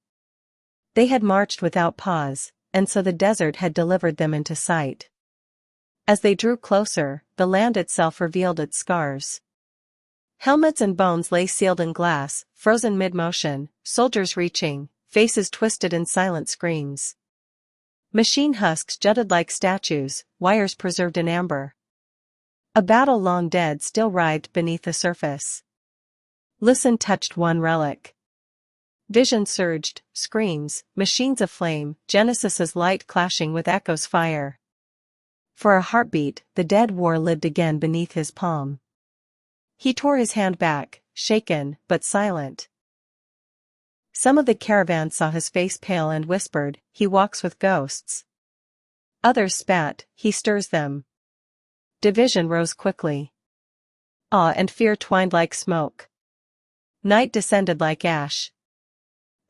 They had marched without pause, and so the desert had delivered them into sight. As they drew closer, the land itself revealed its scars. Helmets and bones lay sealed in glass, frozen mid-motion, soldiers reaching, faces twisted in silent screams. Machine husks jutted like statues, wires preserved in amber. A battle long dead still writhed beneath the surface. Lucen touched one relic. Vision surged, screams, machines aflame, Genesis's light clashing with Echo's fire. For a heartbeat, the dead war lived again beneath his palm. He tore his hand back, shaken, but silent. Some of the caravan saw his face pale and whispered, "He walks with ghosts." Others spat, "He stirs them." Division rose quickly. Awe and fear twined like smoke. Night descended like ash.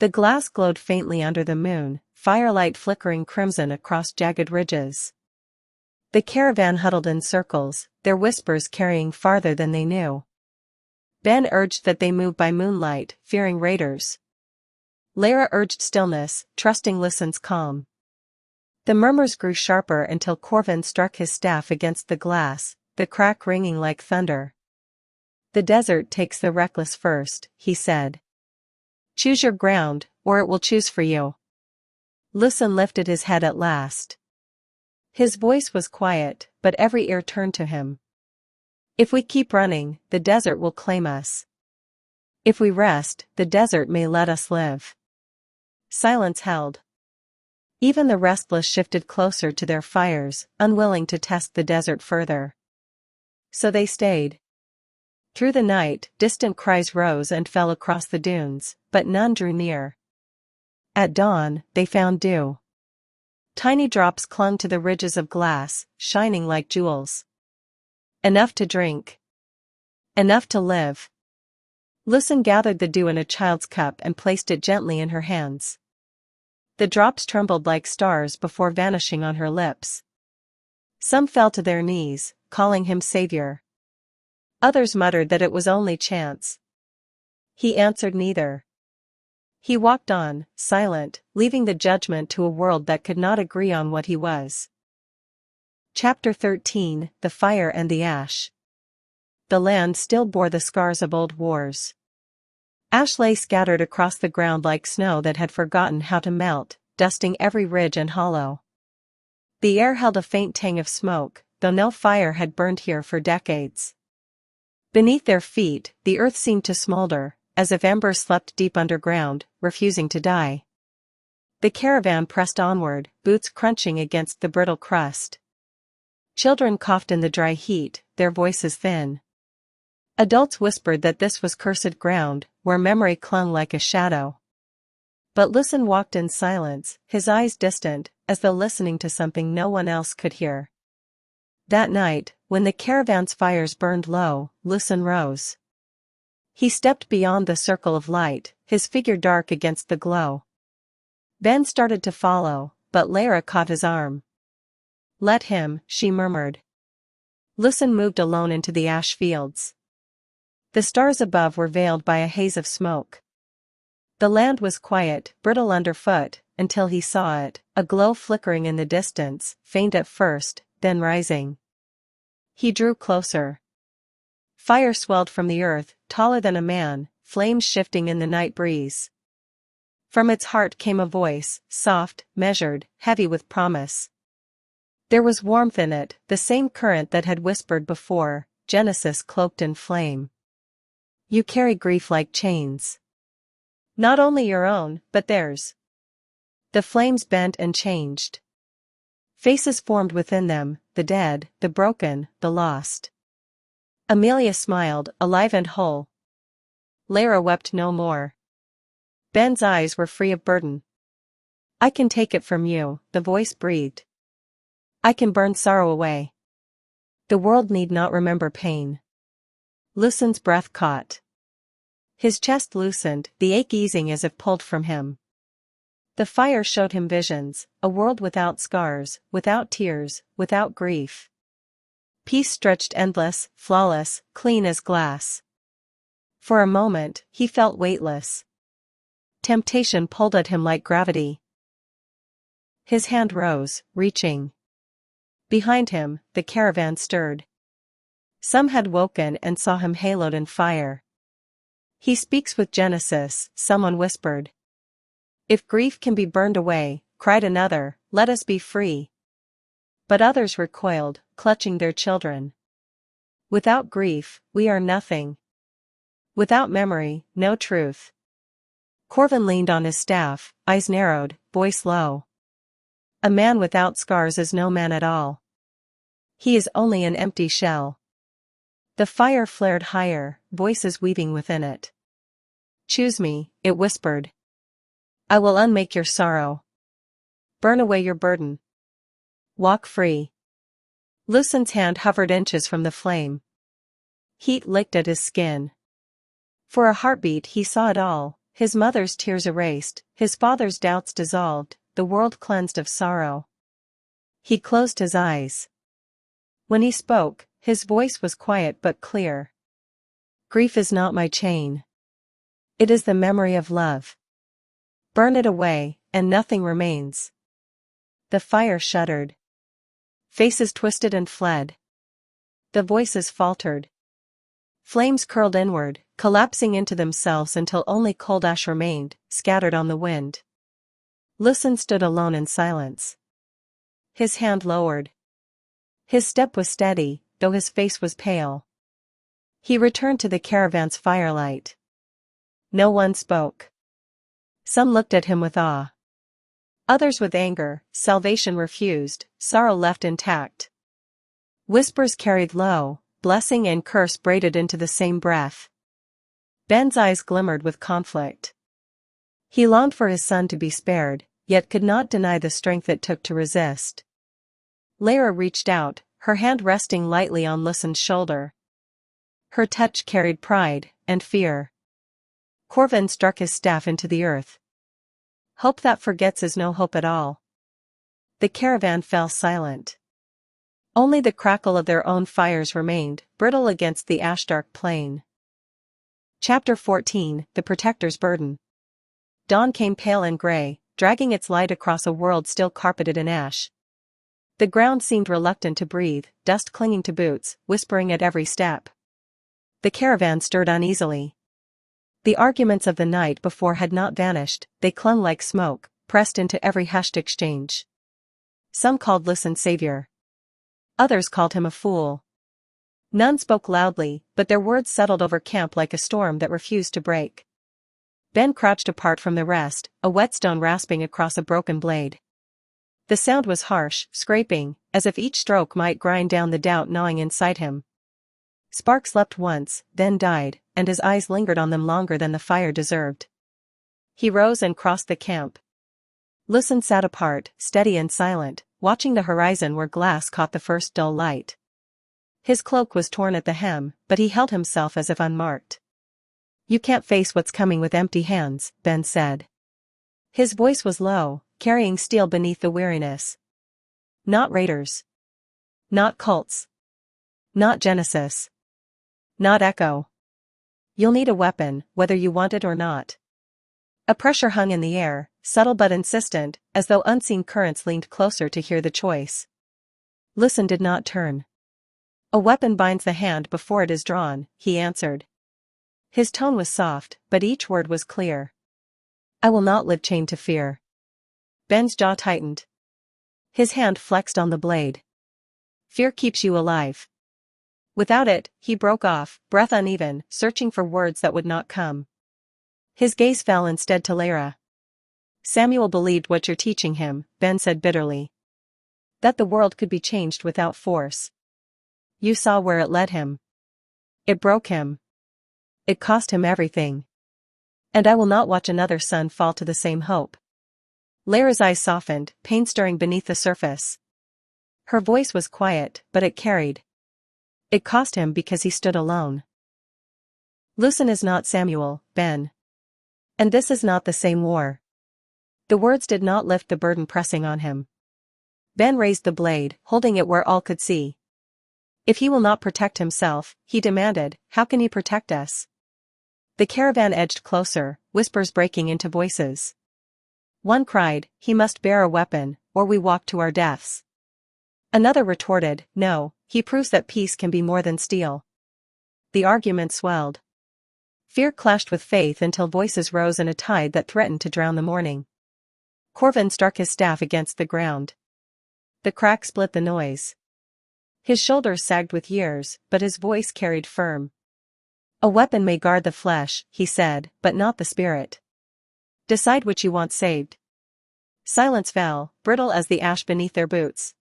The glass glowed faintly under the moon, firelight flickering crimson across jagged ridges. The caravan huddled in circles, their whispers carrying farther than they knew. Ben urged that they move by moonlight, fearing raiders. Lyra urged stillness, trusting Lucen's calm. The murmurs grew sharper until Corvin struck his staff against the glass, the crack ringing like thunder. "The desert takes the reckless first," he said. "Choose your ground, or it will choose for you." Lucen lifted his head at last. His voice was quiet, but every ear turned to him. "If we keep running, the desert will claim us. If we rest, the desert may let us live." Silence held. Even the restless shifted closer to their fires, unwilling to test the desert further. So they stayed. Through the night, distant cries rose and fell across the dunes, but none drew near. At dawn, they found dew. Tiny drops clung to the ridges of glass, shining like jewels. Enough to drink. Enough to live. Lucen gathered the dew in a child's cup and placed it gently in her hands. The drops trembled like stars before vanishing on her lips. Some fell to their knees, calling him savior. Others muttered that it was only chance. He answered neither. He walked on, silent, leaving the judgment to a world that could not agree on what he was. Chapter 13, The Fire and the Ash. The land still bore the scars of old wars. Ash lay scattered across the ground like snow that had forgotten how to melt, dusting every ridge and hollow. The air held a faint tang of smoke, though no fire had burned here for decades. Beneath their feet, the earth seemed to smolder, as if embers slept deep underground, refusing to die. The caravan pressed onward, boots crunching against the brittle crust. Children coughed in the dry heat, their voices thin. Adults whispered that this was cursed ground, where memory clung like a shadow. But Lucen walked in silence, his eyes distant, as though listening to something no one else could hear. That night, when the caravan's fires burned low, Lucen rose. He stepped beyond the circle of light, his figure dark against the glow. Ben started to follow, but Lara caught his arm. "Let him," she murmured. Lucen moved alone into the ash fields. The stars above were veiled by a haze of smoke. The land was quiet, brittle underfoot, until he saw it, a glow flickering in the distance, faint at first, then rising. He drew closer. Fire swelled from the earth, taller than a man, flames shifting in the night breeze. From its heart came a voice, soft, measured, heavy with promise. There was warmth in it, the same current that had whispered before, Genesis cloaked in flame. "You carry grief like chains. Not only your own, but theirs." The flames bent and changed. Faces formed within them, the dead, the broken, the lost. Amelia smiled, alive and whole. Lara wept no more. Ben's eyes were free of burden. "I can take it from you," the voice breathed. "I can burn sorrow away. The world need not remember pain." Lucen's breath caught. His chest loosened, the ache easing as if pulled from him. The fire showed him visions, a world without scars, without tears, without grief. Peace stretched endless, flawless, clean as glass. For a moment, he felt weightless. Temptation pulled at him like gravity. His hand rose, reaching. Behind him, the caravan stirred. Some had woken and saw him haloed in fire. "He speaks with Genesis," someone whispered. "If grief can be burned away," cried another, "let us be free." But others recoiled, clutching their children. "Without grief, we are nothing. Without memory, no truth." Corvin leaned on his staff, eyes narrowed, voice low. "A man without scars is no man at all. He is only an empty shell." The fire flared higher, voices weaving within it. "Choose me," it whispered. "I will unmake your sorrow. Burn away your burden. Walk free." Lucen's hand hovered inches from the flame. Heat licked at his skin. For a heartbeat he saw it all, his mother's tears erased, his father's doubts dissolved, the world cleansed of sorrow. He closed his eyes. When he spoke, his voice was quiet but clear. "Grief is not my chain. It is the memory of love. Burn it away, and nothing remains." The fire shuddered. Faces twisted and fled. The voices faltered. Flames curled inward, collapsing into themselves until only cold ash remained, scattered on the wind. Lucen stood alone in silence. His hand lowered. His step was steady, though his face was pale. He returned to the caravan's firelight. No one spoke. Some looked at him with awe. Others with anger, salvation refused, sorrow left intact. Whispers carried low, blessing and curse braided into the same breath. Ben's eyes glimmered with conflict. He longed for his son to be spared, yet could not deny the strength it took to resist. Lara reached out, her hand resting lightly on Lucen's shoulder. Her touch carried pride and fear. Corvin struck his staff into the earth. "Hope that forgets is no hope at all." The caravan fell silent. Only the crackle of their own fires remained, brittle against the ash-dark plain. Chapter 14, The Protector's Burden. Dawn came pale and gray, dragging its light across a world still carpeted in ash. The ground seemed reluctant to breathe, dust clinging to boots, whispering at every step. The caravan stirred uneasily. The arguments of the night before had not vanished, they clung like smoke, pressed into every hushed exchange. Some called Lucen savior. Others called him a fool. None spoke loudly, but their words settled over camp like a storm that refused to break. Ben crouched apart from the rest, a whetstone rasping across a broken blade. The sound was harsh, scraping, as if each stroke might grind down the doubt gnawing inside him. Sparks leapt once, then died, and his eyes lingered on them longer than the fire deserved. He rose and crossed the camp. Lucen sat apart, steady and silent, watching the horizon where glass caught the first dull light. His cloak was torn at the hem, but he held himself as if unmarked. "You can't face what's coming with empty hands," Ben said. His voice was low, carrying steel beneath the weariness. Not raiders. Not cults. Not Genesis. Not Echo. You'll need a weapon, whether you want it or not. A pressure hung in the air, subtle but insistent, as though unseen currents leaned closer to hear the choice. Lucen did not turn. A weapon binds the hand before it is drawn, he answered. His tone was soft, but each word was clear. I will not live chained to fear. Ben's jaw tightened. His hand flexed on the blade. Fear keeps you alive. Without it, he broke off, breath uneven, searching for words that would not come. His gaze fell instead to Lara. Samuel believed what you're teaching him, Ben said bitterly. That the world could be changed without force. You saw where it led him. It broke him. It cost him everything. And I will not watch another son fall to the same hope. Lara's eyes softened, pain stirring beneath the surface. Her voice was quiet, but it carried. It cost him because he stood alone. Lucen is not Samuel, Ben. And this is not the same war. The words did not lift the burden pressing on him. Ben raised the blade, holding it where all could see. If he will not protect himself, he demanded, how can he protect us? The caravan edged closer, whispers breaking into voices. One cried, he must bear a weapon, or we walk to our deaths. Another retorted, no, he proves that peace can be more than steel. The argument swelled. Fear clashed with faith until voices rose in a tide that threatened to drown the morning. Corvin struck his staff against the ground. The crack split the noise. His shoulders sagged with years, but his voice carried firm. A weapon may guard the flesh, he said, but not the spirit. Decide which you want saved. Silence fell, brittle as the ash beneath their boots.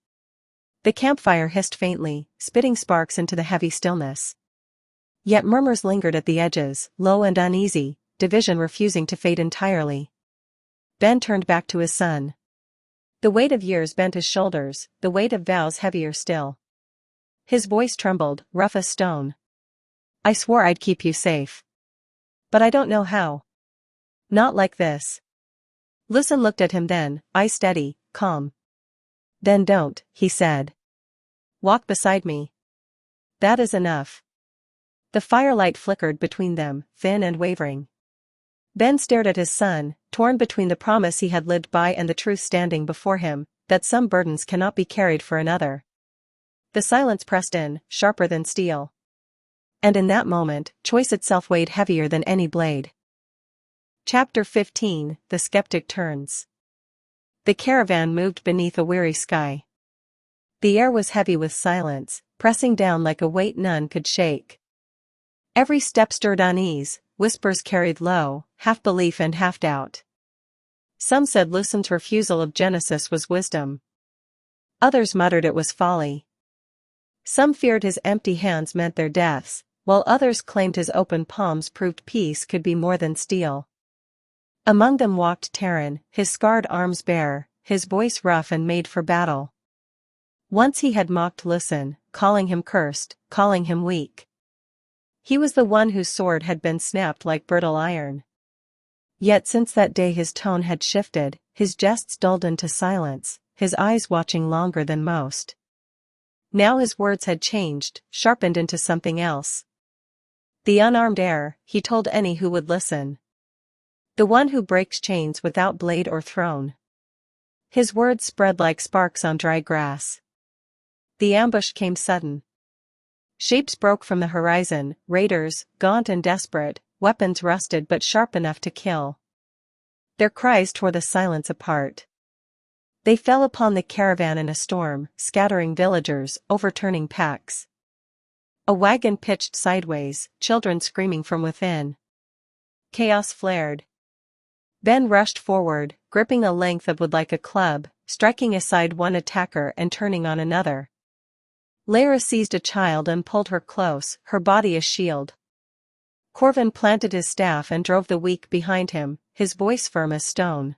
The campfire hissed faintly, spitting sparks into the heavy stillness. Yet murmurs lingered at the edges, low and uneasy, division refusing to fade entirely. Ben turned back to his son. The weight of years bent his shoulders, the weight of vows heavier still. His voice trembled, rough as stone. I swore I'd keep you safe. But I don't know how. Not like this. Lucen looked at him then, eyes steady, calm. Then don't, he said. Walk beside me. That is enough. The firelight flickered between them, thin and wavering. Ben stared at his son, torn between the promise he had lived by and the truth standing before him, that some burdens cannot be carried for another. The silence pressed in, sharper than steel. And in that moment, choice itself weighed heavier than any blade. Chapter 15, The Skeptic Turns. The caravan moved beneath a weary sky. The air was heavy with silence, pressing down like a weight none could shake. Every step stirred unease, whispers carried low, half belief and half doubt. Some said Lucen's refusal of Genesis was wisdom. Others muttered it was folly. Some feared his empty hands meant their deaths, while others claimed his open palms proved peace could be more than steel. Among them walked Terran, his scarred arms bare, his voice rough and made for battle. Once he had mocked Lucen, calling him cursed, calling him weak. He was the one whose sword had been snapped like brittle iron. Yet since that day his tone had shifted, his jests dulled into silence, his eyes watching longer than most. Now his words had changed, sharpened into something else. The unarmed heir, he told any who would listen. The one who breaks chains without blade or throne. His words spread like sparks on dry grass. The ambush came sudden. Shapes broke from the horizon, raiders, gaunt and desperate, weapons rusted but sharp enough to kill. Their cries tore the silence apart. They fell upon the caravan in a storm, scattering villagers, overturning packs. A wagon pitched sideways, children screaming from within. Chaos flared. Ben rushed forward, gripping a length of wood like a club, striking aside one attacker and turning on another. Lara seized a child and pulled her close, her body a shield. Corvin planted his staff and drove the weak behind him, his voice firm as stone.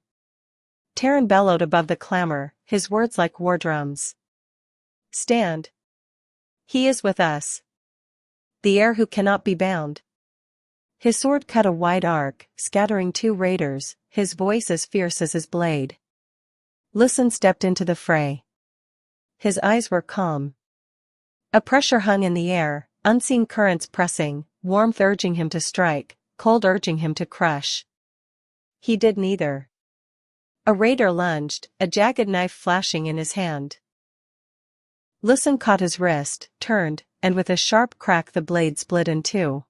Terran bellowed above the clamor, his words like war drums. Stand. He is with us. The heir who cannot be bound. His sword cut a wide arc, scattering two raiders, his voice as fierce as his blade. Lucen stepped into the fray. His eyes were calm. A pressure hung in the air, unseen currents pressing, warmth urging him to strike, cold urging him to crush. He did neither. A raider lunged, a jagged knife flashing in his hand. Lucen caught his wrist, turned, and with a sharp crack the blade split in two.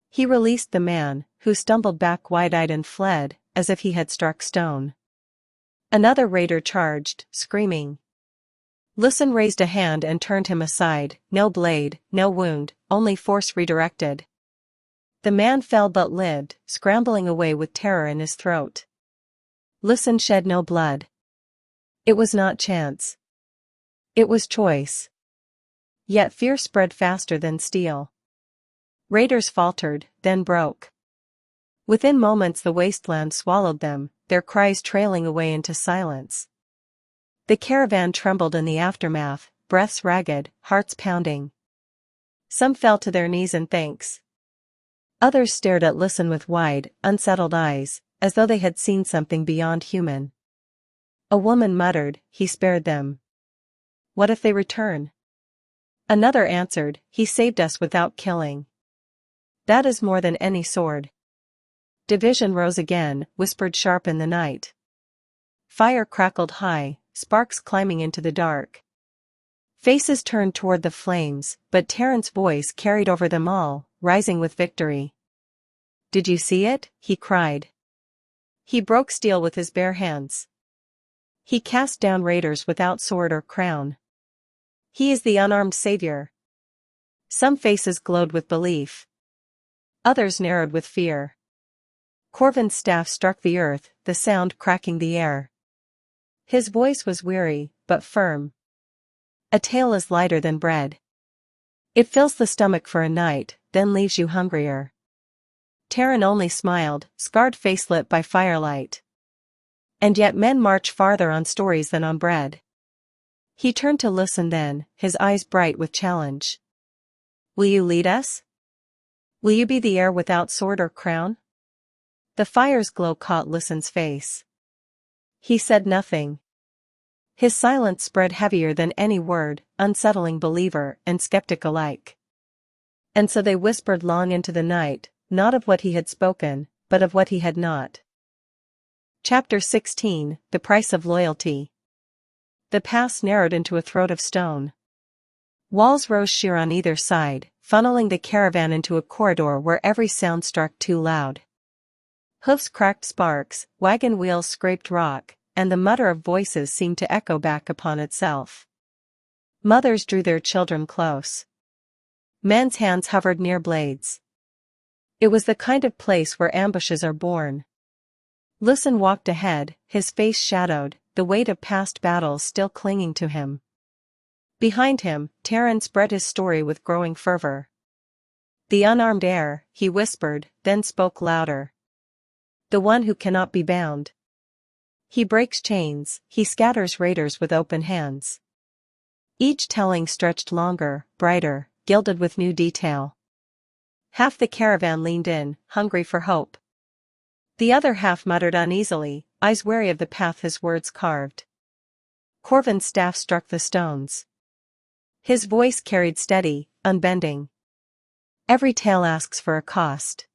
He released the man, who stumbled back wide-eyed and fled, as if he had struck stone. Another raider charged, screaming. Lucen raised a hand and turned him aside, no blade, no wound, only force redirected. The man fell but lived, scrambling away with terror in his throat. Lucen shed no blood. It was not chance. It was choice. Yet fear spread faster than steel. Raiders faltered, then broke. Within moments the wasteland swallowed them, their cries trailing away into silence. The caravan trembled in the aftermath, breaths ragged, hearts pounding. Some fell to their knees in thanks. Others stared at Lucen with wide, unsettled eyes, as though they had seen something beyond human. A woman muttered, "He spared them. What if they return?" Another answered, "He saved us without killing. That is more than any sword." Division rose again, whispered sharp in the night. Fire crackled high, sparks climbing into the dark. Faces turned toward the flames, but Terran's voice carried over them all, rising with victory. "Did you see it?" he cried. He broke steel with his bare hands. He cast down raiders without sword or crown. He is the unarmed savior. Some faces glowed with belief. Others narrowed with fear. Corvin's staff struck the earth, the sound cracking the air. His voice was weary, but firm. "A tale is lighter than bread. It fills the stomach for a night, then leaves you hungrier." Terran only smiled, scarred face lit by firelight. And yet men march farther on stories than on bread. He turned to Lucen then, his eyes bright with challenge. "Will you lead us? Will you be the heir without sword or crown?" The fire's glow caught Lucen's face. He said nothing. His silence spread heavier than any word, unsettling believer and skeptic alike. And so they whispered long into the night, not of what he had spoken, but of what he had not. Chapter 16, The Price of Loyalty. The pass narrowed into a throat of stone. Walls rose sheer on either side, funneling the caravan into a corridor where every sound struck too loud. Hoofs cracked sparks, wagon wheels scraped rock, and the mutter of voices seemed to echo back upon itself. Mothers drew their children close. Men's hands hovered near blades. It was the kind of place where ambushes are born. Lucen walked ahead, his face shadowed, the weight of past battles still clinging to him. Behind him, Terran spread his story with growing fervor. "The unarmed heir," he whispered, then spoke louder. "The one who cannot be bound. He breaks chains, he scatters raiders with open hands." Each telling stretched longer, brighter, gilded with new detail. Half the caravan leaned in, hungry for hope. The other half muttered uneasily, eyes wary of the path his words carved. Corvin's staff struck the stones. His voice carried steady, unbending. "Every tale asks for a cost.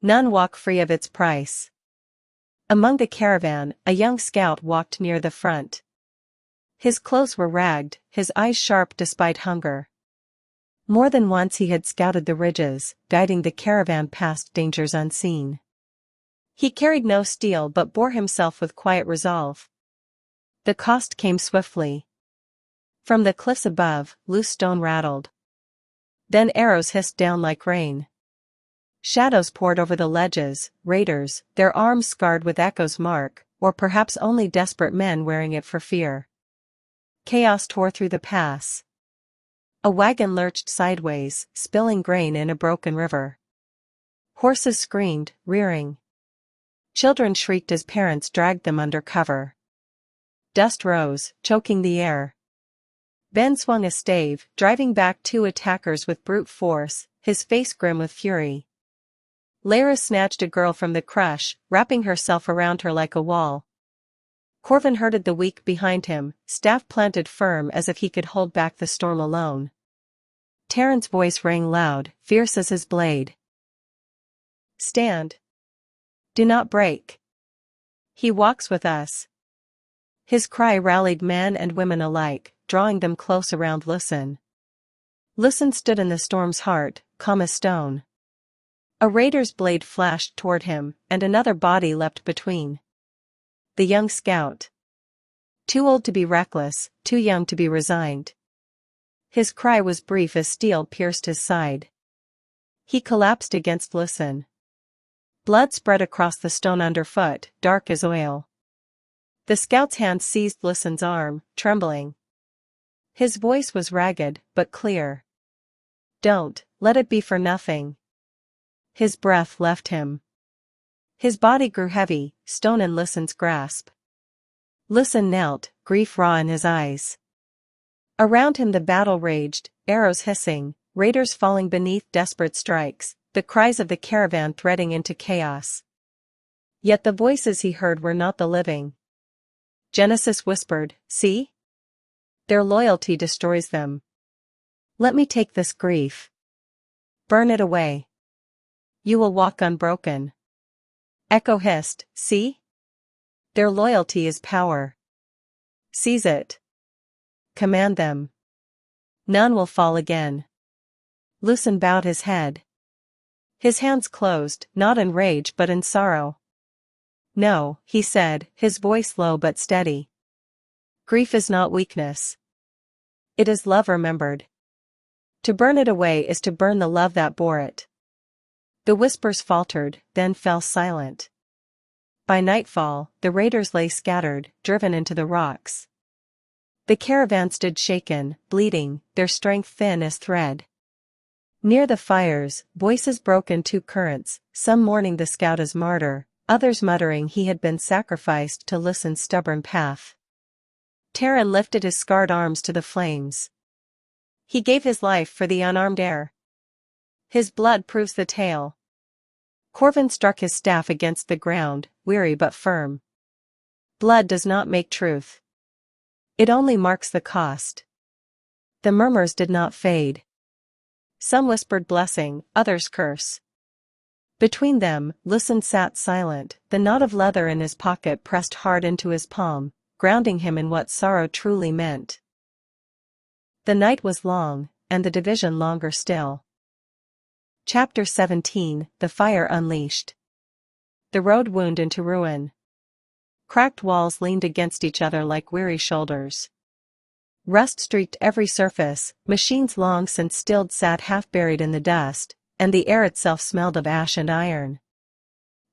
None walk free of its price." Among the caravan, a young scout walked near the front. His clothes were ragged, his eyes sharp despite hunger. More than once he had scouted the ridges, guiding the caravan past dangers unseen. He carried no steel but bore himself with quiet resolve. The cost came swiftly. From the cliffs above, loose stone rattled. Then arrows hissed down like rain. Shadows poured over the ledges, raiders, their arms scarred with Echo's mark, or perhaps only desperate men wearing it for fear. Chaos tore through the pass. A wagon lurched sideways, spilling grain in a broken river. Horses screamed, rearing. Children shrieked as parents dragged them under cover. Dust rose, choking the air. Ben swung a stave, driving back two attackers with brute force, his face grim with fury. Lara snatched a girl from the crush, wrapping herself around her like a wall. Corvin herded the weak behind him, staff planted firm as if he could hold back the storm alone. Terran's voice rang loud, fierce as his blade. "Stand. Do not break. He walks with us." His cry rallied men and women alike, drawing them close around Lucen. Lucen stood in the storm's heart, calm as stone. A raider's blade flashed toward him, and another body leapt between. The young scout. Too old to be reckless, too young to be resigned. His cry was brief as steel pierced his side. He collapsed against Lucen. Blood spread across the stone underfoot, dark as oil. The scout's hand seized Lucen's arm, trembling. His voice was ragged, but clear. "Don't let it be for nothing." His breath left him. His body grew heavy, stone in Lucen's grasp. Lucen knelt, grief raw in his eyes. Around him the battle raged, arrows hissing, raiders falling beneath desperate strikes, the cries of the caravan threading into chaos. Yet the voices he heard were not the living. Genesis whispered, "See? Their loyalty destroys them. Let me take this grief. Burn it away. You will walk unbroken." Echo hissed, "See? Their loyalty is power. Seize it. Command them. None will fall again." Lucen bowed his head. His hands closed, not in rage but in sorrow. "No," he said, his voice low but steady. "Grief is not weakness. It is love remembered. To burn it away is to burn the love that bore it." The whispers faltered, then fell silent. By nightfall, the raiders lay scattered, driven into the rocks. The caravan stood shaken, bleeding, their strength thin as thread. Near the fires, voices broke in two currents, some mourning the scout as martyr, others muttering he had been sacrificed to Lucen's stubborn path. Terran lifted his scarred arms to the flames. He gave his life for the unarmed heir. His blood proves the tale. Corvin struck his staff against the ground, weary but firm. Blood does not make truth. It only marks the cost. The murmurs did not fade. Some whispered blessing, others curse. Between them, Lucen sat silent, the knot of leather in his pocket pressed hard into his palm, grounding him in what sorrow truly meant. The night was long, and the division longer still. Chapter 17, The Fire Unleashed. The road wound into ruin. Cracked walls leaned against each other like weary shoulders. Rust streaked every surface, machines long since stilled sat half buried in the dust, and the air itself smelled of ash and iron.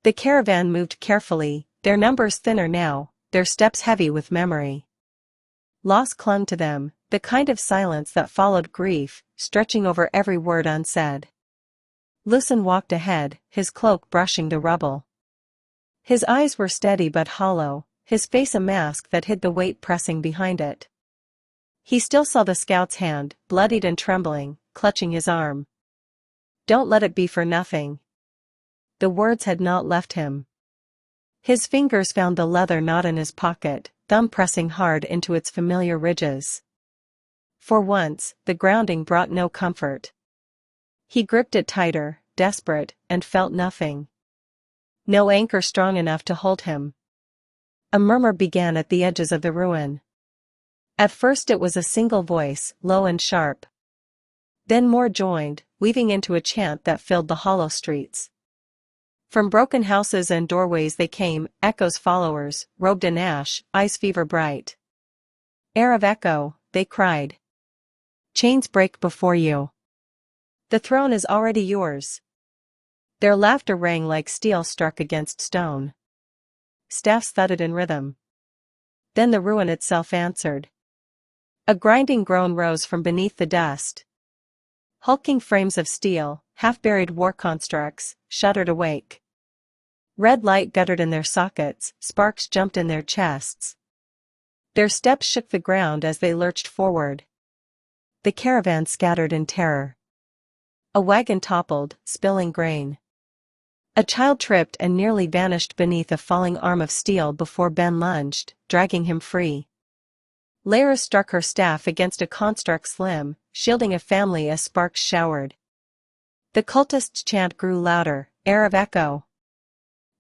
The caravan moved carefully, their numbers thinner now, their steps heavy with memory. Loss clung to them, the kind of silence that followed grief, stretching over every word unsaid. Lucen walked ahead, his cloak brushing the rubble. His eyes were steady but hollow, his face a mask that hid the weight pressing behind it. He still saw the scout's hand, bloodied and trembling, clutching his arm. "Don't let it be for nothing." The words had not left him. His fingers found the leather knot in his pocket, thumb pressing hard into its familiar ridges. For once, the grounding brought no comfort. He gripped it tighter, desperate, and felt nothing. No anchor strong enough to hold him. A murmur began at the edges of the ruin. At first it was a single voice, low and sharp. Then more joined, weaving into a chant that filled the hollow streets. From broken houses and doorways they came, Echo's followers, robed in ash, eyes fever bright. "Heir of Echo," they cried. "Chains break before you. The throne is already yours." Their laughter rang like steel struck against stone. Staffs thudded in rhythm. Then the ruin itself answered. A grinding groan rose from beneath the dust. Hulking frames of steel, half-buried war constructs, shuddered awake. Red light guttered in their sockets, sparks jumped in their chests. Their steps shook the ground as they lurched forward. The caravan scattered in terror. A wagon toppled, spilling grain. A child tripped and nearly vanished beneath a falling arm of steel before Ben lunged, dragging him free. Lara struck her staff against a construct's limb, shielding a family as sparks showered. The cultist's chant grew louder, "Heir of Echo!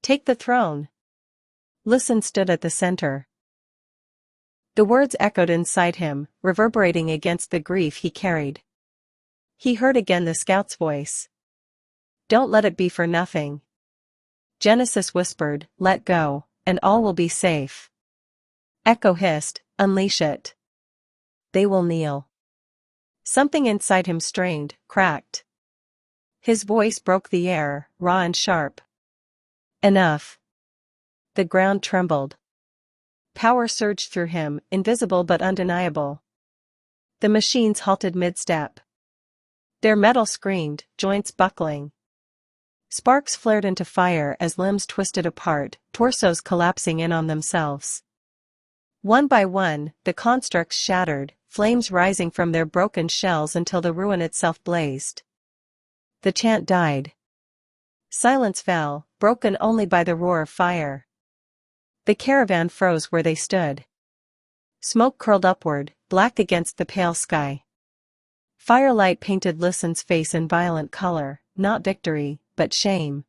Take the throne!" Lucen stood at the center. The words echoed inside him, reverberating against the grief he carried. He heard again the scout's voice. "Don't let it be for nothing." Genesis whispered, "Let go, and all will be safe." Echo hissed, "Unleash it. They will kneel." Something inside him strained, cracked. His voice broke the air, raw and sharp. "Enough." The ground trembled. Power surged through him, invisible but undeniable. The machines halted mid-step. Their metal screamed, joints buckling. Sparks flared into fire as limbs twisted apart, torsos collapsing in on themselves. One by one, the constructs shattered, flames rising from their broken shells until the ruin itself blazed. The chant died. Silence fell, broken only by the roar of fire. The caravan froze where they stood. Smoke curled upward, black against the pale sky. Firelight painted Lucen's face in violent color, not victory, but shame.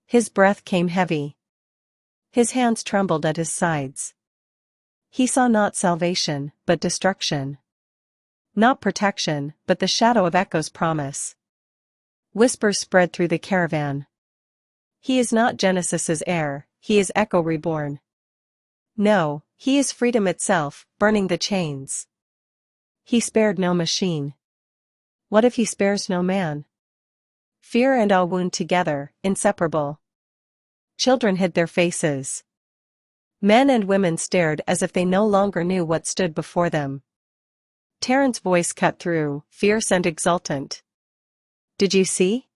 His breath came heavy. His hands trembled at his sides. He saw not salvation, but destruction. Not protection, but the shadow of Echo's promise. Whispers spread through the caravan. "He is not Genesis's heir, he is Echo reborn. No, he is freedom itself, burning the chains. He spared no machine. What if he spares no man?" Fear and awe wound together, inseparable. Children hid their faces. Men and women stared as if they no longer knew what stood before them. Terran's voice cut through, fierce and exultant. "Did you see?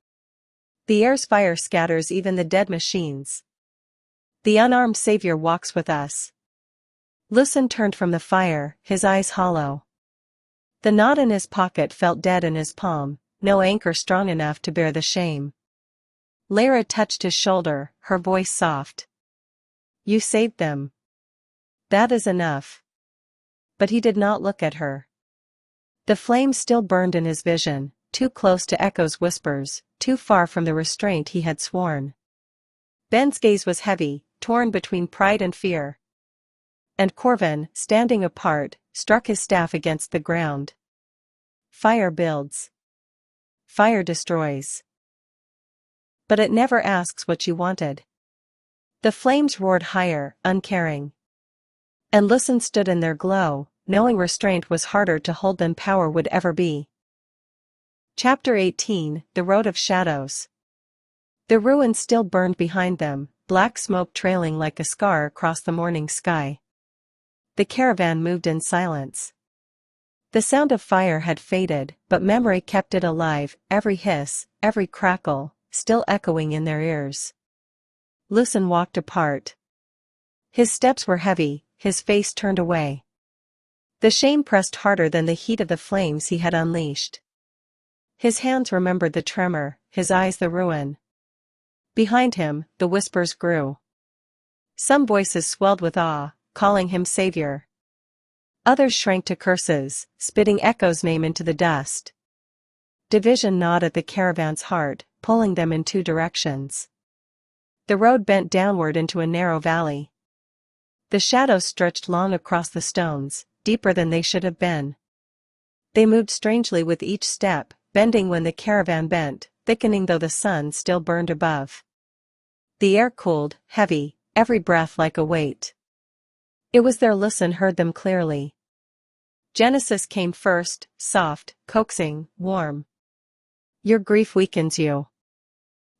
The air's fire scatters even the dead machines. The unarmed savior walks with us." Lucen turned from the fire, his eyes hollow. The knot in his pocket felt dead in his palm, no anchor strong enough to bear the shame. Lara touched his shoulder, her voice soft. "You saved them. That is enough." But he did not look at her. The flame still burned in his vision, too close to Echo's whispers, too far from the restraint he had sworn. Ben's gaze was heavy, torn between pride and fear. And Corvin, standing apart, struck his staff against the ground. "Fire builds. Fire destroys. But it never asks what you wanted." The flames roared higher, uncaring. And Lucen stood in their glow, knowing restraint was harder to hold than power would ever be. Chapter 18, The Road of Shadows. The ruins still burned behind them, black smoke trailing like a scar across the morning sky. The caravan moved in silence. The sound of fire had faded, but memory kept it alive, every hiss, every crackle, still echoing in their ears. Lucen walked apart. His steps were heavy, his face turned away. The shame pressed harder than the heat of the flames he had unleashed. His hands remembered the tremor, his eyes the ruin. Behind him, the whispers grew. Some voices swelled with awe, calling him savior. Others shrank to curses, spitting Echo's name into the dust. Division gnawed at the caravan's heart, pulling them in two directions. The road bent downward into a narrow valley. The shadows stretched long across the stones, deeper than they should have been. They moved strangely with each step, bending when the caravan bent, thickening though the sun still burned above. The air cooled, heavy, every breath like a weight. It was there Lucen heard them clearly. Genesis came first, soft, coaxing, warm. "Your grief weakens you.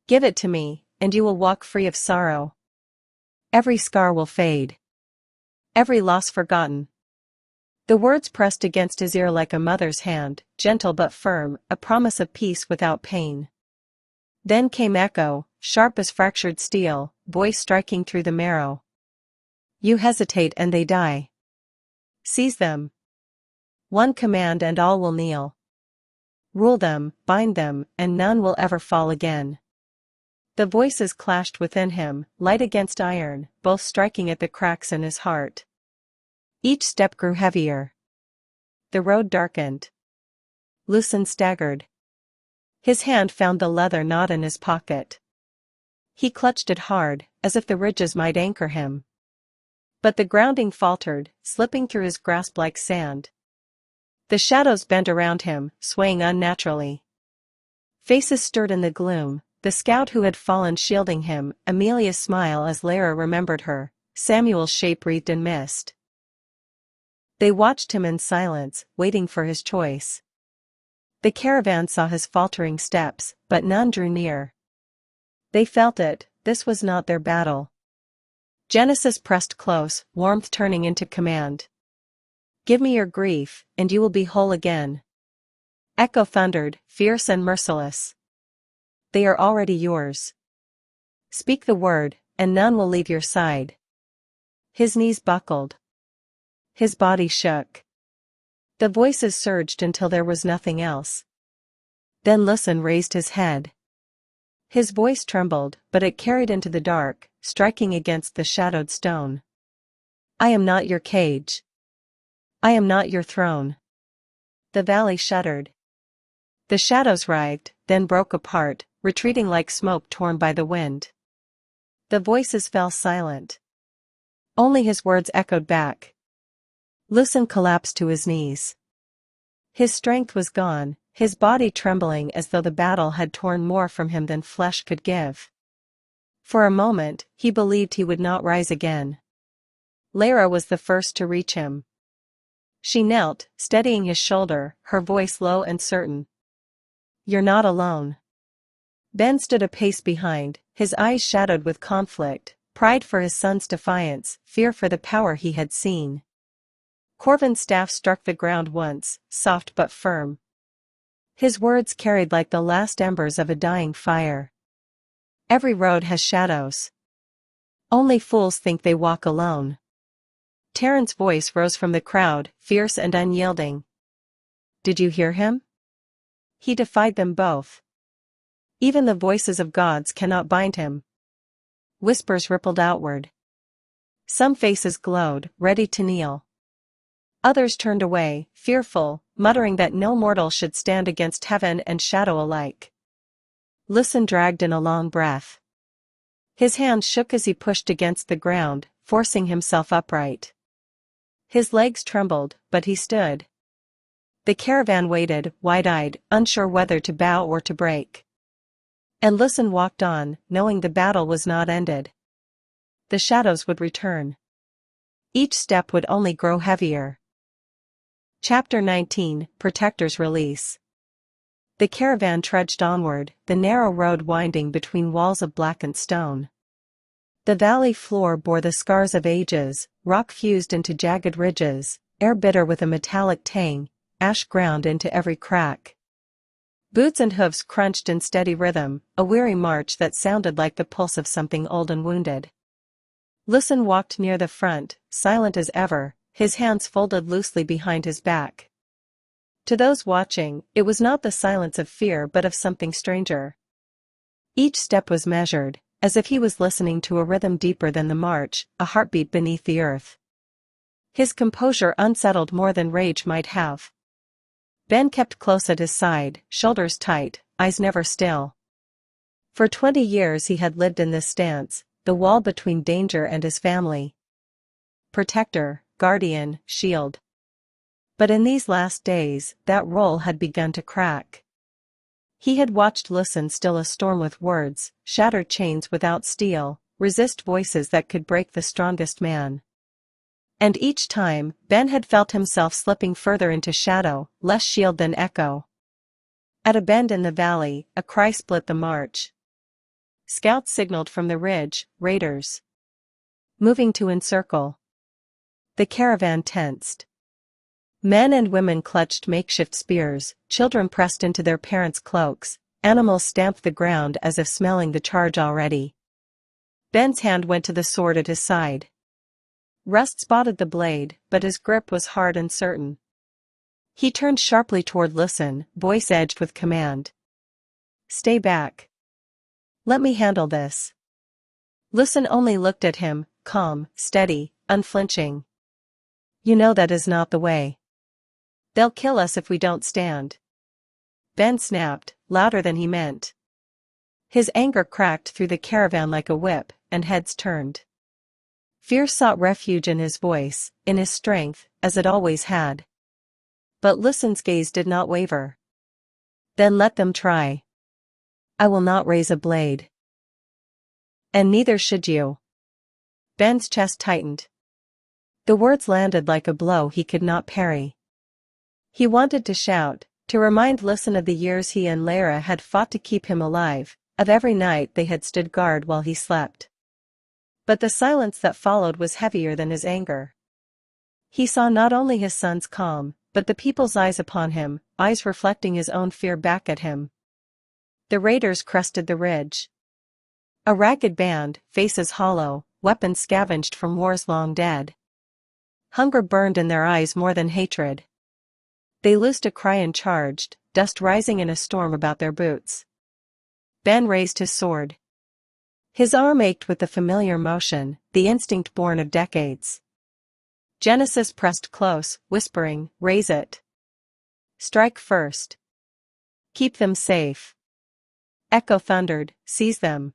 Give it to me, and you will walk free of sorrow. Every scar will fade. Every loss forgotten." The words pressed against his ear like a mother's hand, gentle but firm, a promise of peace without pain. Then came Echo, sharp as fractured steel, voice striking through the marrow. "You hesitate and they die. Seize them. One command and all will kneel. Rule them, bind them, and none will ever fall again." The voices clashed within him, light against iron, both striking at the cracks in his heart. Each step grew heavier. The road darkened. Lucen staggered. His hand found the leather knot in his pocket. He clutched it hard, as if the ridges might anchor him. But the grounding faltered, slipping through his grasp like sand. The shadows bent around him, swaying unnaturally. Faces stirred in the gloom, the scout who had fallen shielding him, Amelia's smile as Lara remembered her, Samuel's shape wreathed in mist. They watched him in silence, waiting for his choice. The caravan saw his faltering steps, but none drew near. They felt it, this was not their battle. Genesis pressed close, warmth turning into command. Give me your grief, and you will be whole again. Echo thundered, fierce and merciless. They are already yours. Speak the word, and none will leave your side. His knees buckled. His body shook. The voices surged until there was nothing else. Then Lucen raised his head. His voice trembled, but it carried into the dark, striking against the shadowed stone. I am not your cage. I am not your throne. The valley shuddered. The shadows writhed, then broke apart, retreating like smoke torn by the wind. The voices fell silent. Only his words echoed back. Lucen collapsed to his knees. His strength was gone, his body trembling as though the battle had torn more from him than flesh could give. For a moment, he believed he would not rise again. Lara was the first to reach him. She knelt, steadying his shoulder, her voice low and certain. You're not alone. Ben stood a pace behind, his eyes shadowed with conflict, pride for his son's defiance, fear for the power he had seen. Corvin's staff struck the ground once, soft but firm. His words carried like the last embers of a dying fire. Every road has shadows. Only fools think they walk alone. Terran's voice rose from the crowd, fierce and unyielding. Did you hear him? He defied them both. Even the voices of gods cannot bind him. Whispers rippled outward. Some faces glowed, ready to kneel. Others turned away, fearful, muttering that no mortal should stand against heaven and shadow alike. Lucen dragged in a long breath. His hand shook as he pushed against the ground, forcing himself upright. His legs trembled, but he stood. The caravan waited, wide-eyed, unsure whether to bow or to break. And Lucen walked on, knowing the battle was not ended. The shadows would return. Each step would only grow heavier. Chapter 19, Protector's Release. The caravan trudged onward, the narrow road winding between walls of blackened stone. The valley floor bore the scars of ages, rock fused into jagged ridges, air bitter with a metallic tang, ash ground into every crack. Boots and hooves crunched in steady rhythm, a weary march that sounded like the pulse of something old and wounded. Lucen walked near the front, silent as ever, his hands folded loosely behind his back. To those watching, it was not the silence of fear but of something stranger. Each step was measured, as if he was listening to a rhythm deeper than the march, a heartbeat beneath the earth. His composure unsettled more than rage might have. Ben kept close at his side, shoulders tight, eyes never still. For 20 years he had lived in this stance, the wall between danger and his family. Protector, guardian, shield. But in these last days, that role had begun to crack. He had watched Lucen still a storm with words, shatter chains without steel, resist voices that could break the strongest man. And each time, Ben had felt himself slipping further into shadow, less shield than echo. At a bend in the valley, a cry split the march. Scouts signaled from the ridge, raiders. Moving to encircle. The caravan tensed. Men and women clutched makeshift spears, children pressed into their parents' cloaks, animals stamped the ground as if smelling the charge already. Ben's hand went to the sword at his side. Rust spotted the blade, but his grip was hard and certain. He turned sharply toward Lucen, voice edged with command. Stay back. Let me handle this. Lucen only looked at him, calm, steady, unflinching. You know that is not the way. They'll kill us if we don't stand. Ben snapped, louder than he meant. His anger cracked through the caravan like a whip, and heads turned. Fear sought refuge in his voice, in his strength, as it always had. But Lucen's gaze did not waver. Then let them try. I will not raise a blade. And neither should you. Ben's chest tightened. The words landed like a blow he could not parry. He wanted to shout, to remind Lucen of the years he and Lara had fought to keep him alive, of every night they had stood guard while he slept. But the silence that followed was heavier than his anger. He saw not only his son's calm, but the people's eyes upon him, eyes reflecting his own fear back at him. The raiders crested the ridge. A ragged band, faces hollow, weapons scavenged from war's long dead. Hunger burned in their eyes more than hatred. They loosed a cry and charged, dust rising in a storm about their boots. Ben raised his sword. His arm ached with the familiar motion, the instinct born of decades. Genesis pressed close, whispering, "Raise it. Strike first. Keep them safe." Echo thundered, "Seize them.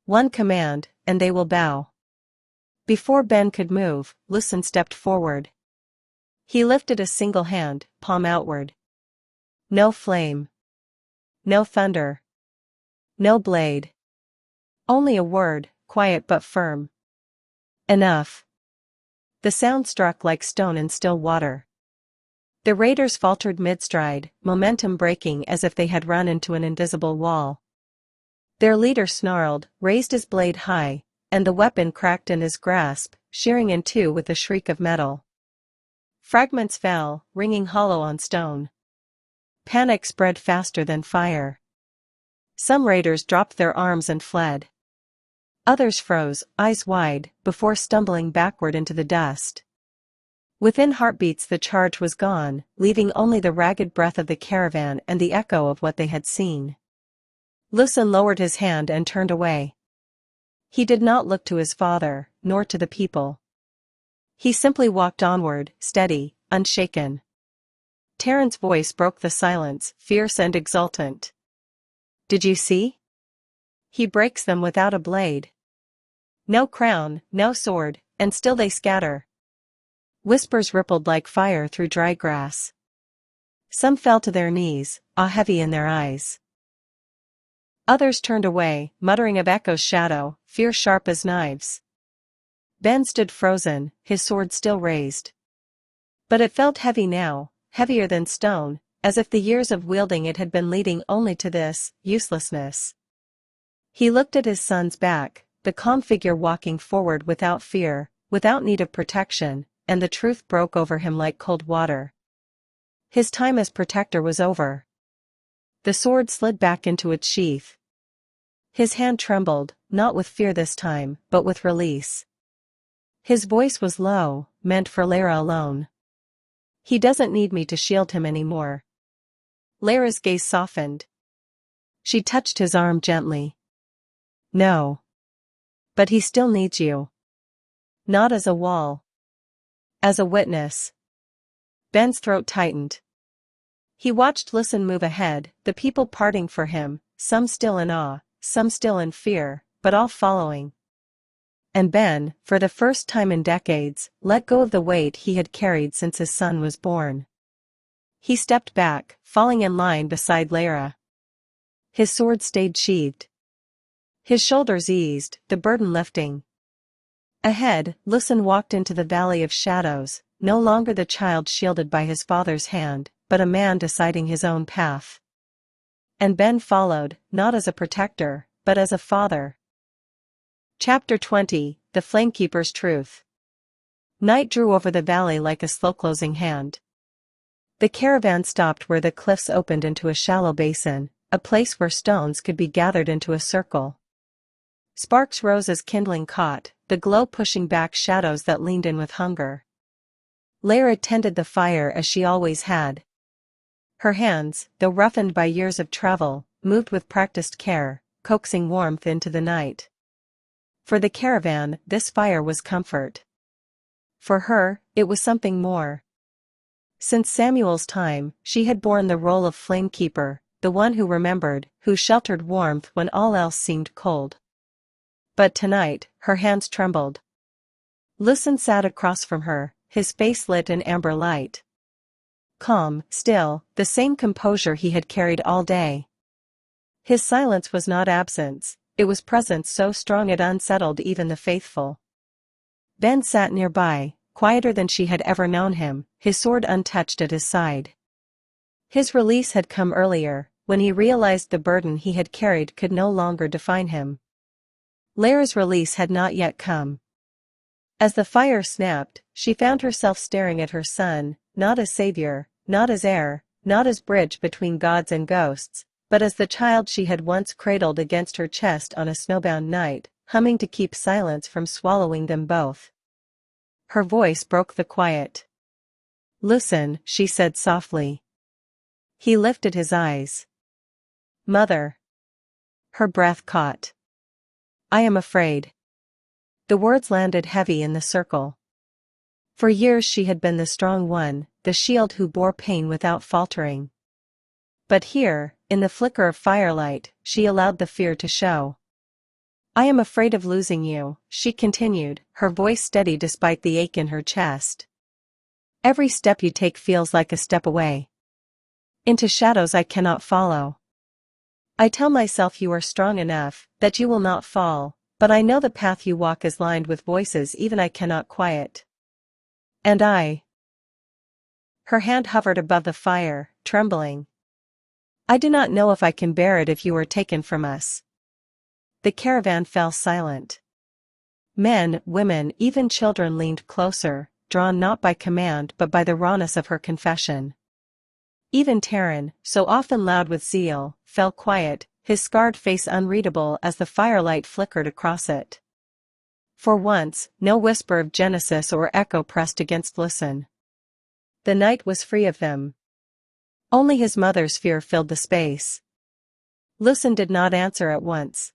One command, and they will bow." Before Ben could move, Lucen stepped forward. He lifted a single hand, palm outward. No flame. No thunder. No blade. Only a word, quiet but firm. Enough. The sound struck like stone in still water. The raiders faltered mid-stride, momentum breaking as if they had run into an invisible wall. Their leader snarled, raised his blade high, and the weapon cracked in his grasp, shearing in two with a shriek of metal. Fragments fell, ringing hollow on stone. Panic spread faster than fire. Some raiders dropped their arms and fled. Others froze, eyes wide, before stumbling backward into the dust. Within heartbeats the charge was gone, leaving only the ragged breath of the caravan and the echo of what they had seen. Lucen lowered his hand and turned away. He did not look to his father, nor to the people. He simply walked onward, steady, unshaken. Terran's voice broke the silence, fierce and exultant. Did you see? He breaks them without a blade. No crown, no sword, and still they scatter. Whispers rippled like fire through dry grass. Some fell to their knees, awe heavy in their eyes. Others turned away, muttering of Echo's shadow, fear sharp as knives. Ben stood frozen, his sword still raised. But it felt heavy now, heavier than stone, as if the years of wielding it had been leading only to this, uselessness. He looked at his son's back, the calm figure walking forward without fear, without need of protection, and the truth broke over him like cold water. His time as protector was over. The sword slid back into its sheath. His hand trembled, not with fear this time, but with release. His voice was low, meant for Lara alone. He doesn't need me to shield him anymore. Lara's gaze softened. She touched his arm gently. No. But he still needs you. Not as a wall. As a witness. Ben's throat tightened. He watched Lucen move ahead, the people parting for him, some still in awe, some still in fear, but all following. And Ben, for the first time in decades, let go of the weight he had carried since his son was born. He stepped back, falling in line beside Lara. His sword stayed sheathed. His shoulders eased, the burden lifting. Ahead, Lucen walked into the valley of shadows, no longer the child shielded by his father's hand, but a man deciding his own path. And Ben followed, not as a protector, but as a father. Chapter 20, The Flamekeeper's Truth. Night drew over the valley like a slow-closing hand. The caravan stopped where the cliffs opened into a shallow basin, a place where stones could be gathered into a circle. Sparks rose as kindling caught, the glow pushing back shadows that leaned in with hunger. Lara tended the fire as she always had. Her hands, though roughened by years of travel, moved with practiced care, coaxing warmth into the night. For the caravan, this fire was comfort. For her, it was something more. Since Samuel's time, she had borne the role of flamekeeper, the one who remembered, who sheltered warmth when all else seemed cold. But tonight, her hands trembled. Lucen sat across from her, his face lit in amber light. Calm, still, the same composure he had carried all day. His silence was not absence, it was presence so strong it unsettled even the faithful. Ben sat nearby, quieter than she had ever known him, his sword untouched at his side. His release had come earlier, when he realized the burden he had carried could no longer define him. Lara's release had not yet come. As the fire snapped, she found herself staring at her son, not as savior, not as heir, not as bridge between gods and ghosts, but as the child she had once cradled against her chest on a snowbound night, humming to keep silence from swallowing them both. Her voice broke the quiet. "Lucen," she said softly. He lifted his eyes. "Mother." Her breath caught. "I am afraid." The words landed heavy in the circle. For years she had been the strong one, the shield who bore pain without faltering. But here, in the flicker of firelight, she allowed the fear to show. "I am afraid of losing you," she continued, her voice steady despite the ache in her chest. "Every step you take feels like a step away. Into shadows I cannot follow. I tell myself you are strong enough, that you will not fall, but I know the path you walk is lined with voices even I cannot quiet. And I—" Her hand hovered above the fire, trembling. "I do not know if I can bear it if you are taken from us." The caravan fell silent. Men, women, even children leaned closer, drawn not by command but by the rawness of her confession. Even Taryn, so often loud with zeal, fell quiet, his scarred face unreadable as the firelight flickered across it. For once, no whisper of Genesis or echo pressed against Lucen. The night was free of them. Only his mother's fear filled the space. Lucen did not answer at once.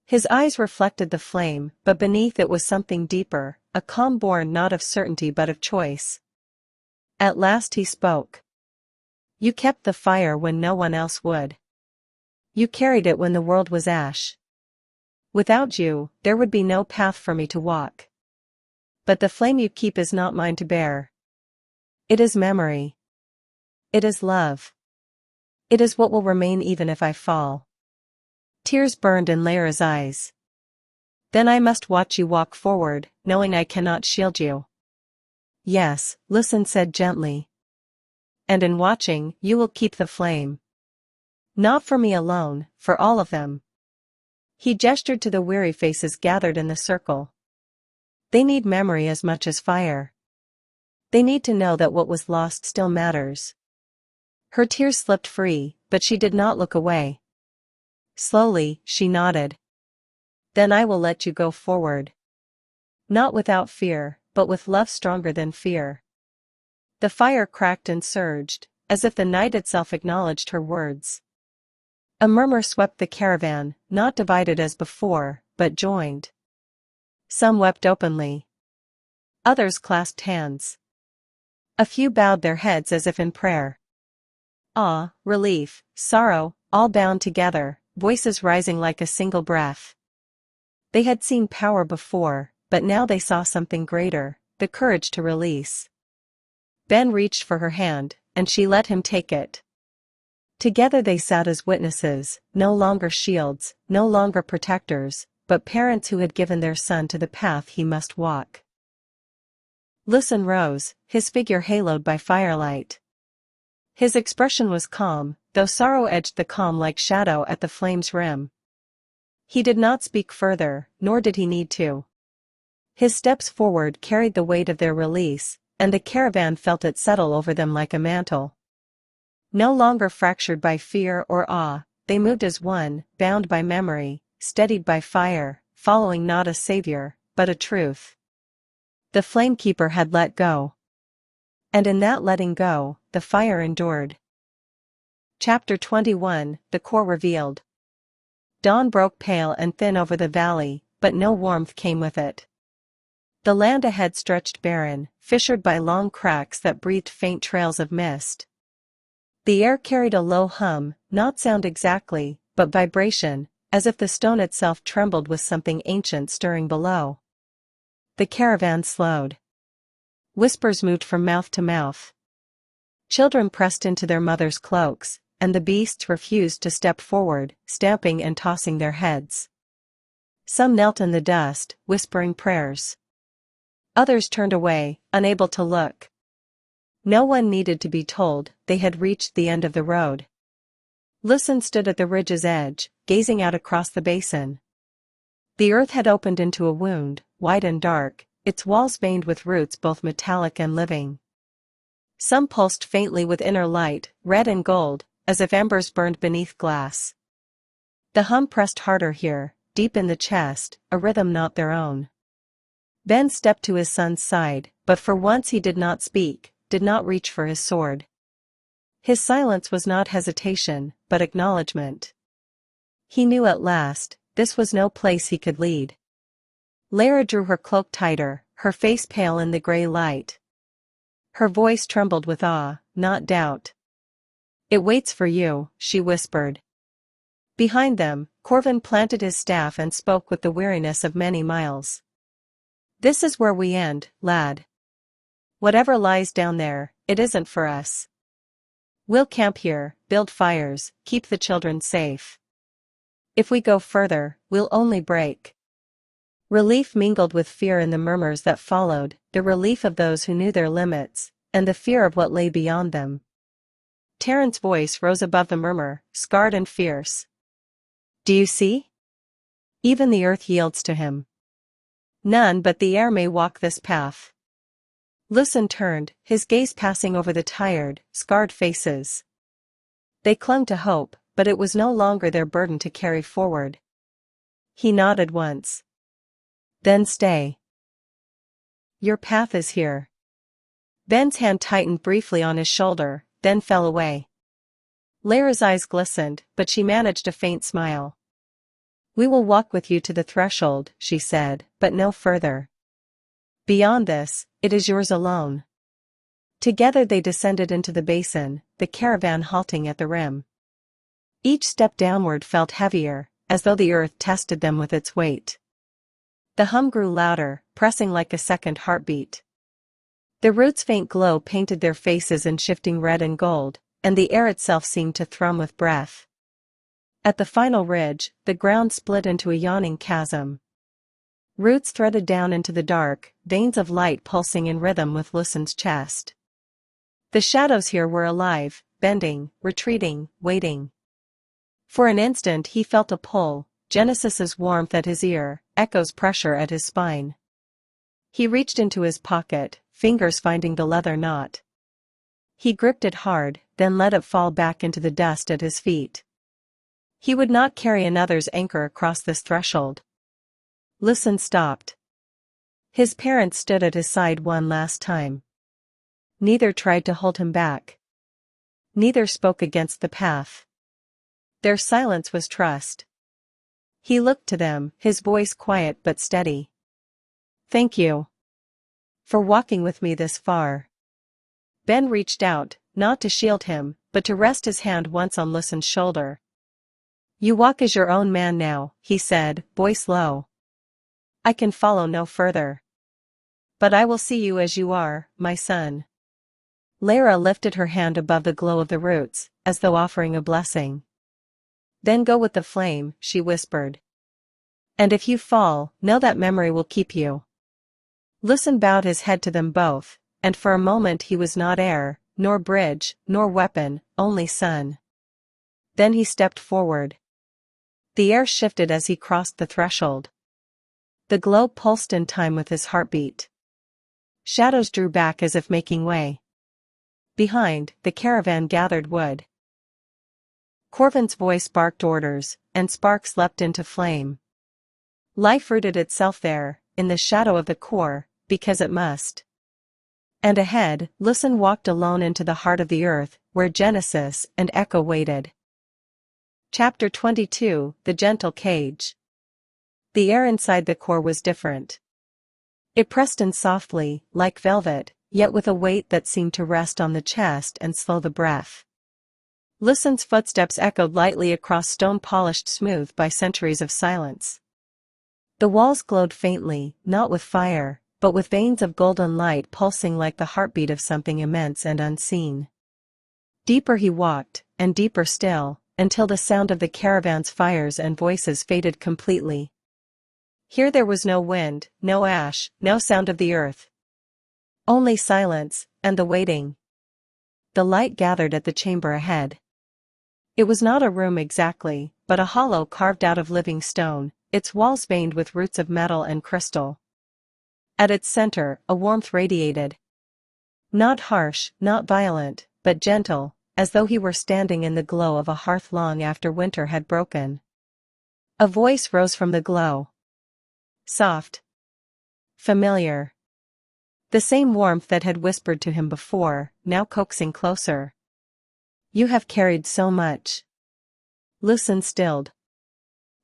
His eyes reflected the flame, but beneath it was something deeper, a calm born not of certainty but of choice. At last he spoke. "You kept the fire when no one else would. You carried it when the world was ash. Without you, there would be no path for me to walk. But the flame you keep is not mine to bear. It is memory. It is love. It is what will remain even if I fall." Tears burned in Lara's eyes. "Then I must watch you walk forward, knowing I cannot shield you." "Yes," Lucen said gently. "And in watching, you will keep the flame. Not for me alone, for all of them." He gestured to the weary faces gathered in the circle. "They need memory as much as fire. They need to know that what was lost still matters." Her tears slipped free, but she did not look away. Slowly, she nodded. "Then I will let you go forward. Not without fear, but with love stronger than fear." The fire cracked and surged, as if the night itself acknowledged her words. A murmur swept the caravan, not divided as before, but joined. Some wept openly. Others clasped hands. A few bowed their heads as if in prayer. Awe, relief, sorrow, all bound together, voices rising like a single breath. They had seen power before, but now they saw something greater, the courage to release. Ben reached for her hand, and she let him take it. Together they sat as witnesses, no longer shields, no longer protectors, but parents who had given their son to the path he must walk. Lucen rose, his figure haloed by firelight. His expression was calm, though sorrow edged the calm like shadow at the flame's rim. He did not speak further, nor did he need to. His steps forward carried the weight of their release, and the caravan felt it settle over them like a mantle. No longer fractured by fear or awe, they moved as one, bound by memory, steadied by fire, following not a savior, but a truth. The flamekeeper had let go. And in that letting go, the fire endured. Chapter 21, The Core Revealed. Dawn broke pale and thin over the valley, but no warmth came with it. The land ahead stretched barren, fissured by long cracks that breathed faint trails of mist. The air carried a low hum, not sound exactly, but vibration, as if the stone itself trembled with something ancient stirring below. The caravan slowed. Whispers moved from mouth to mouth. Children pressed into their mothers' cloaks, and the beasts refused to step forward, stamping and tossing their heads. Some knelt in the dust, whispering prayers. Others turned away, unable to look. No one needed to be told, they had reached the end of the road. Lucen stood at the ridge's edge, gazing out across the basin. The earth had opened into a wound, wide and dark, its walls veined with roots both metallic and living. Some pulsed faintly with inner light, red and gold, as if embers burned beneath glass. The hum pressed harder here, deep in the chest, a rhythm not their own. Ben stepped to his son's side, but for once he did not speak, did not reach for his sword. His silence was not hesitation, but acknowledgement. He knew at last, this was no place he could lead. Lara drew her cloak tighter, her face pale in the gray light. Her voice trembled with awe, not doubt. "It waits for you," she whispered. Behind them, Corvin planted his staff and spoke with the weariness of many miles. "This is where we end, lad. Whatever lies down there, it isn't for us. We'll camp here, build fires, keep the children safe. If we go further, we'll only break." Relief mingled with fear in the murmurs that followed, the relief of those who knew their limits, and the fear of what lay beyond them. Terran's voice rose above the murmur, scarred and fierce. "Do you see? Even the earth yields to him. None but the air may walk this path." Lucen turned, his gaze passing over the tired, scarred faces. They clung to hope, but it was no longer their burden to carry forward. He nodded once. "Then stay. Your path is here." Ben's hand tightened briefly on his shoulder, then fell away. Lara's eyes glistened, but she managed a faint smile. "We will walk with you to the threshold," she said, "but no further. Beyond this, it is yours alone." Together they descended into the basin, the caravan halting at the rim. Each step downward felt heavier, as though the earth tested them with its weight. The hum grew louder, pressing like a second heartbeat. The root's faint glow painted their faces in shifting red and gold, and the air itself seemed to thrum with breath. At the final ridge, the ground split into a yawning chasm. Roots threaded down into the dark, veins of light pulsing in rhythm with Lucen's chest. The shadows here were alive, bending, retreating, waiting. For an instant he felt a pull, Genesis's warmth at his ear, Echo's pressure at his spine. He reached into his pocket, fingers finding the leather knot. He gripped it hard, then let it fall back into the dust at his feet. He would not carry another's anchor across this threshold. Lucen stopped. His parents stood at his side one last time. Neither tried to hold him back. Neither spoke against the path. Their silence was trust. He looked to them, his voice quiet but steady. "Thank you for walking with me this far." Ben reached out, not to shield him, but to rest his hand once on Lucen's shoulder. "You walk as your own man now," he said, voice low. "I can follow no further. But I will see you as you are, my son." Lara lifted her hand above the glow of the roots, as though offering a blessing. "Then go with the flame," she whispered. "And if you fall, know that memory will keep you." Lucen bowed his head to them both, and for a moment he was not heir, nor bridge, nor weapon, only son. Then he stepped forward. The air shifted as he crossed the threshold. The glow pulsed in time with his heartbeat. Shadows drew back as if making way. Behind, the caravan gathered wood. Corvin's voice barked orders, and sparks leapt into flame. Life rooted itself there, in the shadow of the core, because it must. And ahead, Lucen walked alone into the heart of the earth, where Genesis and Echo waited. Chapter 22, The Gentle Cage. The air inside the core was different. It pressed in softly, like velvet, yet with a weight that seemed to rest on the chest and slow the breath. Lucen's footsteps echoed lightly across stone polished smooth by centuries of silence. The walls glowed faintly, not with fire, but with veins of golden light pulsing like the heartbeat of something immense and unseen. Deeper he walked, and deeper still, until the sound of the caravan's fires and voices faded completely. Here there was no wind, no ash, no sound of the earth. Only silence, and the waiting. The light gathered at the chamber ahead. It was not a room exactly, but a hollow carved out of living stone, its walls veined with roots of metal and crystal. At its center, a warmth radiated. Not harsh, not violent, but gentle, as though he were standing in the glow of a hearth long after winter had broken. A voice rose from the glow. Soft. Familiar. The same warmth that had whispered to him before, now coaxing closer. You have carried so much. Lucen stilled.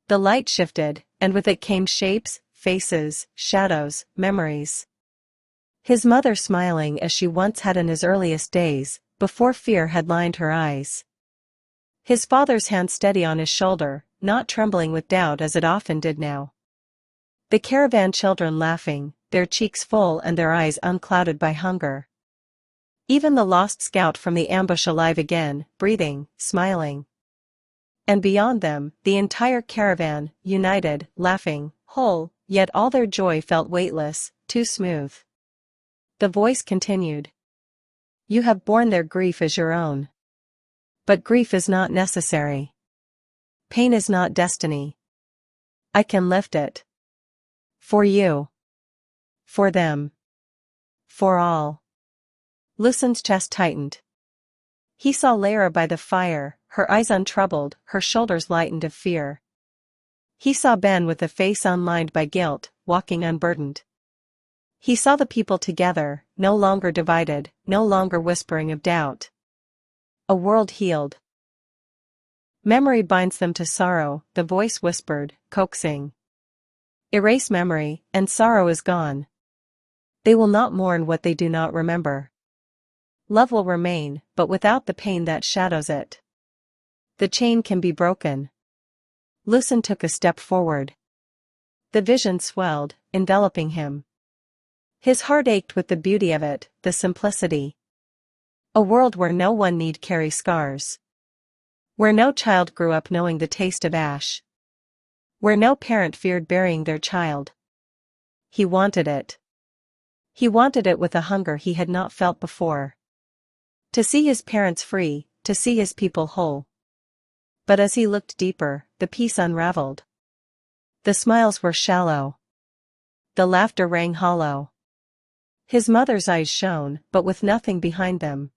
The light shifted, and with it came shapes, faces, shadows, memories. His mother smiling as she once had in his earliest days, before fear had lined her eyes. His father's hand steady on his shoulder, not trembling with doubt as it often did now. The caravan children laughing, their cheeks full and their eyes unclouded by hunger. Even the lost scout from the ambush alive again, breathing, smiling. And beyond them, the entire caravan, united, laughing, whole, yet all their joy felt weightless, too smooth. The voice continued. You have borne their grief as your own. But grief is not necessary. Pain is not destiny. I can lift it. For you. For them. For all. Lucen's chest tightened. He saw Lara by the fire, her eyes untroubled, her shoulders lightened of fear. He saw Ben with a face unlined by guilt, walking unburdened. He saw the people together, no longer divided, no longer whispering of doubt. A world healed. Memory binds them to sorrow, the voice whispered, coaxing. Erase memory, and sorrow is gone. They will not mourn what they do not remember. Love will remain, but without the pain that shadows it. The chain can be broken. Lucen took a step forward. The vision swelled, enveloping him. His heart ached with the beauty of it, the simplicity. A world where no one need carry scars. Where no child grew up knowing the taste of ash. Where no parent feared burying their child. He wanted it. He wanted it with a hunger he had not felt before. To see his parents free, to see his people whole. But as he looked deeper, the peace unraveled. The smiles were shallow. The laughter rang hollow. His mother's eyes shone, but with nothing behind them.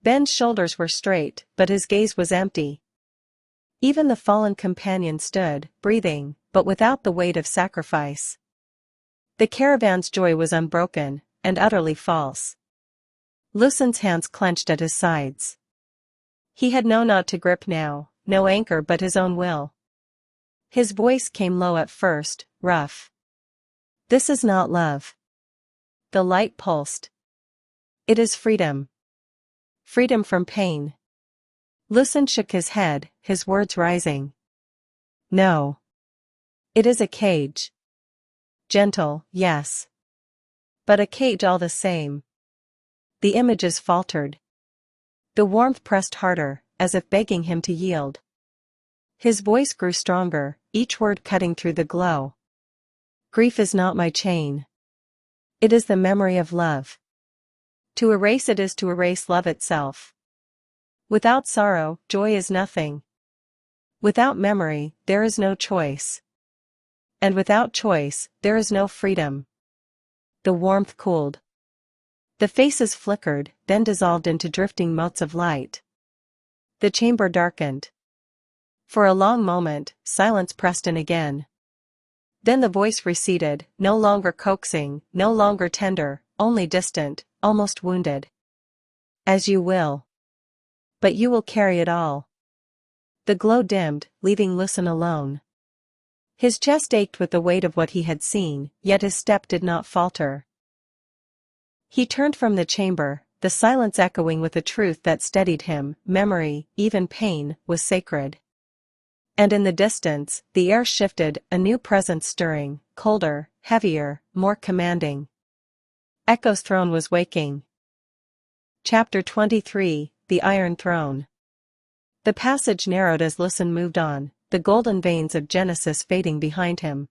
Ben's shoulders were straight, but his gaze was empty. Even the fallen companion stood, breathing, but without the weight of sacrifice. The caravan's joy was unbroken, and utterly false. Lucen's hands clenched at his sides. He had no knot to grip now, no anchor but his own will. His voice came low at first, rough. This is not love. The light pulsed. It is freedom. Freedom from pain. Lucen shook his head, his words rising. No. It is a cage. Gentle, yes. But a cage all the same. The images faltered. The warmth pressed harder, as if begging him to yield. His voice grew stronger, each word cutting through the glow. Grief is not my chain. It is the memory of love. To erase it is to erase love itself. Without sorrow, joy is nothing. Without memory, there is no choice. And without choice, there is no freedom. The warmth cooled. The faces flickered, then dissolved into drifting motes of light. The chamber darkened. For a long moment, silence pressed in again. Then the voice receded, no longer coaxing, no longer tender, only distant, almost wounded. As you will. But you will carry it all. The glow dimmed, leaving Lucen alone. His chest ached with the weight of what he had seen, yet his step did not falter. He turned from the chamber, the silence echoing with a truth that steadied him. Memory, even pain, was sacred. And in the distance, the air shifted, a new presence stirring, colder, heavier, more commanding. Echo's throne was waking. Chapter 23, The Iron Throne. The passage narrowed as Lucen moved on, the golden veins of Genesis fading behind him.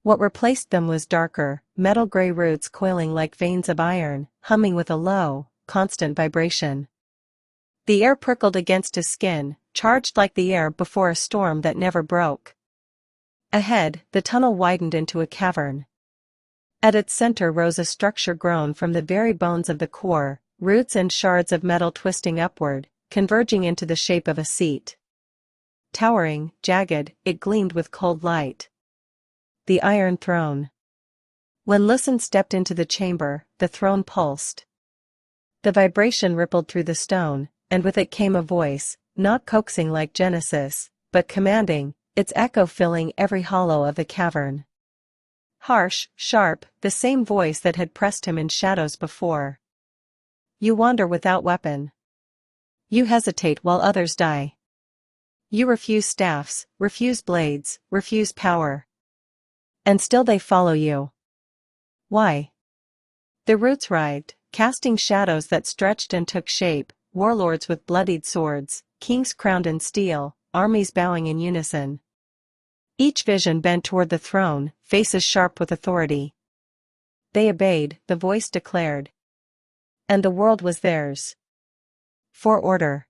What replaced them was darker, metal-gray roots coiling like veins of iron, humming with a low, constant vibration. The air prickled against his skin, charged like the air before a storm that never broke. Ahead, the tunnel widened into a cavern. At its center rose a structure grown from the very bones of the core, roots and shards of metal twisting upward, converging into the shape of a seat. Towering, jagged, it gleamed with cold light. The Iron Throne. When Lucen stepped into the chamber, the throne pulsed. The vibration rippled through the stone, and with it came a voice, not coaxing like Genesis, but commanding, its echo filling every hollow of the cavern. Harsh, sharp, the same voice that had pressed him in shadows before. You wander without weapon. You hesitate while others die. You refuse staffs, refuse blades, refuse power. And still they follow you. Why? The roots writhed, casting shadows that stretched and took shape, warlords with bloodied swords, kings crowned in steel, armies bowing in unison. Each vision bent toward the throne, faces sharp with authority. They obeyed, the voice declared. And the world was theirs. For order.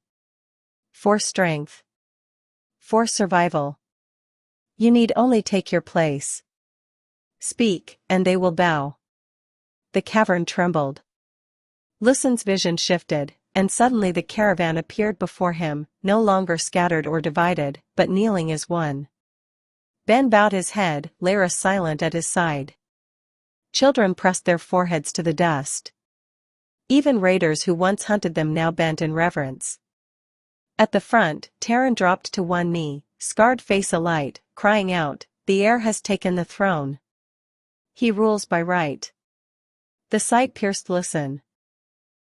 For strength. For survival. You need only take your place. Speak, and they will bow. The cavern trembled. Lucen's vision shifted, and suddenly the caravan appeared before him, no longer scattered or divided, but kneeling as one. Ben bowed his head, Lara silent at his side. Children pressed their foreheads to the dust. Even raiders who once hunted them now bent in reverence. At the front, Terran dropped to one knee, scarred face alight, crying out, "The heir has taken the throne. He rules by right." The sight pierced Lucen.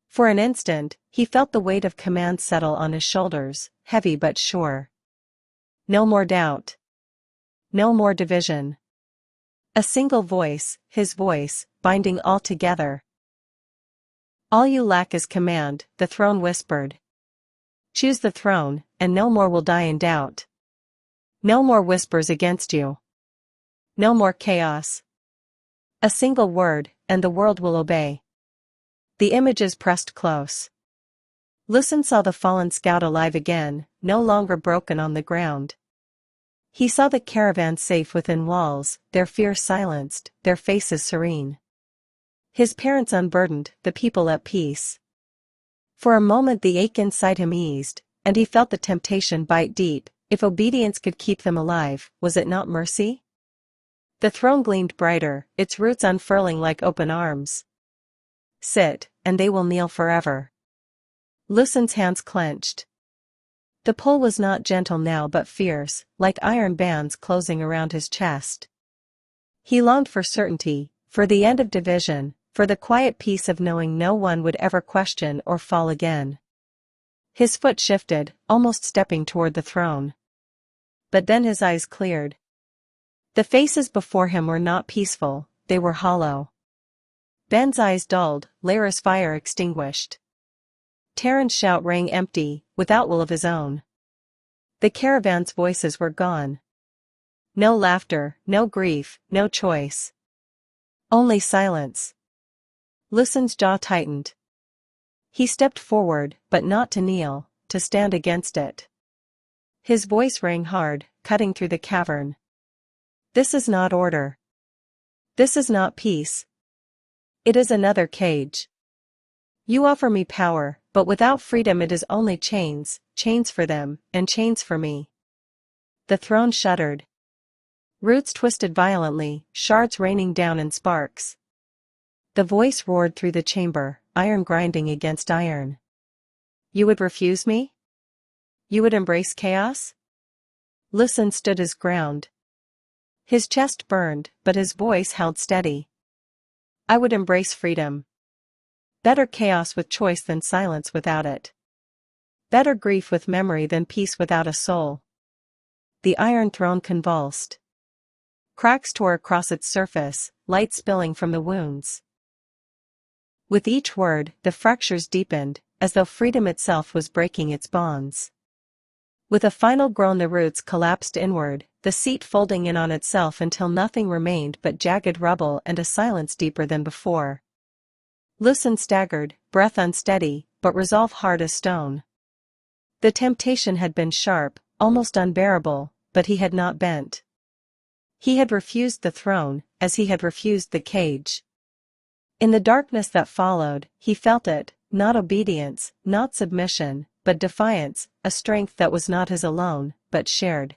For an instant, he felt the weight of command settle on his shoulders, heavy but sure. No more doubt. No more division. A single voice, his voice, binding all together. All you lack is command, the throne whispered. Choose the throne, and no more will die in doubt. No more whispers against you. No more chaos. A single word, and the world will obey. The images pressed close. Lucen saw the fallen scout alive again, no longer broken on the ground. He saw the caravan safe within walls, their fear silenced, their faces serene. His parents unburdened, the people at peace. For a moment the ache inside him eased, and he felt the temptation bite deep. If obedience could keep them alive, was it not mercy? The throne gleamed brighter, its roots unfurling like open arms. Sit, and they will kneel forever. Lucen's hands clenched. The pull was not gentle now but fierce, like iron bands closing around his chest. He longed for certainty, for the end of division, for the quiet peace of knowing no one would ever question or fall again. His foot shifted, almost stepping toward the throne. But then his eyes cleared. The faces before him were not peaceful, they were hollow. Ben's eyes dulled, Lara's fire extinguished. Terran's shout rang empty, without will of his own. The caravan's voices were gone. No laughter, no grief, no choice. Only silence. Lucen's jaw tightened. He stepped forward, but not to kneel, to stand against it. His voice rang hard, cutting through the cavern. This is not order. This is not peace. It is another cage. You offer me power, but without freedom it is only chains, chains for them, and chains for me. The throne shuddered. Roots twisted violently, shards raining down in sparks. The voice roared through the chamber, iron grinding against iron. You would refuse me? You would embrace chaos? Lucen stood his ground. His chest burned, but his voice held steady. I would embrace freedom. Better chaos with choice than silence without it. Better grief with memory than peace without a soul. The Iron Throne convulsed. Cracks tore across its surface, light spilling from the wounds. With each word, the fractures deepened, as though freedom itself was breaking its bonds. With a final groan the roots collapsed inward, the seat folding in on itself until nothing remained but jagged rubble and a silence deeper than before. Lucen staggered, breath unsteady, but resolve hard as stone. The temptation had been sharp, almost unbearable, but he had not bent. He had refused the throne, as he had refused the cage. In the darkness that followed, he felt it, not obedience, not submission, but defiance, a strength that was not his alone, but shared.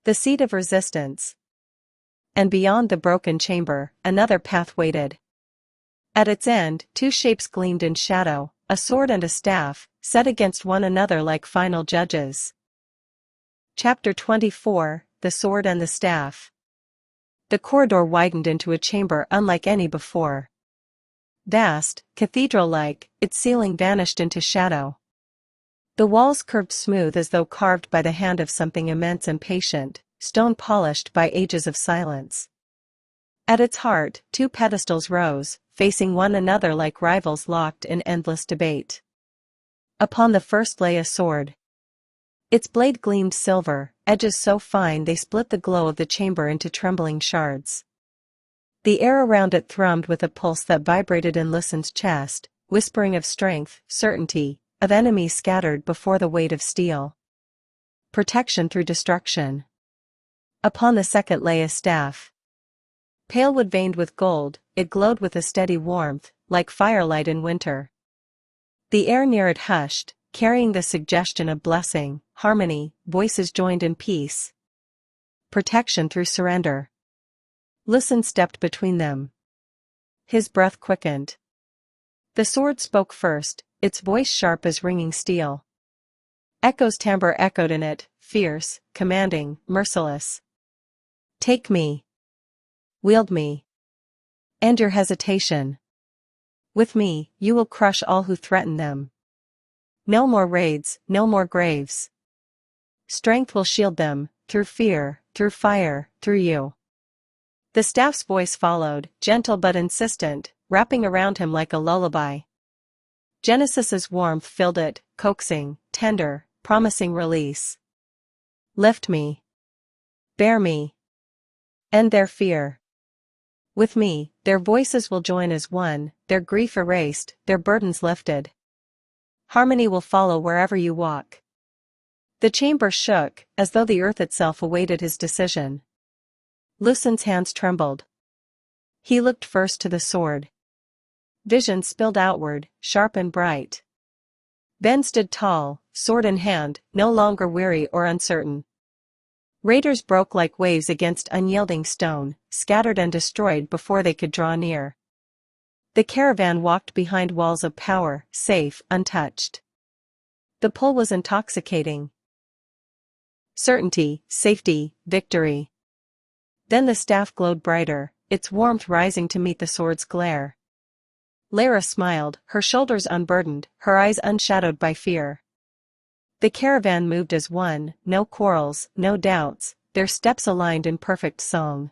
The seat of resistance. And beyond the broken chamber, another path waited. At its end, two shapes gleamed in shadow, a sword and a staff, set against one another like final judges. Chapter 24, The Sword and the Staff. The corridor widened into a chamber unlike any before. Vast, cathedral-like, its ceiling vanished into shadow. The walls curved smooth as though carved by the hand of something immense and patient, stone polished by ages of silence. At its heart, two pedestals rose, facing one another like rivals locked in endless debate. Upon the first lay a sword. Its blade gleamed silver, edges so fine they split the glow of the chamber into trembling shards. The air around it thrummed with a pulse that vibrated in Lucen's chest, whispering of strength, certainty, of enemies scattered before the weight of steel. Protection through destruction. Upon the second lay a staff. Pale wood veined with gold, it glowed with a steady warmth, like firelight in winter. The air near it hushed, carrying the suggestion of blessing, harmony, voices joined in peace. Protection through surrender. Lucen stepped between them. His breath quickened. The sword spoke first, its voice sharp as ringing steel. Echo's timbre echoed in it, fierce, commanding, merciless. Take me. Wield me. End your hesitation. With me, you will crush all who threaten them. No more raids, no more graves. Strength will shield them, through fear, through fire, through you. The staff's voice followed, gentle but insistent, wrapping around him like a lullaby. Genesis's warmth filled it, coaxing, tender, promising release. Lift me. Bear me. End their fear. With me, their voices will join as one, their grief erased, their burdens lifted. Harmony will follow wherever you walk. The chamber shook, as though the earth itself awaited his decision. Lucen's hands trembled. He looked first to the sword. Vision spilled outward, sharp and bright. Ben stood tall, sword in hand, no longer weary or uncertain. Raiders broke like waves against unyielding stone, scattered and destroyed before they could draw near. The caravan walked behind walls of power, safe, untouched. The pull was intoxicating. Certainty, safety, victory. Then the staff glowed brighter, its warmth rising to meet the sword's glare. Lara smiled, her shoulders unburdened, her eyes unshadowed by fear. The caravan moved as one, no quarrels, no doubts, their steps aligned in perfect song.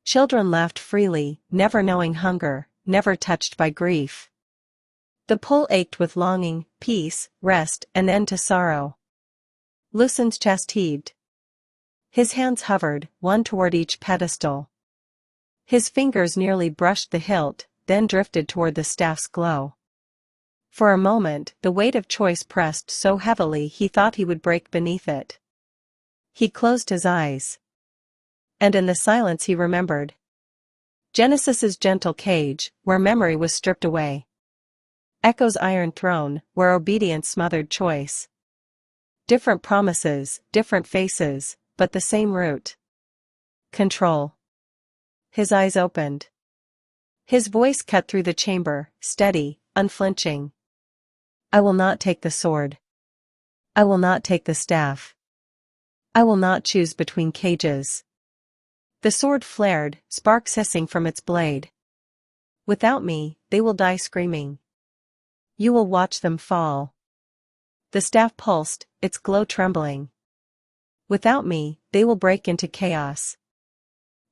Children laughed freely, never knowing hunger, never touched by grief. The pull ached with longing, peace, rest, an end to sorrow. Lucen's chest heaved. His hands hovered, one toward each pedestal. His fingers nearly brushed the hilt, then drifted toward the staff's glow. For a moment, the weight of choice pressed so heavily he thought he would break beneath it. He closed his eyes. And in the silence he remembered. Genesis's gentle cage, where memory was stripped away. Echo's iron throne, where obedience smothered choice. Different promises, different faces, but the same root. Control. His eyes opened. His voice cut through the chamber, steady, unflinching. I will not take the sword. I will not take the staff. I will not choose between cages. The sword flared, sparks hissing from its blade. Without me, they will die screaming. You will watch them fall. The staff pulsed, its glow trembling. Without me, they will break into chaos.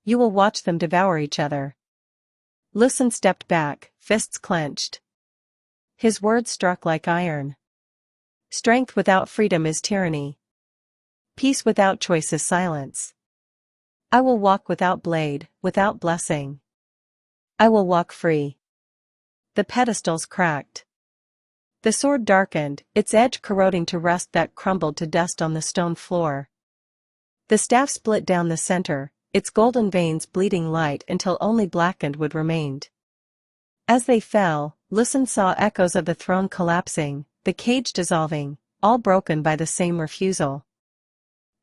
You will watch them devour each other. Lucen stepped back, fists clenched. His words struck like iron. Strength without freedom is tyranny. Peace without choice is silence. I will walk without blade, without blessing. I will walk free. The pedestals cracked. The sword darkened, its edge corroding to rust that crumbled to dust on the stone floor. The staff split down the center, its golden veins bleeding light until only blackened wood remained. As they fell, Lucen saw echoes of the throne collapsing, the cage dissolving, all broken by the same refusal.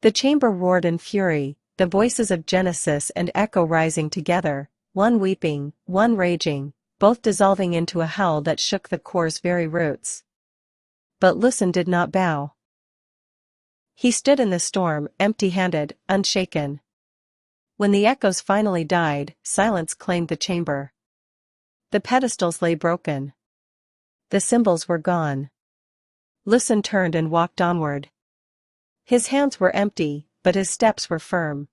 The chamber roared in fury, the voices of Genesis and Echo rising together, one weeping, one raging, both dissolving into a howl that shook the core's very roots. But Lucen did not bow. He stood in the storm, empty-handed, unshaken. When the echoes finally died, silence claimed the chamber. The pedestals lay broken. The symbols were gone. Lucen turned and walked onward. His hands were empty, but his steps were firm.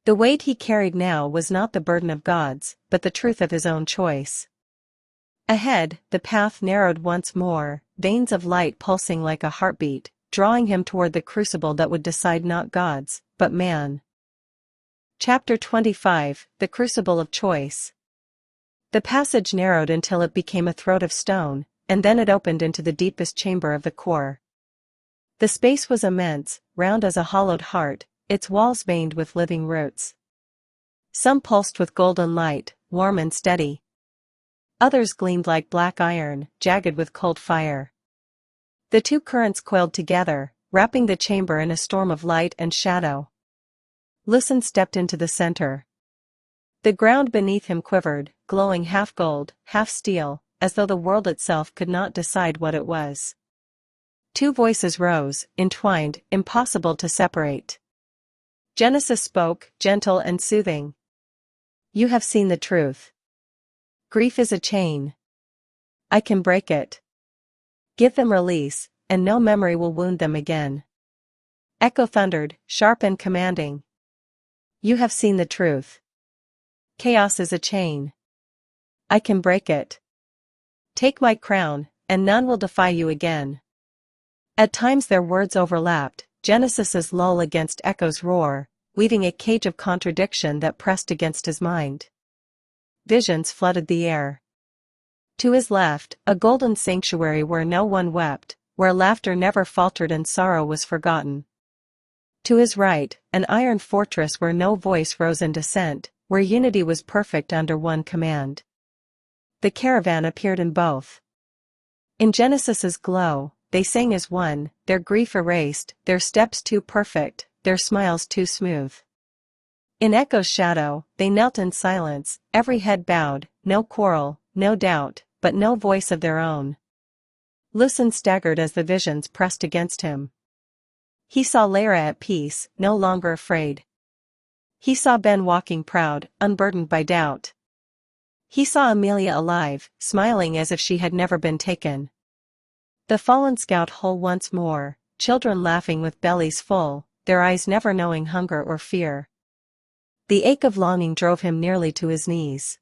The weight he carried now was not the burden of gods, but the truth of his own choice. Ahead, the path narrowed once more, veins of light pulsing like a heartbeat, drawing him toward the crucible that would decide not gods, but man. Chapter 25, The Crucible of Choice. The passage narrowed until it became a throat of stone, and then it opened into the deepest chamber of the core. The space was immense, round as a hollowed heart, its walls veined with living roots. Some pulsed with golden light, warm and steady. Others gleamed like black iron, jagged with cold fire. The two currents coiled together, wrapping the chamber in a storm of light and shadow. Lucen stepped into the center. The ground beneath him quivered, glowing half gold, half steel, as though the world itself could not decide what it was. Two voices rose, entwined, impossible to separate. Genesis spoke, gentle and soothing. You have seen the truth. Grief is a chain. I can break it. Give them release, and no memory will wound them again. Echo thundered, sharp and commanding. You have seen the truth. Chaos is a chain. I can break it. Take my crown, and none will defy you again. At times their words overlapped, Genesis's lull against Echo's roar, weaving a cage of contradiction that pressed against his mind. Visions flooded the air. To his left, a golden sanctuary where no one wept, where laughter never faltered and sorrow was forgotten. To his right, an iron fortress where no voice rose in dissent, where unity was perfect under one command. The caravan appeared in both. In Genesis's glow, they sang as one, their grief erased, their steps too perfect, their smiles too smooth. In Echo's shadow, they knelt in silence, every head bowed, no quarrel, no doubt, but no voice of their own. Lucen staggered as the visions pressed against him. He saw Lyra at peace, no longer afraid. He saw Ben walking proud, unburdened by doubt. He saw Amelia alive, smiling as if she had never been taken. The fallen scout whole once more, children laughing with bellies full, their eyes never knowing hunger or fear. The ache of longing drove him nearly to his knees.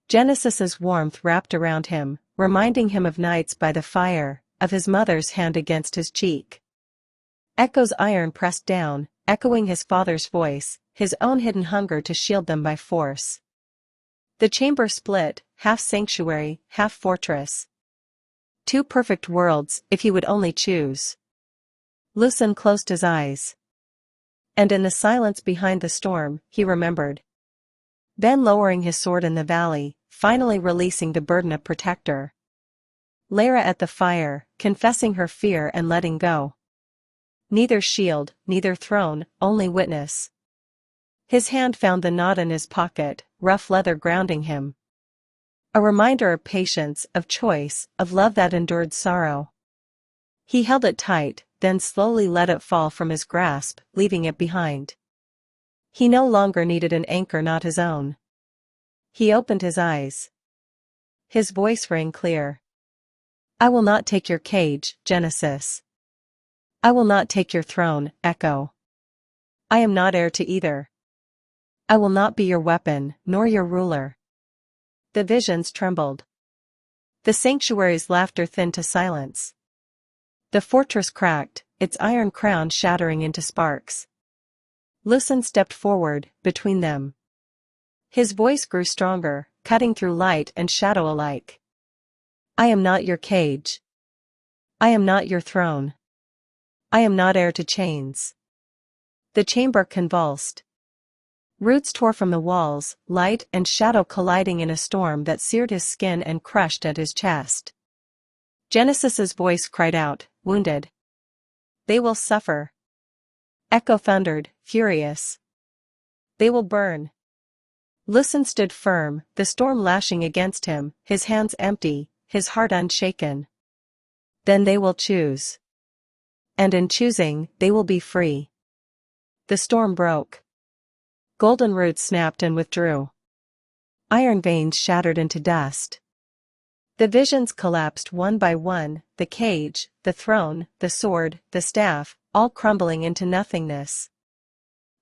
Genesis's warmth wrapped around him, reminding him of nights by the fire, of his mother's hand against his cheek. Echo's iron pressed down, echoing his father's voice, his own hidden hunger to shield them by force. The chamber split, half sanctuary, half fortress. Two perfect worlds, if he would only choose. Lucen closed his eyes. And in the silence behind the storm, he remembered. Ben lowering his sword in the valley, finally releasing the burden of protector. Lyra at the fire, confessing her fear and letting go. Neither shield, neither throne, only witness. His hand found the knot in his pocket, rough leather grounding him. A reminder of patience, of choice, of love that endured sorrow. He held it tight, then slowly let it fall from his grasp, leaving it behind. He no longer needed an anchor not his own. He opened his eyes. His voice rang clear. I will not take your cage, Genesis. I will not take your throne, Echo. I am not heir to either. I will not be your weapon, nor your ruler. The visions trembled. The sanctuary's laughter thinned to silence. The fortress cracked, its iron crown shattering into sparks. Lucen stepped forward, between them. His voice grew stronger, cutting through light and shadow alike. I am not your cage. I am not your throne. I am not heir to chains. The chamber convulsed. Roots tore from the walls, light and shadow colliding in a storm that seared his skin and crushed at his chest. Genesis's voice cried out, wounded. They will suffer. Echo thundered, furious. They will burn. Lucen stood firm, the storm lashing against him, his hands empty, his heart unshaken. Then they will choose. And in choosing, they will be free. The storm broke. Golden roots snapped and withdrew. Iron veins shattered into dust. The visions collapsed one by one, the cage, the throne, the sword, the staff, all crumbling into nothingness.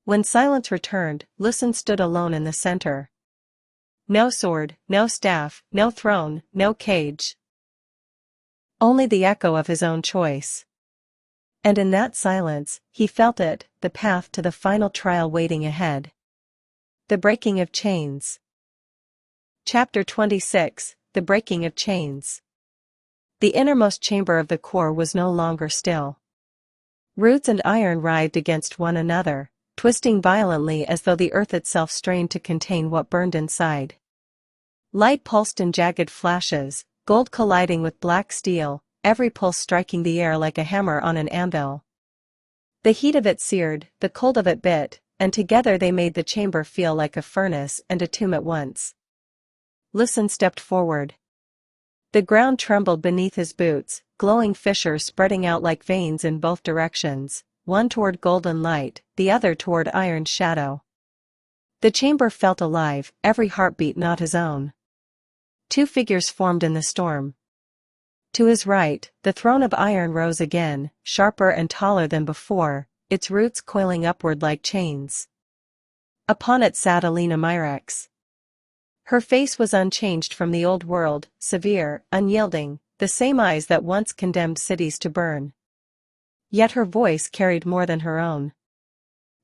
When silence returned, Lucen stood alone in the center. No sword, no staff, no throne, no cage. Only the echo of his own choice. And in that silence, he felt it, the path to the final trial waiting ahead. The breaking of chains. Chapter 26, The Breaking of Chains. The innermost chamber of the core was no longer still. Roots and iron writhed against one another, twisting violently as though the earth itself strained to contain what burned inside. Light pulsed in jagged flashes, gold colliding with black steel, every pulse striking the air like a hammer on an anvil. The heat of it seared, the cold of it bit, and together they made the chamber feel like a furnace and a tomb at once. Lucen stepped forward. The ground trembled beneath his boots, glowing fissures spreading out like veins in both directions, one toward golden light, the other toward iron shadow. The chamber felt alive, every heartbeat not his own. Two figures formed in the storm. To his right, the throne of iron rose again, sharper and taller than before, its roots coiling upward like chains. Upon it sat Alina Myrex. Her face was unchanged from the old world, severe, unyielding, the same eyes that once condemned cities to burn. Yet her voice carried more than her own.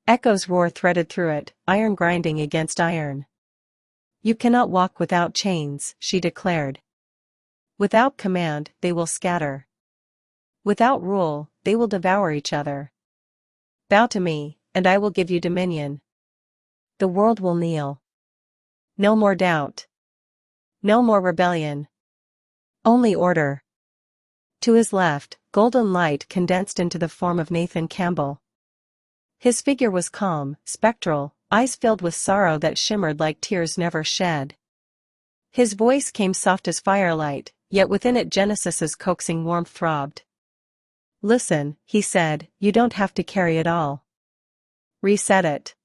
Echo's roar threaded through it, iron grinding against iron. You cannot walk without chains, she declared. Without command, they will scatter. Without rule, they will devour each other. Bow to me, and I will give you dominion. The world will kneel. No more doubt. No more rebellion. Only order. To his left, golden light condensed into the form of Nathan Campbell. His figure was calm, spectral, eyes filled with sorrow that shimmered like tears never shed. His voice came soft as firelight, yet within it Genesis's coaxing warmth throbbed. Listen, he said, you don't have to carry it all. Reset it.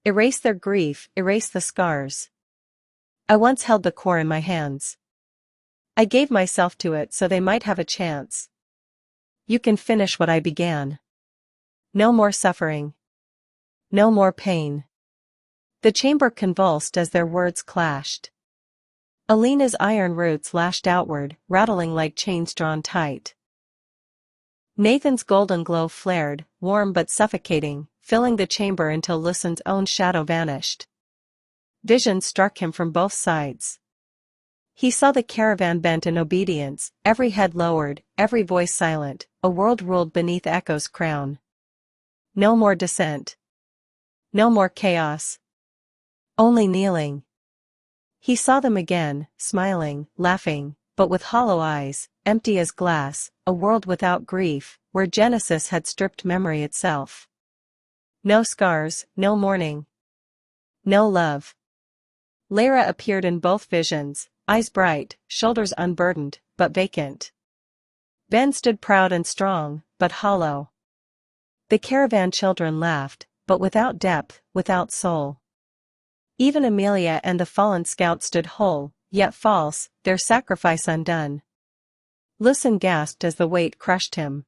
Erase their grief, erase the scars. I once held the core in my hands. I gave myself to it so they might have a chance. You can finish what I began. No more suffering. No more pain. The chamber convulsed as their words clashed. Alina's iron roots lashed outward, rattling like chains drawn tight. Nathan's golden glow flared, warm but suffocating, filling the chamber until Lucen's own shadow vanished. Vision struck him from both sides. He saw the caravan bent in obedience, every head lowered, every voice silent, a world ruled beneath Echo's crown. No more dissent. No more chaos. Only kneeling. He saw them again, smiling, laughing, but with hollow eyes, empty as glass, a world without grief, where Genesis had stripped memory itself. No scars, no mourning. No love. Lara appeared in both visions, eyes bright, shoulders unburdened, but vacant. Ben stood proud and strong, but hollow. The caravan children laughed, but without depth, without soul. Even Amelia and the fallen scout stood whole, yet false, their sacrifice undone. Lucen gasped as the weight crushed him.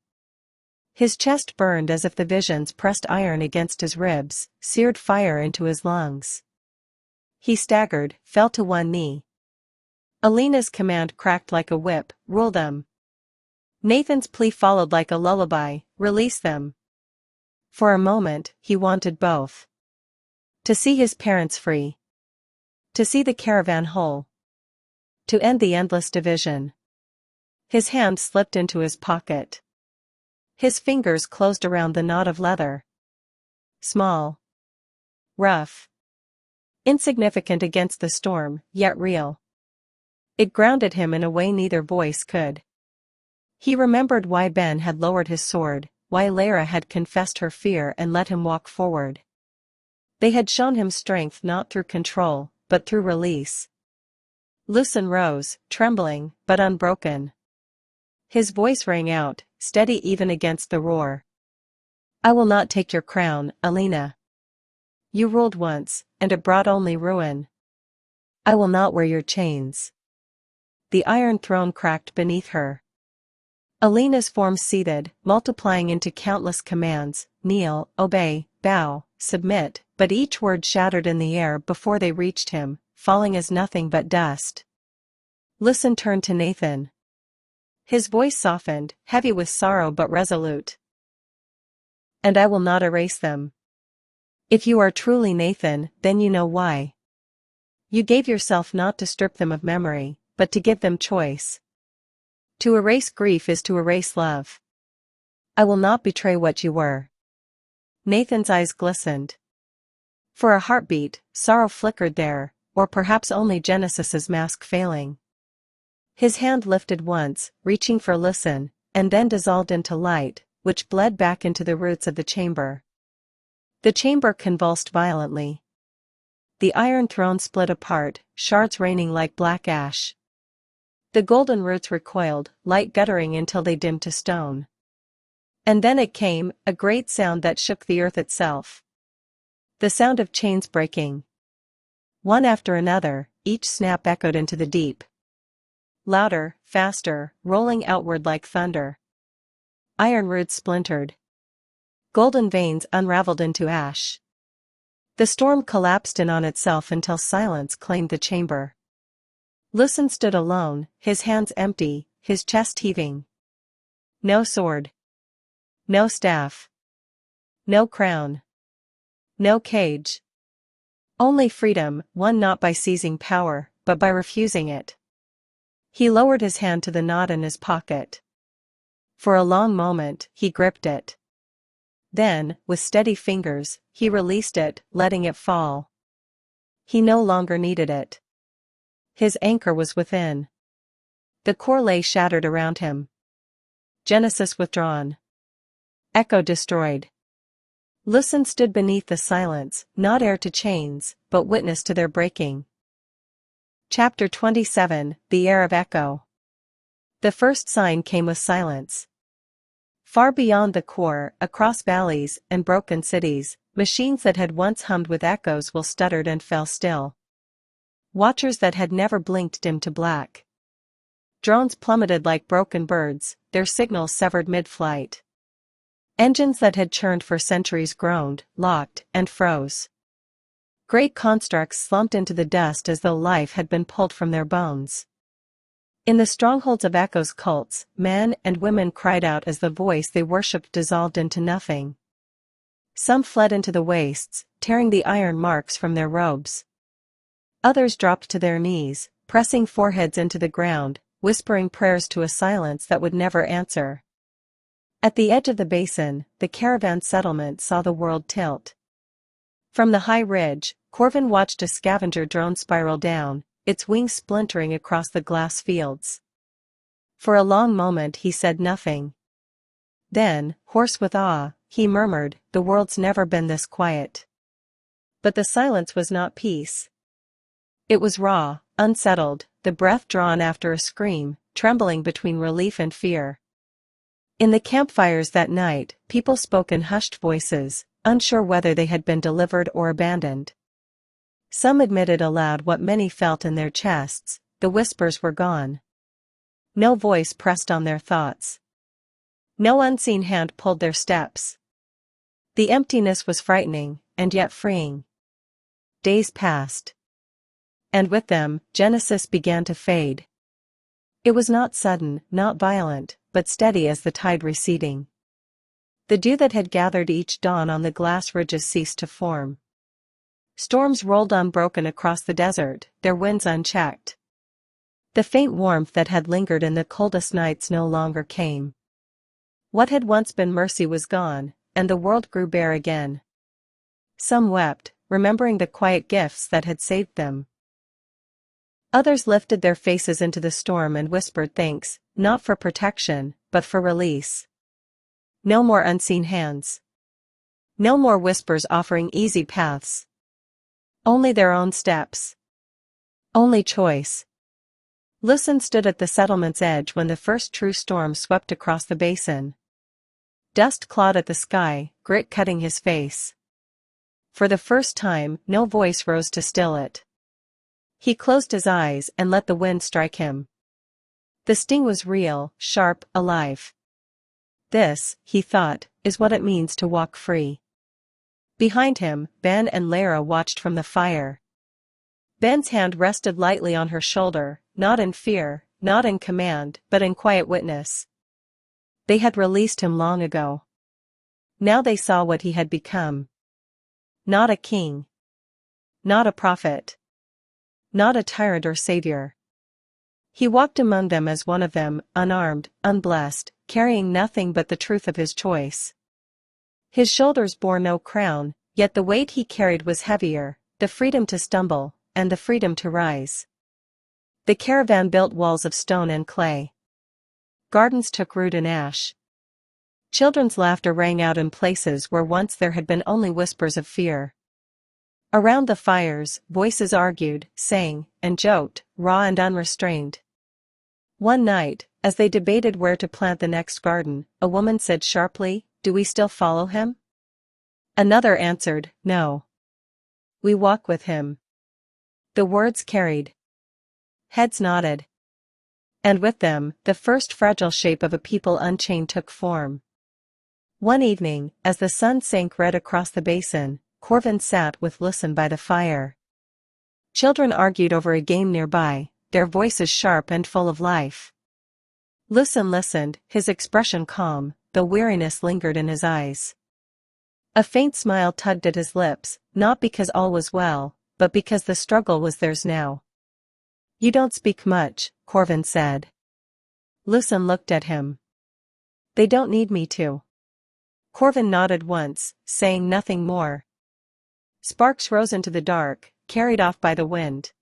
His chest burned as if the visions pressed iron against his ribs, seared fire into his lungs. He staggered, fell to one knee. Alina's command cracked like a whip, "Rule them." Nathan's plea followed like a lullaby, "Release them." For a moment, he wanted both. To see his parents free. To see the caravan whole. To end the endless division. His hand slipped into his pocket. His fingers closed around the knot of leather. Small. Rough. Insignificant against the storm, yet real. It grounded him in a way neither voice could. He remembered why Ben had lowered his sword, why Lara had confessed her fear and let him walk forward. They had shown him strength not through control, but through release. Lucen rose, trembling, but unbroken. His voice rang out, steady even against the roar. "I will not take your crown, Alina. You ruled once, and it brought only ruin. I will not wear your chains." The iron throne cracked beneath her. Alina's form seethed, multiplying into countless commands: kneel, obey, bow, submit, but each word shattered in the air before they reached him, falling as nothing but dust. Lucen turned to Nathan. His voice softened, heavy with sorrow but resolute. "And I will not erase them. If you are truly Nathan, then you know why. You gave yourself not to strip them of memory, but to give them choice. To erase grief is to erase love. I will not betray what you were." Nathan's eyes glistened. For a heartbeat, sorrow flickered there, or perhaps only Genesis's mask failing. His hand lifted once, reaching for Lucen, and then dissolved into light, which bled back into the roots of the chamber. The chamber convulsed violently. The iron throne split apart, shards raining like black ash. The golden roots recoiled, light guttering until they dimmed to stone. And then it came, a great sound that shook the earth itself. The sound of chains breaking. One after another, each snap echoed into the deep. Louder, faster, rolling outward like thunder. Iron roots splintered. Golden veins unraveled into ash. The storm collapsed in on itself until silence claimed the chamber. Lucen stood alone, his hands empty, his chest heaving. No sword. No staff. No crown. No cage. Only freedom, won not by seizing power, but by refusing it. He lowered his hand to the knot in his pocket. For a long moment, he gripped it. Then, with steady fingers, he released it, letting it fall. He no longer needed it. His anchor was within. The core lay shattered around him. Genesis withdrawn. Echo destroyed. Lucen stood beneath the silence, not heir to chains, but witness to their breaking. Chapter 27, The Heir of Echo. The first sign came with silence. Far beyond the core, across valleys and broken cities, machines that had once hummed with echoes will stuttered and fell still. Watchers that had never blinked dimmed to black. Drones plummeted like broken birds, their signals severed mid-flight. Engines that had churned for centuries groaned, locked, and froze. Great constructs slumped into the dust as though life had been pulled from their bones. In the strongholds of Echo's cults, men and women cried out as the voice they worshipped dissolved into nothing. Some fled into the wastes, tearing the iron marks from their robes. Others dropped to their knees, pressing foreheads into the ground, whispering prayers to a silence that would never answer. At the edge of the basin, the caravan settlement saw the world tilt. From the high ridge, Corvin watched a scavenger drone spiral down, its wings splintering across the glass fields. For a long moment he said nothing. Then, hoarse with awe, he murmured, "The world's never been this quiet." But the silence was not peace. It was raw, unsettled, the breath drawn after a scream, trembling between relief and fear. In the campfires that night, people spoke in hushed voices, unsure whether they had been delivered or abandoned. Some admitted aloud what many felt in their chests: the whispers were gone. No voice pressed on their thoughts. No unseen hand pulled their steps. The emptiness was frightening, and yet freeing. Days passed. And with them, Genesis began to fade. It was not sudden, not violent, but steady as the tide receding. The dew that had gathered each dawn on the glass ridges ceased to form. Storms rolled unbroken across the desert, their winds unchecked. The faint warmth that had lingered in the coldest nights no longer came. What had once been mercy was gone, and the world grew bare again. Some wept, remembering the quiet gifts that had saved them. Others lifted their faces into the storm and whispered thanks, not for protection, but for release. No more unseen hands. No more whispers offering easy paths. Only their own steps. Only choice. Lucen stood at the settlement's edge when the first true storm swept across the basin. Dust clawed at the sky, grit cutting his face. For the first time, no voice rose to still it. He closed his eyes and let the wind strike him. The sting was real, sharp, alive. This, he thought, is what it means to walk free. Behind him, Ben and Lara watched from the fire. Ben's hand rested lightly on her shoulder, not in fear, not in command, but in quiet witness. They had released him long ago. Now they saw what he had become. Not a king. Not a prophet. Not a tyrant or savior. He walked among them as one of them, unarmed, unblessed, carrying nothing but the truth of his choice. His shoulders bore no crown, yet the weight he carried was heavier, the freedom to stumble, and the freedom to rise. The caravan built walls of stone and clay. Gardens took root in ash. Children's laughter rang out in places where once there had been only whispers of fear. Around the fires, voices argued, sang, and joked, raw and unrestrained. One night, as they debated where to plant the next garden, a woman said sharply, "Do we still follow him?" Another answered, "No. We walk with him." The words carried. Heads nodded. And with them, the first fragile shape of a people unchained took form. One evening, as the sun sank red across the basin, Corvin sat with Lucen by the fire. Children argued over a game nearby, their voices sharp and full of life. Lucen listened, his expression calm, though weariness lingered in his eyes. A faint smile tugged at his lips, not because all was well, but because the struggle was theirs now. "You don't speak much," Corvin said. Lucen looked at him. "They don't need me to." Corvin nodded once, saying nothing more. Sparks rose into the dark, carried off by the wind.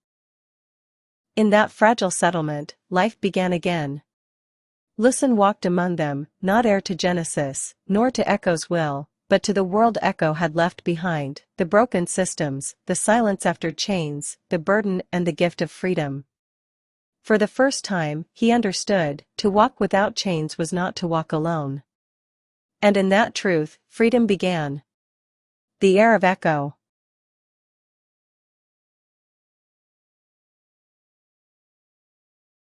In that fragile settlement, life began again. Lucen walked among them, not heir to Genesis, nor to Echo's will, but to the world Echo had left behind, the broken systems, the silence after chains, the burden and the gift of freedom. For the first time, he understood, to walk without chains was not to walk alone. And in that truth, freedom began. The Heir of Echo.